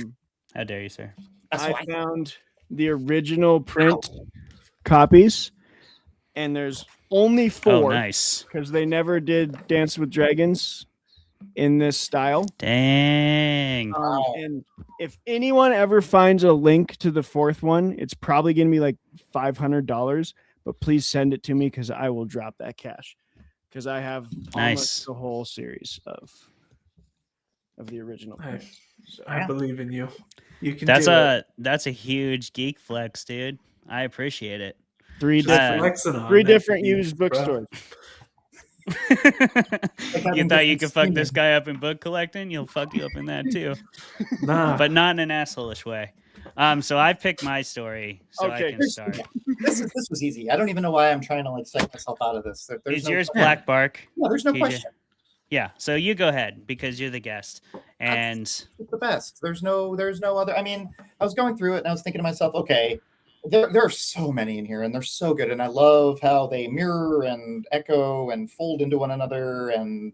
dare you, sir? I found the original print copies, and there's only 4. Oh, nice. Because they never did Dance with Dragons in this style. Dang. And if anyone ever finds a link to the 4th one, it's probably going to be like $500, but please send it to me because I will drop that cash. Because I have almost the whole series of the original. So, I believe in you. You can. That's a huge geek flex, dude. I appreciate it. 3 different used bookstores. You thought you could fuck this guy up in book collecting? You'll fuck you up in that too. Nah. But not in an asshole-ish way. So I picked my story, so I can start. This was easy. I don't even know why I'm trying to like psych myself out of this. Is yours Black Bark? No, there's no question. Yeah, so you go ahead because you're the guest, and it's the best. There's no other. I mean, I was going through it and I was thinking to myself, okay, there are so many in here and they're so good, and I love how they mirror and echo and fold into one another, and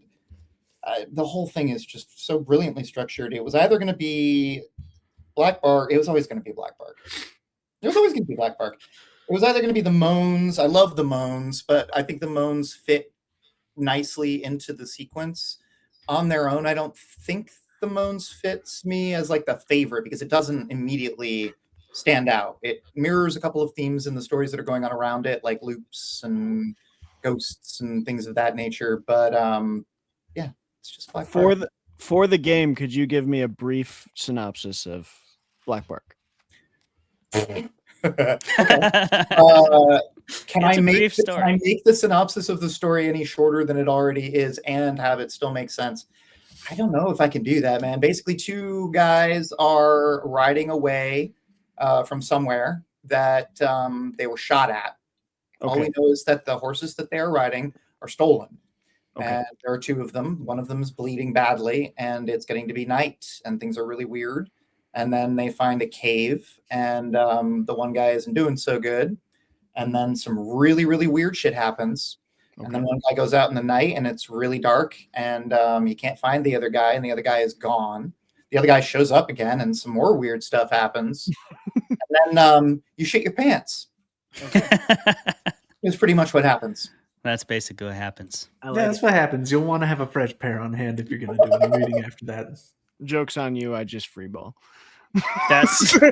the whole thing is just so brilliantly structured. It was either going to be Black Bark. It was always going to be Black Bark. It was always going to be Black Bark. It was either going to be the Moans. I love the Moans, but I think the Moans fit nicely into the sequence on their own. I don't think the Moans fits me as like the favorite because it doesn't immediately stand out. It mirrors a couple of themes in the stories that are going on around it, like loops and ghosts and things of that nature. But yeah, it's just Black Bark. For the game, could you give me a brief synopsis of Black Bark? Okay. Can I make the synopsis of the story any shorter than it already is and have it still make sense? I don't know if I can do that, man. Basically, 2 guys are riding away from somewhere that they were shot at. Okay. All we know is that the horses that they are riding are stolen. Okay. And there are 2 of them. One of them is bleeding badly, and it's getting to be night, and things are really weird. And then they find a cave, and the one guy isn't doing so good. And then some really, really weird shit happens. Okay. And then one guy goes out in the night, and it's really dark, and you can't find the other guy, and the other guy is gone. The other guy shows up again, and some more weird stuff happens. And then you shit your pants. Okay. It's pretty much what happens. That's basically what happens. That's what happens. You'll want to have a fresh pair on hand if you're going to do any reading after that. Joke's on you. I just freeball. That's I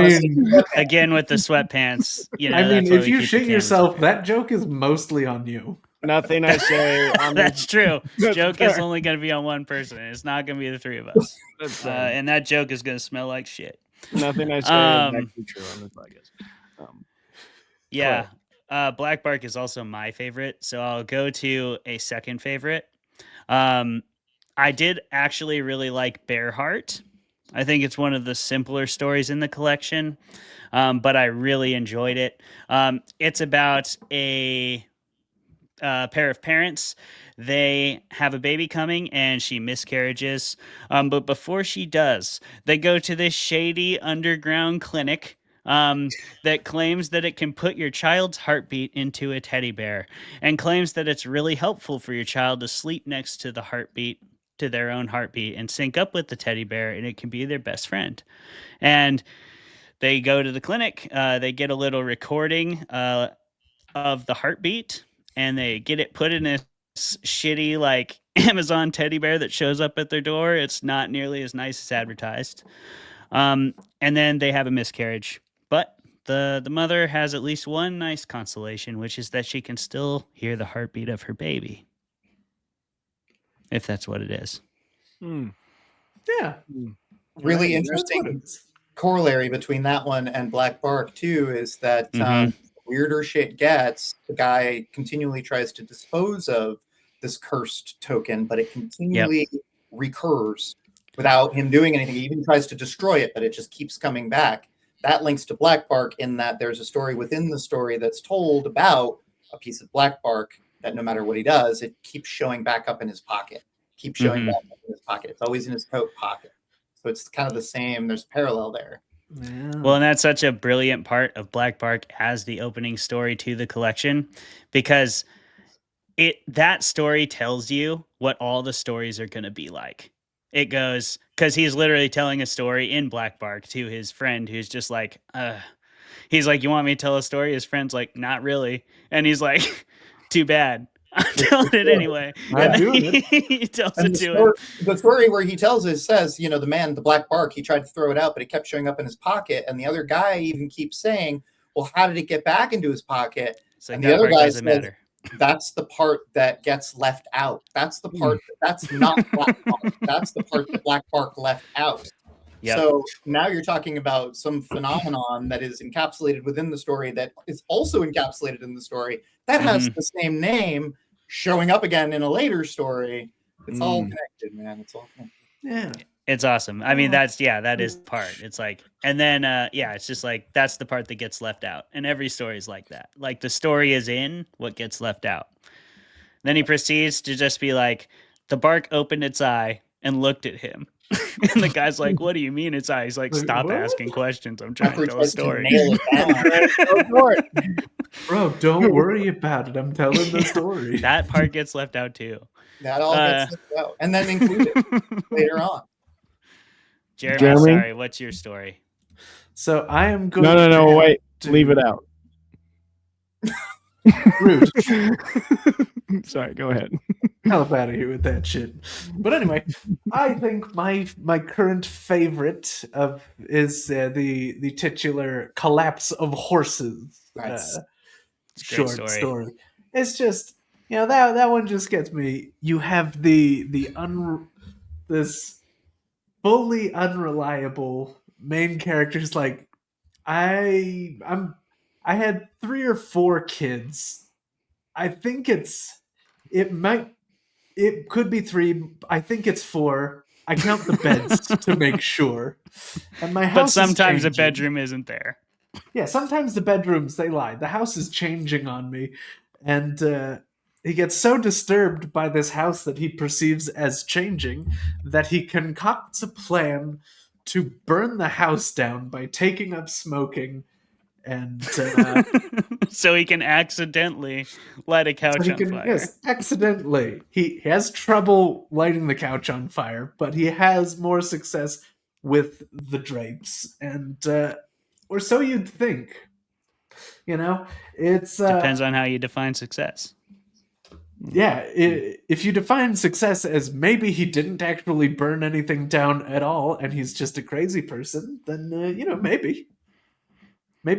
mean, again with the sweatpants. You know, I mean, if you shit yourself, that joke is mostly on you. Nothing I say. That's true. Joke is only going to be on one person. It's not going to be the 3 of us. And that joke is going to smell like shit. Nothing I say is actually true on this podcast. Yeah. Black Bark is also my favorite, so I'll go to a second favorite. I did actually really like Bearheart. I think it's one of the simpler stories in the collection, but I really enjoyed it. It's about a pair of parents. They have a baby coming, and she miscarriages. But before she does, they go to this shady underground clinic that claims that it can put your child's heartbeat into a teddy bear, and claims that it's really helpful for your child to sleep next to the heartbeat, to their own heartbeat, and sync up with the teddy bear, and it can be their best friend. And they go to the clinic, they get a little recording of the heartbeat, and they get it put in this shitty like Amazon teddy bear that shows up at their door. It's not nearly as nice as advertised. And then they have a miscarriage. But the mother has at least one nice consolation, which is that she can still hear the heartbeat of her baby. If that's what it is. Yeah. Really interesting corollary between that one and Black Bark too is that weirder shit gets, the guy continually tries to dispose of this cursed token, but it continually recurs without him doing anything. He even tries to destroy it, but it just keeps coming back. That links to Black Bark in that there's a story within the story that's told about a piece of Black Bark that no matter what he does, it keeps showing back up in his pocket. Keeps showing back up in his pocket. It's always in his coat pocket. So it's kind of the same. There's a parallel there. Well, and that's such a brilliant part of Black Bark as the opening story to the collection, because that story tells you what all the stories are going to be like. It goes, because he's literally telling a story in Black Bark to his friend who's just like, he's like, you want me to tell a story? His friend's like, not really. And he's like, too bad. I'm telling it anyway. And he tells it to him. The story where he tells it says, the man, the Black Bark, he tried to throw it out, but it kept showing up in his pocket. And the other guy even keeps saying, well, how did it get back into his pocket? Like, and the other guy says, that's the part that gets left out. That's the part that's not Black Bark. That's the part that Black Bark left out. Yep. So now you're talking about some phenomenon that is encapsulated within the story that is also encapsulated in the story that has the same name showing up again in a later story. It's all connected, man. It's all connected. Yeah. It's awesome. I mean, that is the part. It's like, and then, it's just like, that's the part that gets left out. And every story is like that. Like the story is in what gets left out. Then he proceeds to just be like, the bark opened its eye and looked at him. And the guy's like, what do you mean its eye? He's like, stop asking questions. I'm trying to tell a story. Bro, don't worry about it. I'm telling the story. That part gets left out too. That all gets left out. And then included later on. Jeremy, sorry, what's your story? So I am going No, wait. Leave it out. Rude. Sorry, go ahead. Hell out of here with that shit. But anyway, I think my current favorite is the titular Collapse of Horses. Short story. It's just, that one just gets me. You have this fully unreliable main characters. Like I had 3 or 4 kids. I think it could be 3. I think it's 4. I count the beds to make sure. And my house, but sometimes a bedroom isn't there. Yeah, sometimes the bedrooms, they lie. The house is changing on me, and he gets so disturbed by this house that he perceives as changing that he concocts a plan to burn the house down by taking up smoking. And so he can accidentally light a couch on fire. Yes, accidentally. He has trouble lighting the couch on fire, but he has more success with the drapes. And or so you'd think. It's depends on how you define success. Yeah, if you define success as maybe he didn't actually burn anything down at all and he's just a crazy person, then maybe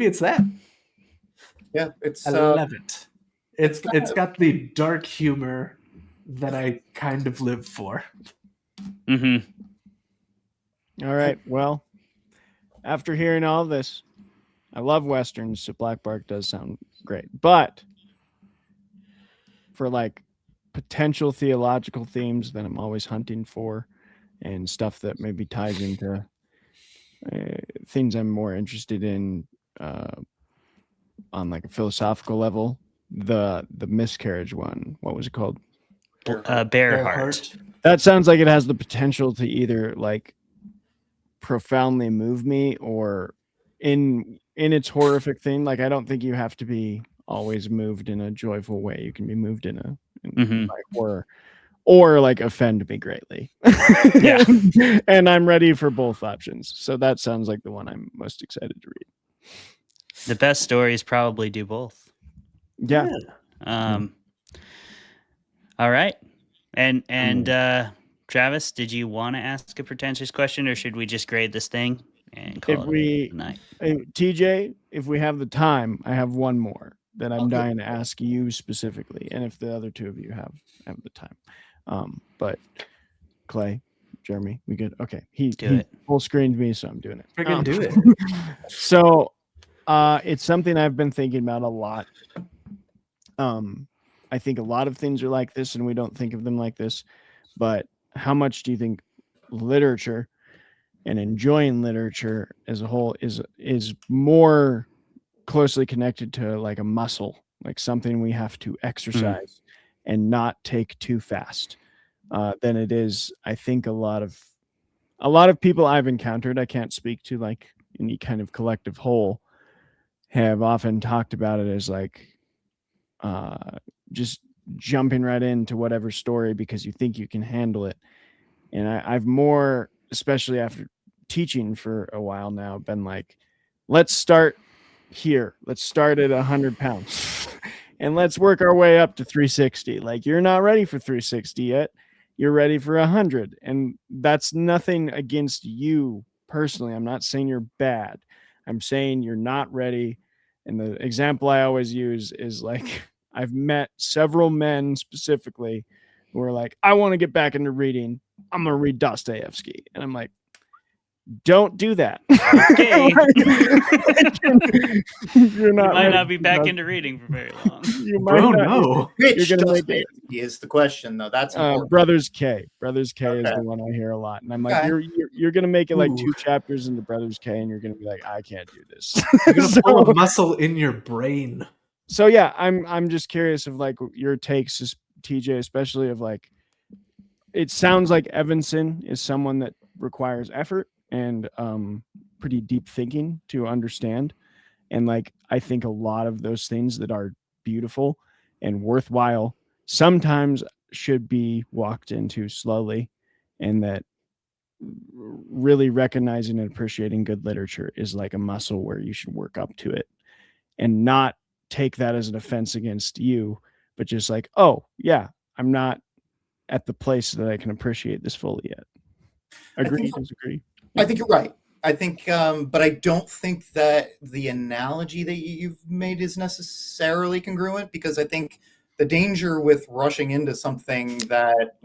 it's that. Yeah, I love it. It's got the dark humor that I kind of live for. All right. Well, after hearing all this, I love westerns, so Black Bark does sound great. But for like potential theological themes that I'm always hunting for, and stuff that maybe ties into things I'm more interested in on like a philosophical level, the miscarriage one, what was it called? Bearheart. That sounds like it has the potential to either like profoundly move me or in its horrific thing, like I don't think you have to be always moved in a joyful way. You can be moved in by horror, or like offend me greatly. Yeah. And I'm ready for both options. So that sounds like the one I'm most excited to read. The best stories probably do both. Yeah. All right. And Travis, did you want to ask a pretentious question, or should we just grade this thing and call it a night? TJ, if we have the time, I have one more that I'm dying to ask you specifically, and if the other two of you have the time. But Clay, Jeremy, we good? Okay. He full screened me, so I'm doing it. Friggin' do it. So it's something I've been thinking about a lot. I think a lot of things are like this, and we don't think of them like this. But how much do you think literature and enjoying literature as a whole is more closely connected to like a muscle, like something we have to exercise and not take too fast than it is? I think a lot of people I've encountered, I can't speak to like any kind of collective whole, have often talked about it as like just jumping right into whatever story because you think you can handle it. And I've more, especially after teaching for a while now, been like, let's start here. Let's start at 100 pounds and let's work our way up to 360. Like, you're not ready for 360 yet. You're ready for 100. And that's nothing against you personally. I'm not saying you're bad. I'm saying you're not ready. And the example I always use is like, I've met several men specifically who are like, I want to get back into reading. I'm going to read Dostoevsky. And I'm like, don't do that. Okay. You might not be back into reading for very long. You might not. No. Which You're gonna make it. is the question, though. That's important. Brothers K. Brothers K is the one I hear a lot. And I'm like, you're going to make it like 2 chapters into Brothers K, and you're going to be like, I can't do this. You're going to pull a muscle in your brain. So yeah, I'm just curious of like your takes, as TJ, especially of like, it sounds like Evenson is someone that requires effort and pretty deep thinking to understand. And like, I think a lot of those things that are beautiful and worthwhile sometimes should be walked into slowly, and that really recognizing and appreciating good literature is like a muscle where you should work up to it and not take that as an offense against you, but just like, oh yeah, I'm not at the place that I can appreciate this fully yet. Agree, disagree? I think you're right. I think, but I don't think that the analogy that you've made is necessarily congruent, because I think the danger with rushing into something that,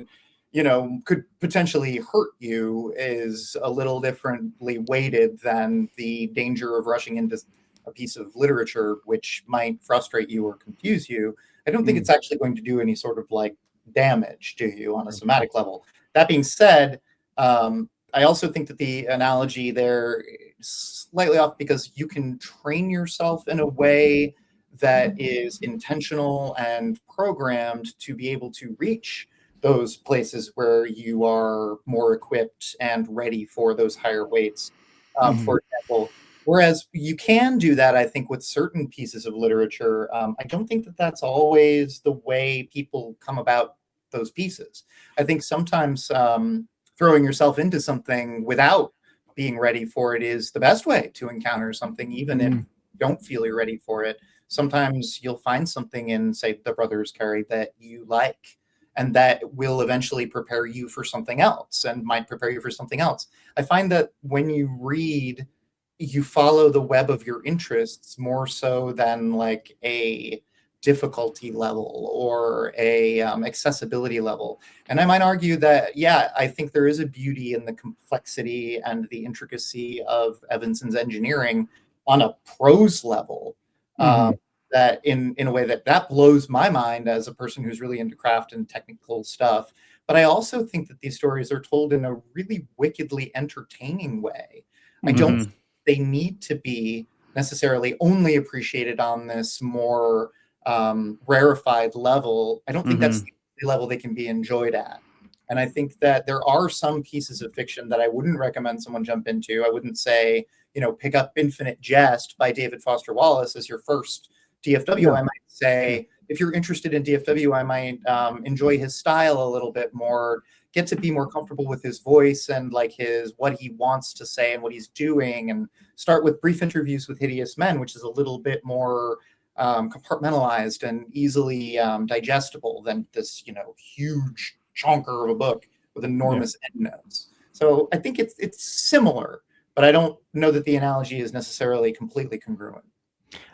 you know, could potentially hurt you is a little differently weighted than the danger of rushing into a piece of literature which might frustrate you or confuse you. I don't think it's actually going to do any sort of like damage to you on a somatic level. That being said, I also think that the analogy there is slightly off, because you can train yourself in a way that is intentional and programmed to be able to reach those places where you are more equipped and ready for those higher weights, for example. Whereas you can do that, I think, with certain pieces of literature. I don't think that that's always the way people come about those pieces. I think sometimes throwing yourself into something without being ready for it is the best way to encounter something, even if you don't feel you're ready for it. Sometimes you'll find something in, say, the Brothers Carey that you like, and that will eventually prepare you for something else and might prepare you for something else. I find that when you read, you follow the web of your interests more so than like a difficulty level or a accessibility level. And I might argue that, yeah, I think there is a beauty in the complexity and the intricacy of Evanson's engineering on a prose level, that in a way that blows my mind as a person who's really into craft and technical stuff. But I also think that these stories are told in a really wickedly entertaining way. I don't think they need to be necessarily only appreciated on this more rarefied level. I don't think that's the level they can be enjoyed at. And I think that there are some pieces of fiction that I wouldn't recommend someone jump into. I wouldn't say, pick up Infinite Jest by David Foster Wallace as your first DFW. I might say, if you're interested in DFW, I might enjoy his style a little bit more, get to be more comfortable with his voice and like what he wants to say and what he's doing, and start with Brief Interviews with Hideous Men, which is a little bit more compartmentalized and easily digestible than this, huge chonker of a book with enormous endnotes. So I think it's similar, but I don't know that the analogy is necessarily completely congruent.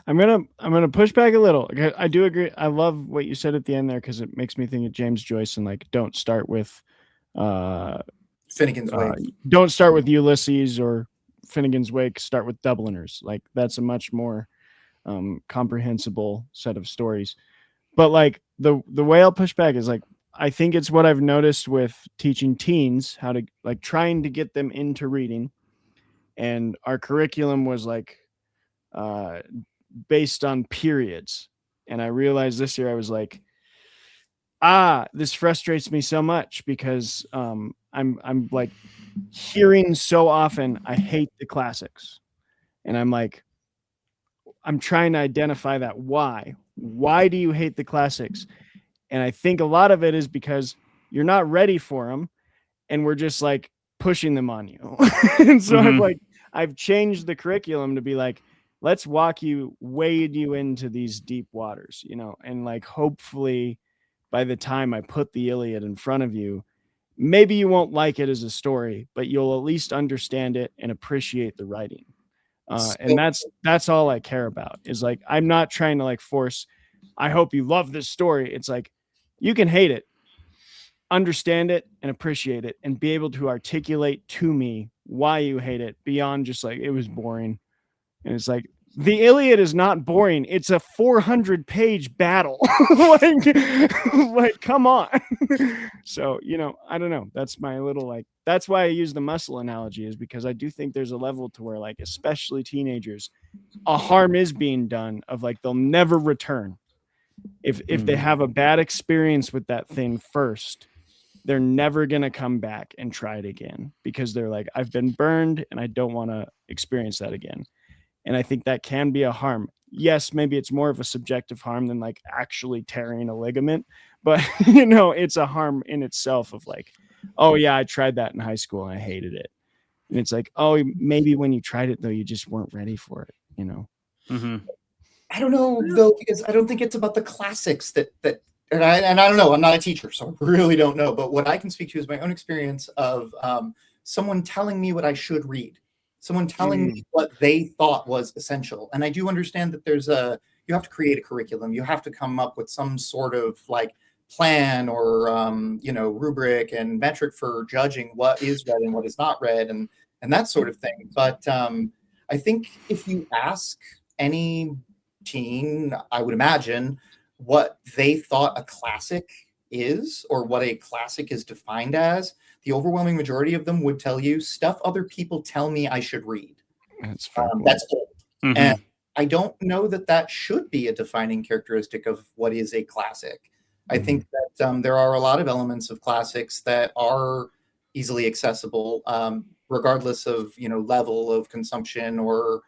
I'm gonna push back a little. I do agree. I love what you said at the end there because it makes me think of James Joyce and like don't start with Finnegan's Wake. Don't start with Ulysses or Finnegan's Wake. Start with Dubliners. Like that's a much more comprehensible set of stories. But like the way I'll push back is like I think it's what I've noticed with teaching teens how to like trying to get them into reading, and our curriculum was like based on periods. And I realized this year I was like, this frustrates me so much because I'm like hearing so often I hate the classics, and I'm like I'm trying to identify that why do you hate the classics? And I think a lot of it is because you're not ready for them, and we're just like pushing them on you. And so I've changed the curriculum to be like, let's wade you into these deep waters, and like hopefully by the time I put the Iliad in front of you, maybe you won't like it as a story, but you'll at least understand it and appreciate the writing. And that's all I care about is like, I'm not trying to like force, I hope you love this story. It's like, you can hate it, understand it and appreciate it, and be able to articulate to me why you hate it beyond just like, it was boring. And it's like, the Iliad is not boring. It's a 400-page battle. like, come on. So, I don't know. That's my little, that's why I use the muscle analogy, is because I do think there's a level to where, like, especially teenagers, a harm is being done of like, they'll never return. If they have a bad experience with that thing first, they're never going to come back and try it again because they're like, I've been burned and I don't want to experience that again. And I think that can be a harm. Yes, maybe it's more of a subjective harm than like actually tearing a ligament, but it's a harm in itself of like, oh yeah, I tried that in high school and I hated it. And it's like, oh, maybe when you tried it though, you just weren't ready for it, I don't know though, because I don't think it's about the classics and I don't know, I'm not a teacher, so I really don't know. But what I can speak to is my own experience of someone telling me what I should read. Someone telling me what they thought was essential. And I do understand that you have to create a curriculum. You have to come up with some sort of like plan or, rubric and metric for judging what is read and what is not read and that sort of thing. But I think if you ask any teen, I would imagine, what they thought a classic is or what a classic is defined as, the overwhelming majority of them would tell you stuff other people tell me I should read. That's old. Mm-hmm. And I don't know that should be a defining characteristic of what is a classic. I think that there are a lot of elements of classics that are easily accessible, regardless of level of consumption or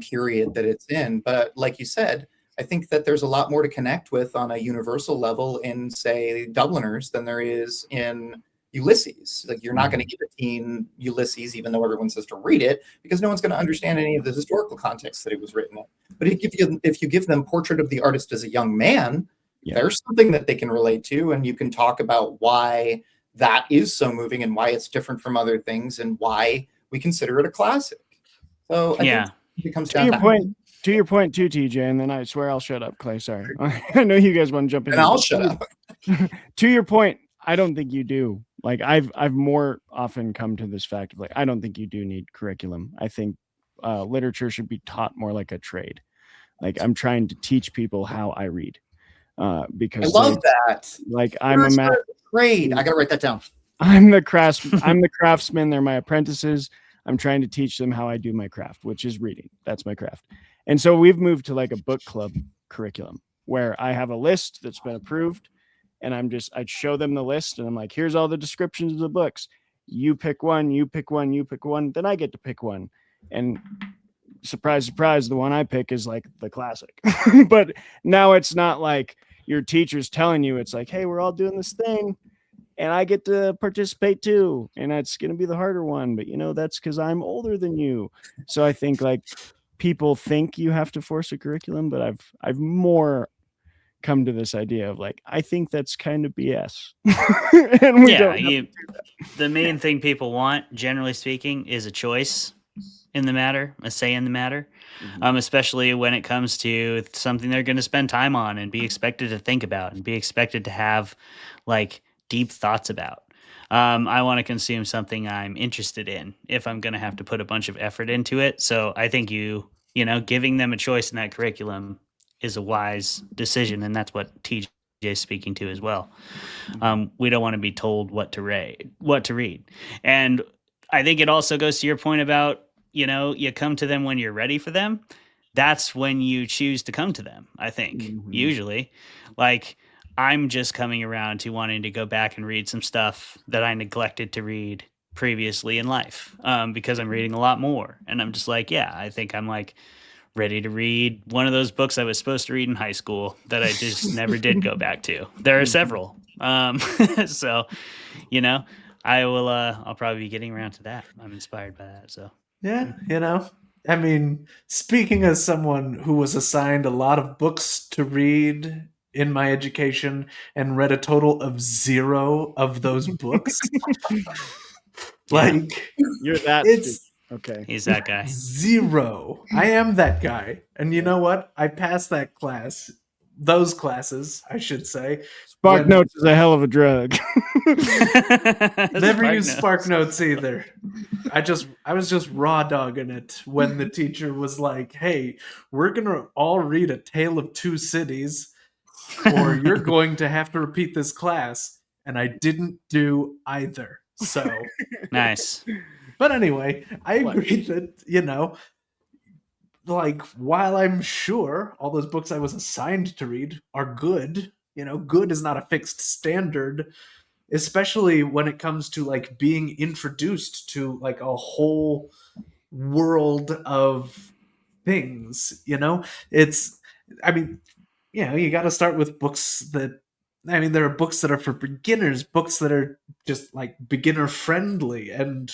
period that it's in. But like you said, I think that there's a lot more to connect with on a universal level in, say, Dubliners than there is in Ulysses. Like, you're not going to give a teen Ulysses, even though everyone says to read it, because no one's going to understand any of the historical context that it was written in. But if you give them Portrait of the Artist as a Young Man, there's something that they can relate to, and you can talk about why that is so moving and why it's different from other things and why we consider it a classic. So I think it comes down to your point too, TJ, and then I swear I'll shut up, Clay. Sorry. I know you guys want to jump in. And I'll shut up. To your point, I don't think you do. Like, I've more often come to this fact of like, I don't think you do need curriculum. I think literature should be taught more like a trade. Like, I'm trying to teach people how I read. Because I love that. Like, I'm a trade. I gotta write that down. I'm the craftsman. They're my apprentices. I'm trying to teach them how I do my craft, which is reading. That's my craft. And so we've moved to like a book club curriculum where I have a list that's been approved, And I'd show them the list and I'm like, here's all the descriptions of the books. You pick one, you pick one, you pick one. Then I get to pick one. And surprise, surprise, the one I pick is like the classic. But now it's not like your teacher's telling you, it's like, hey, we're all doing this thing and I get to participate too. And it's going to be the harder one. But, that's because I'm older than you. So I think like people think you have to force a curriculum, but I've more come to this idea of like, I think that's kind of BS. And the main thing people want, generally speaking, is a choice in the matter, a say in the matter, especially when it comes to something they're going to spend time on and be expected to think about and be expected to have like deep thoughts about. I want to consume something I'm interested in if I'm going to have to put a bunch of effort into it. So I think giving them a choice in that curriculum is a wise decision, and that's what TJ is speaking to as well. We don't want to be told what to read. And I think it also goes to your point about, you come to them when you're ready for them. That's when you choose to come to them, I think, usually. Like, I'm just coming around to wanting to go back and read some stuff that I neglected to read previously in life, because I'm reading a lot more. And I'm just like, yeah, I think I'm like ready to read one of those books I was supposed to read in high school that I just never did go back to. There are several. So, I'll probably be getting around to that. I'm inspired by that. So yeah, I mean, speaking as someone who was assigned a lot of books to read in my education and read a total of 0 of those books, like you're that. Okay. He's that guy. 0. I am that guy. And you know what? I passed that class. Those classes, I should say. Spark Notes is a hell of a drug. Never used Spark Notes either. I was just raw dogging it when the teacher was like, hey, we're going to all read A Tale of Two Cities, or you're going to have to repeat this class. And I didn't do either. So nice. But anyway, I agree that, like, while I'm sure all those books I was assigned to read are good, good is not a fixed standard, especially when it comes to, like, being introduced to, like, a whole world of things, It's, I mean, you got to start with books that, there are books that are for beginners, books that are just, like, beginner friendly, and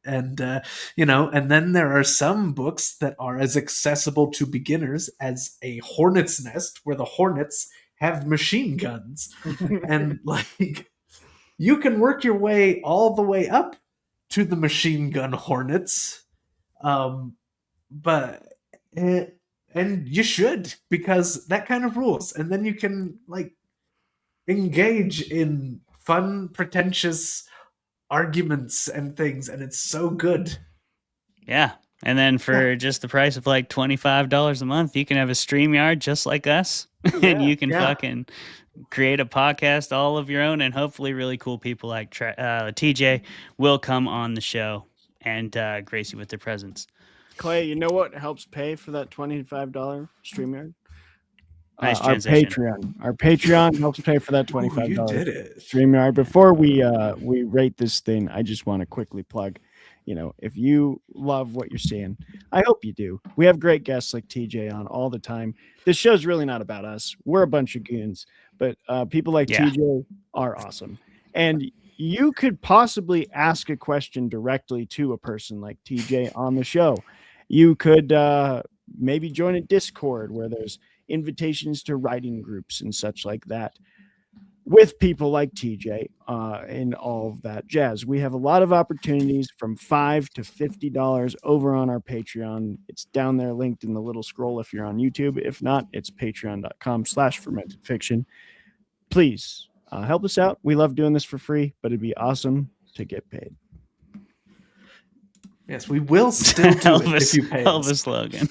then there are some books that are as accessible to beginners as A Hornet's Nest, where the hornets have machine guns. And like, you can work your way all the way up to the machine gun hornets. And you should, because that kind of rules. And then you can like engage in fun, pretentious arguments and things, and it's so good. Yeah. And then for just the price of like $25 a month, you can have a StreamYard just like us. And you can fucking create a podcast all of your own, and hopefully really cool people like TJ will come on the show and grace you with their presence. Clay, you know what helps pay for that $25 StreamYard? Nice our transition. Our Patreon helps pay for that $25 you did it. StreamYard. Before we rate this thing, I just want to quickly plug, if you love what you're seeing, I hope you do. We have great guests like TJ on all the time. This show's really not about us. We're a bunch of goons, but people like TJ are awesome. And you could possibly ask a question directly to a person like TJ on the show. You could maybe join a Discord where there's invitations to writing groups and such like that with people like TJ and all of that jazz. We have a lot of opportunities from $5 to $50 over on our Patreon. It's down there linked in the little scroll if you're on YouTube. If not, it's patreon.com/fermentedfiction. Please help us out. We love doing this for free, but it'd be awesome to get paid. Yes, we will still do it if you pay us. Elvis slogan.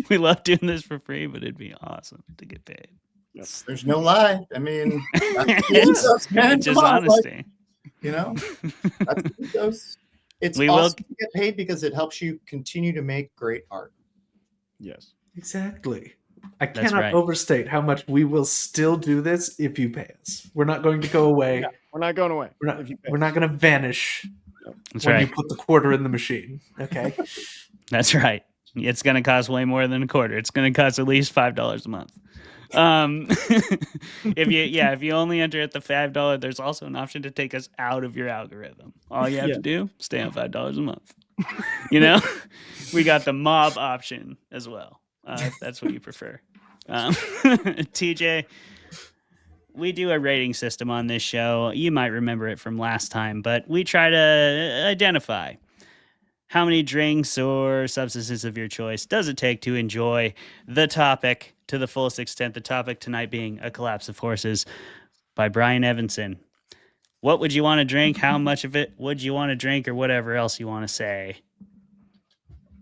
We love doing this for free, but it'd be awesome to get paid. Yes, there's no lie. I mean, it's just honesty. That's ethos. It's awesome to get paid because it helps you continue to make great art. Yes, exactly. I That's cannot right. overstate how much we will still do this if you pay us. We're not going to go away. Yeah, we're not going away. We're not going to vanish That's when right. you put the quarter in the machine. Okay. That's right. It's going to cost way more than a quarter. It's going to cost at least $5 a month. If you only enter at the $5, there's also an option to take us out of your algorithm. All you have to do, stay on $5 a month. We got the mob option as well, if that's what you prefer. TJ, we do a rating system on this show. You might remember it from last time, but we try to identify how many drinks or substances of your choice does it take to enjoy the topic to the fullest extent? The topic tonight being A Collapse of Horses by Brian Evenson. What would you want to drink? How much of it would you want to drink, or whatever else you want to say?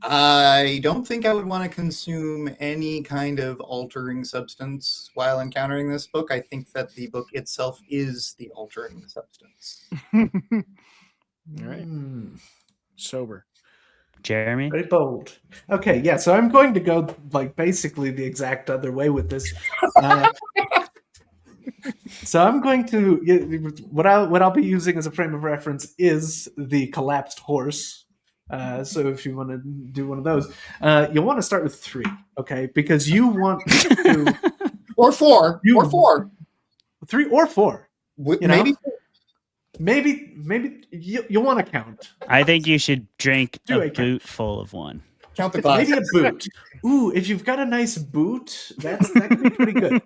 I don't think I would want to consume any kind of altering substance while encountering this book. I think that the book itself is the altering substance. All right. Sober. Jeremy? Very bold. Okay, yeah, so I'm going to go like basically the exact other way with this. So I'm going to what I'll be using as a frame of reference is the collapsed horse. So if you want to do one of those, you'll want to start with 3, okay? Because you want to or 4, or 4, 3 or 4. Maybe you'll want to count. I think you should drink a boot full of one. Count the glass. Maybe a boot. Ooh, if you've got a nice boot, that could be pretty good.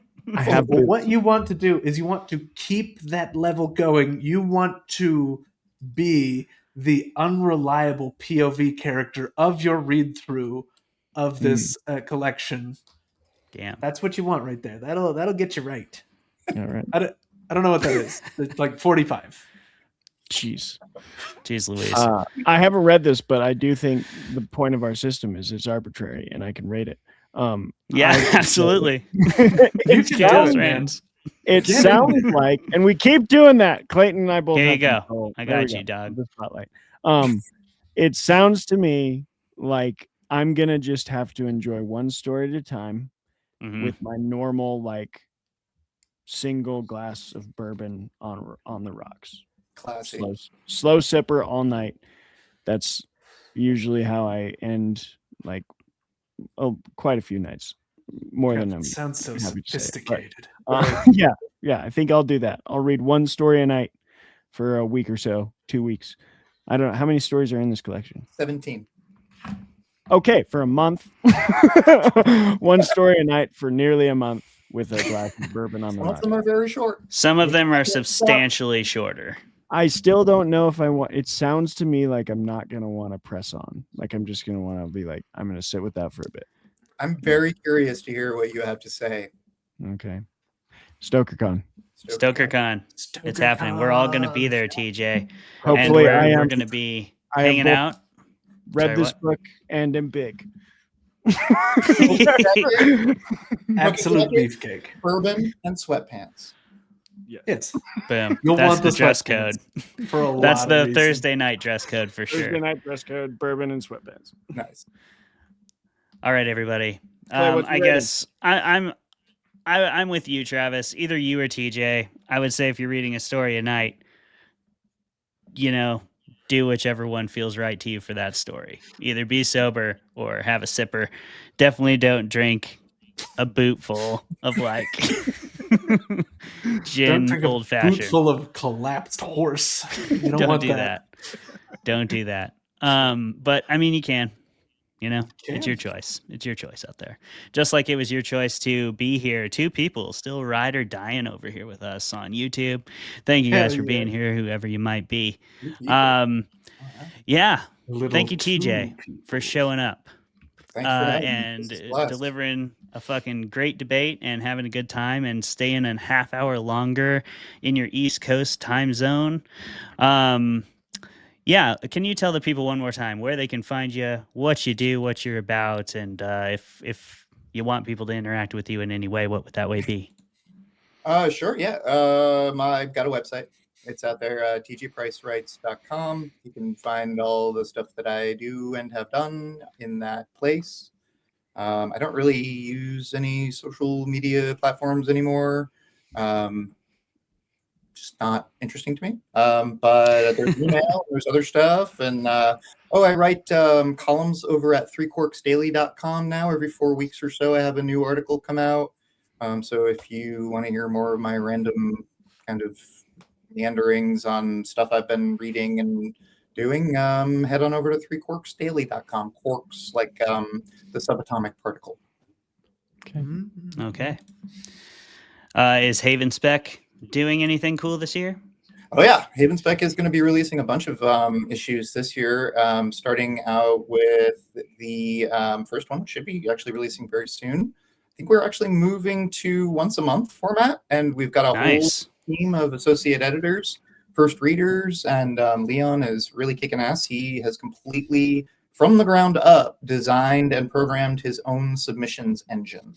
What you want to do is you want to keep that level going. You want to be the unreliable POV character of your read through of this collection. Damn, that's what you want right there. That'll get you right. All right. I don't know what that is. It's like 45. Jeez Louise. I haven't read this, but I do think the point of our system is it's arbitrary and I can rate it. Absolutely. It sounds like, and we keep doing that. Clayton and I both. Here you go. Control. I got you, dog. The spotlight. It sounds to me like I'm gonna just have to enjoy one story at a time with my normal single glass of bourbon on the rocks. Classic. Slow sipper all night. That's usually how I end quite a few nights. More than I'm sounds so sophisticated. Yeah, I think I'll do that. I'll read one story a night for a week or so, 2 weeks. I don't know how many stories are in this collection. 17. Okay, for a month. One story a night for nearly a month with a glass of bourbon on the Some rock. of them are very short. Some of them are substantially shorter. I still don't know if I want. It sounds to me like I'm not gonna want to press on. Like I'm just gonna want to be I'm gonna sit with that for a bit. I'm very curious to hear what you have to say. Okay. StokerCon. It's happening. We're all going to be there, TJ. Hopefully, we're going to be hanging out. Read this book and am big. Absolute beefcake. Bourbon and sweatpants. Yes. Boom. You'll That's want the the dress sweatpants code. for a lot That's of the reasons. Thursday night dress code for sure. Thursday night dress code, bourbon and sweatpants. Nice. All right, everybody. Clay, what's I your guess I'm with you, Travis. Either you or TJ. I would say if you're reading a story a night, do whichever one feels right to you for that story. Either be sober or have a sipper. Definitely don't drink a boot full of gin old fashioned. Boot full of collapsed horse. You don't, Don't want do that. Don't do that. But I mean, you can. It's your choice. It's your choice out there. Just like it was your choice to be here. 2 people still ride or dying over here with us on YouTube. Thank you guys for being here, whoever you might be. Thank you, TJ, for showing up and delivering a fucking great debate and having a good time and staying a half hour longer in your East Coast time zone. Can you tell the people one more time where they can find you, what you do, what you're about, and if you want people to interact with you in any way, what would that way be? Sure, yeah. I've got a website. It's out there, tgpricewrites.com. You can find all the stuff that I do and have done in that place. I don't really use any social media platforms anymore. Just not interesting to me. But there's email, there's other stuff. And I write columns over at threecorksdaily.com now. Every 4 weeks or so, I have a new article come out. So if you want to hear more of my random kind of meanderings on stuff I've been reading and doing, head on over to threecorksdaily.com. Quarks like the subatomic particle. Okay. Is Haven Spec doing anything cool this year? Oh yeah, Haven Spec is going to be releasing a bunch of issues this year, starting out with the first one, which should be actually releasing very soon. I think we're actually moving to once a month format, and we've got a whole team of associate editors, first readers, and Leon is really kicking ass. He has completely, from the ground up, designed and programmed his own submissions engine.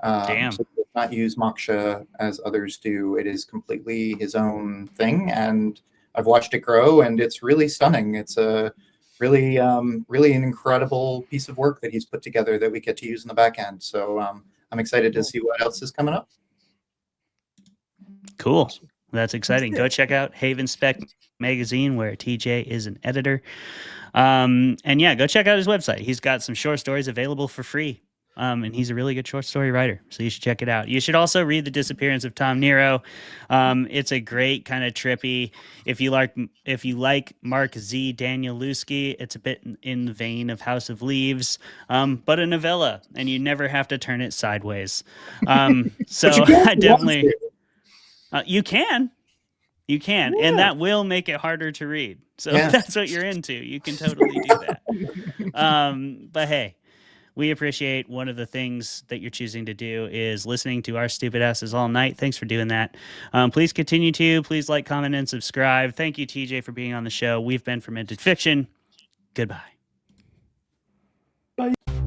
Damn. So he does not use Moksha as others do. It is completely his own thing, and I've watched it grow, and it's really stunning. It's a really, really an incredible piece of work that he's put together that we get to use in the back end. So I'm excited to see what else is coming up. Cool. That's exciting. Go check out Haven Spec magazine, where TJ is an editor. And yeah, go check out his website. He's got some short stories available for free. And he's a really good short story writer, so you should check it out. You should also read The Disappearance of Tom Nero. It's a great kind of trippy. If you like Mark Z. Danielewski, it's a bit in the vein of House of Leaves, but a novella, and you never have to turn it sideways. So I definitely, you can, yeah. And that will make it harder to read. So if that's what you're into, you can totally do that. But hey. We appreciate one of the things that you're choosing to do is listening to our stupid asses all night. Thanks for doing that. Please continue to. Please like, comment, and subscribe. Thank you, TJ, for being on the show. We've been Fermented Fiction. Goodbye. Bye.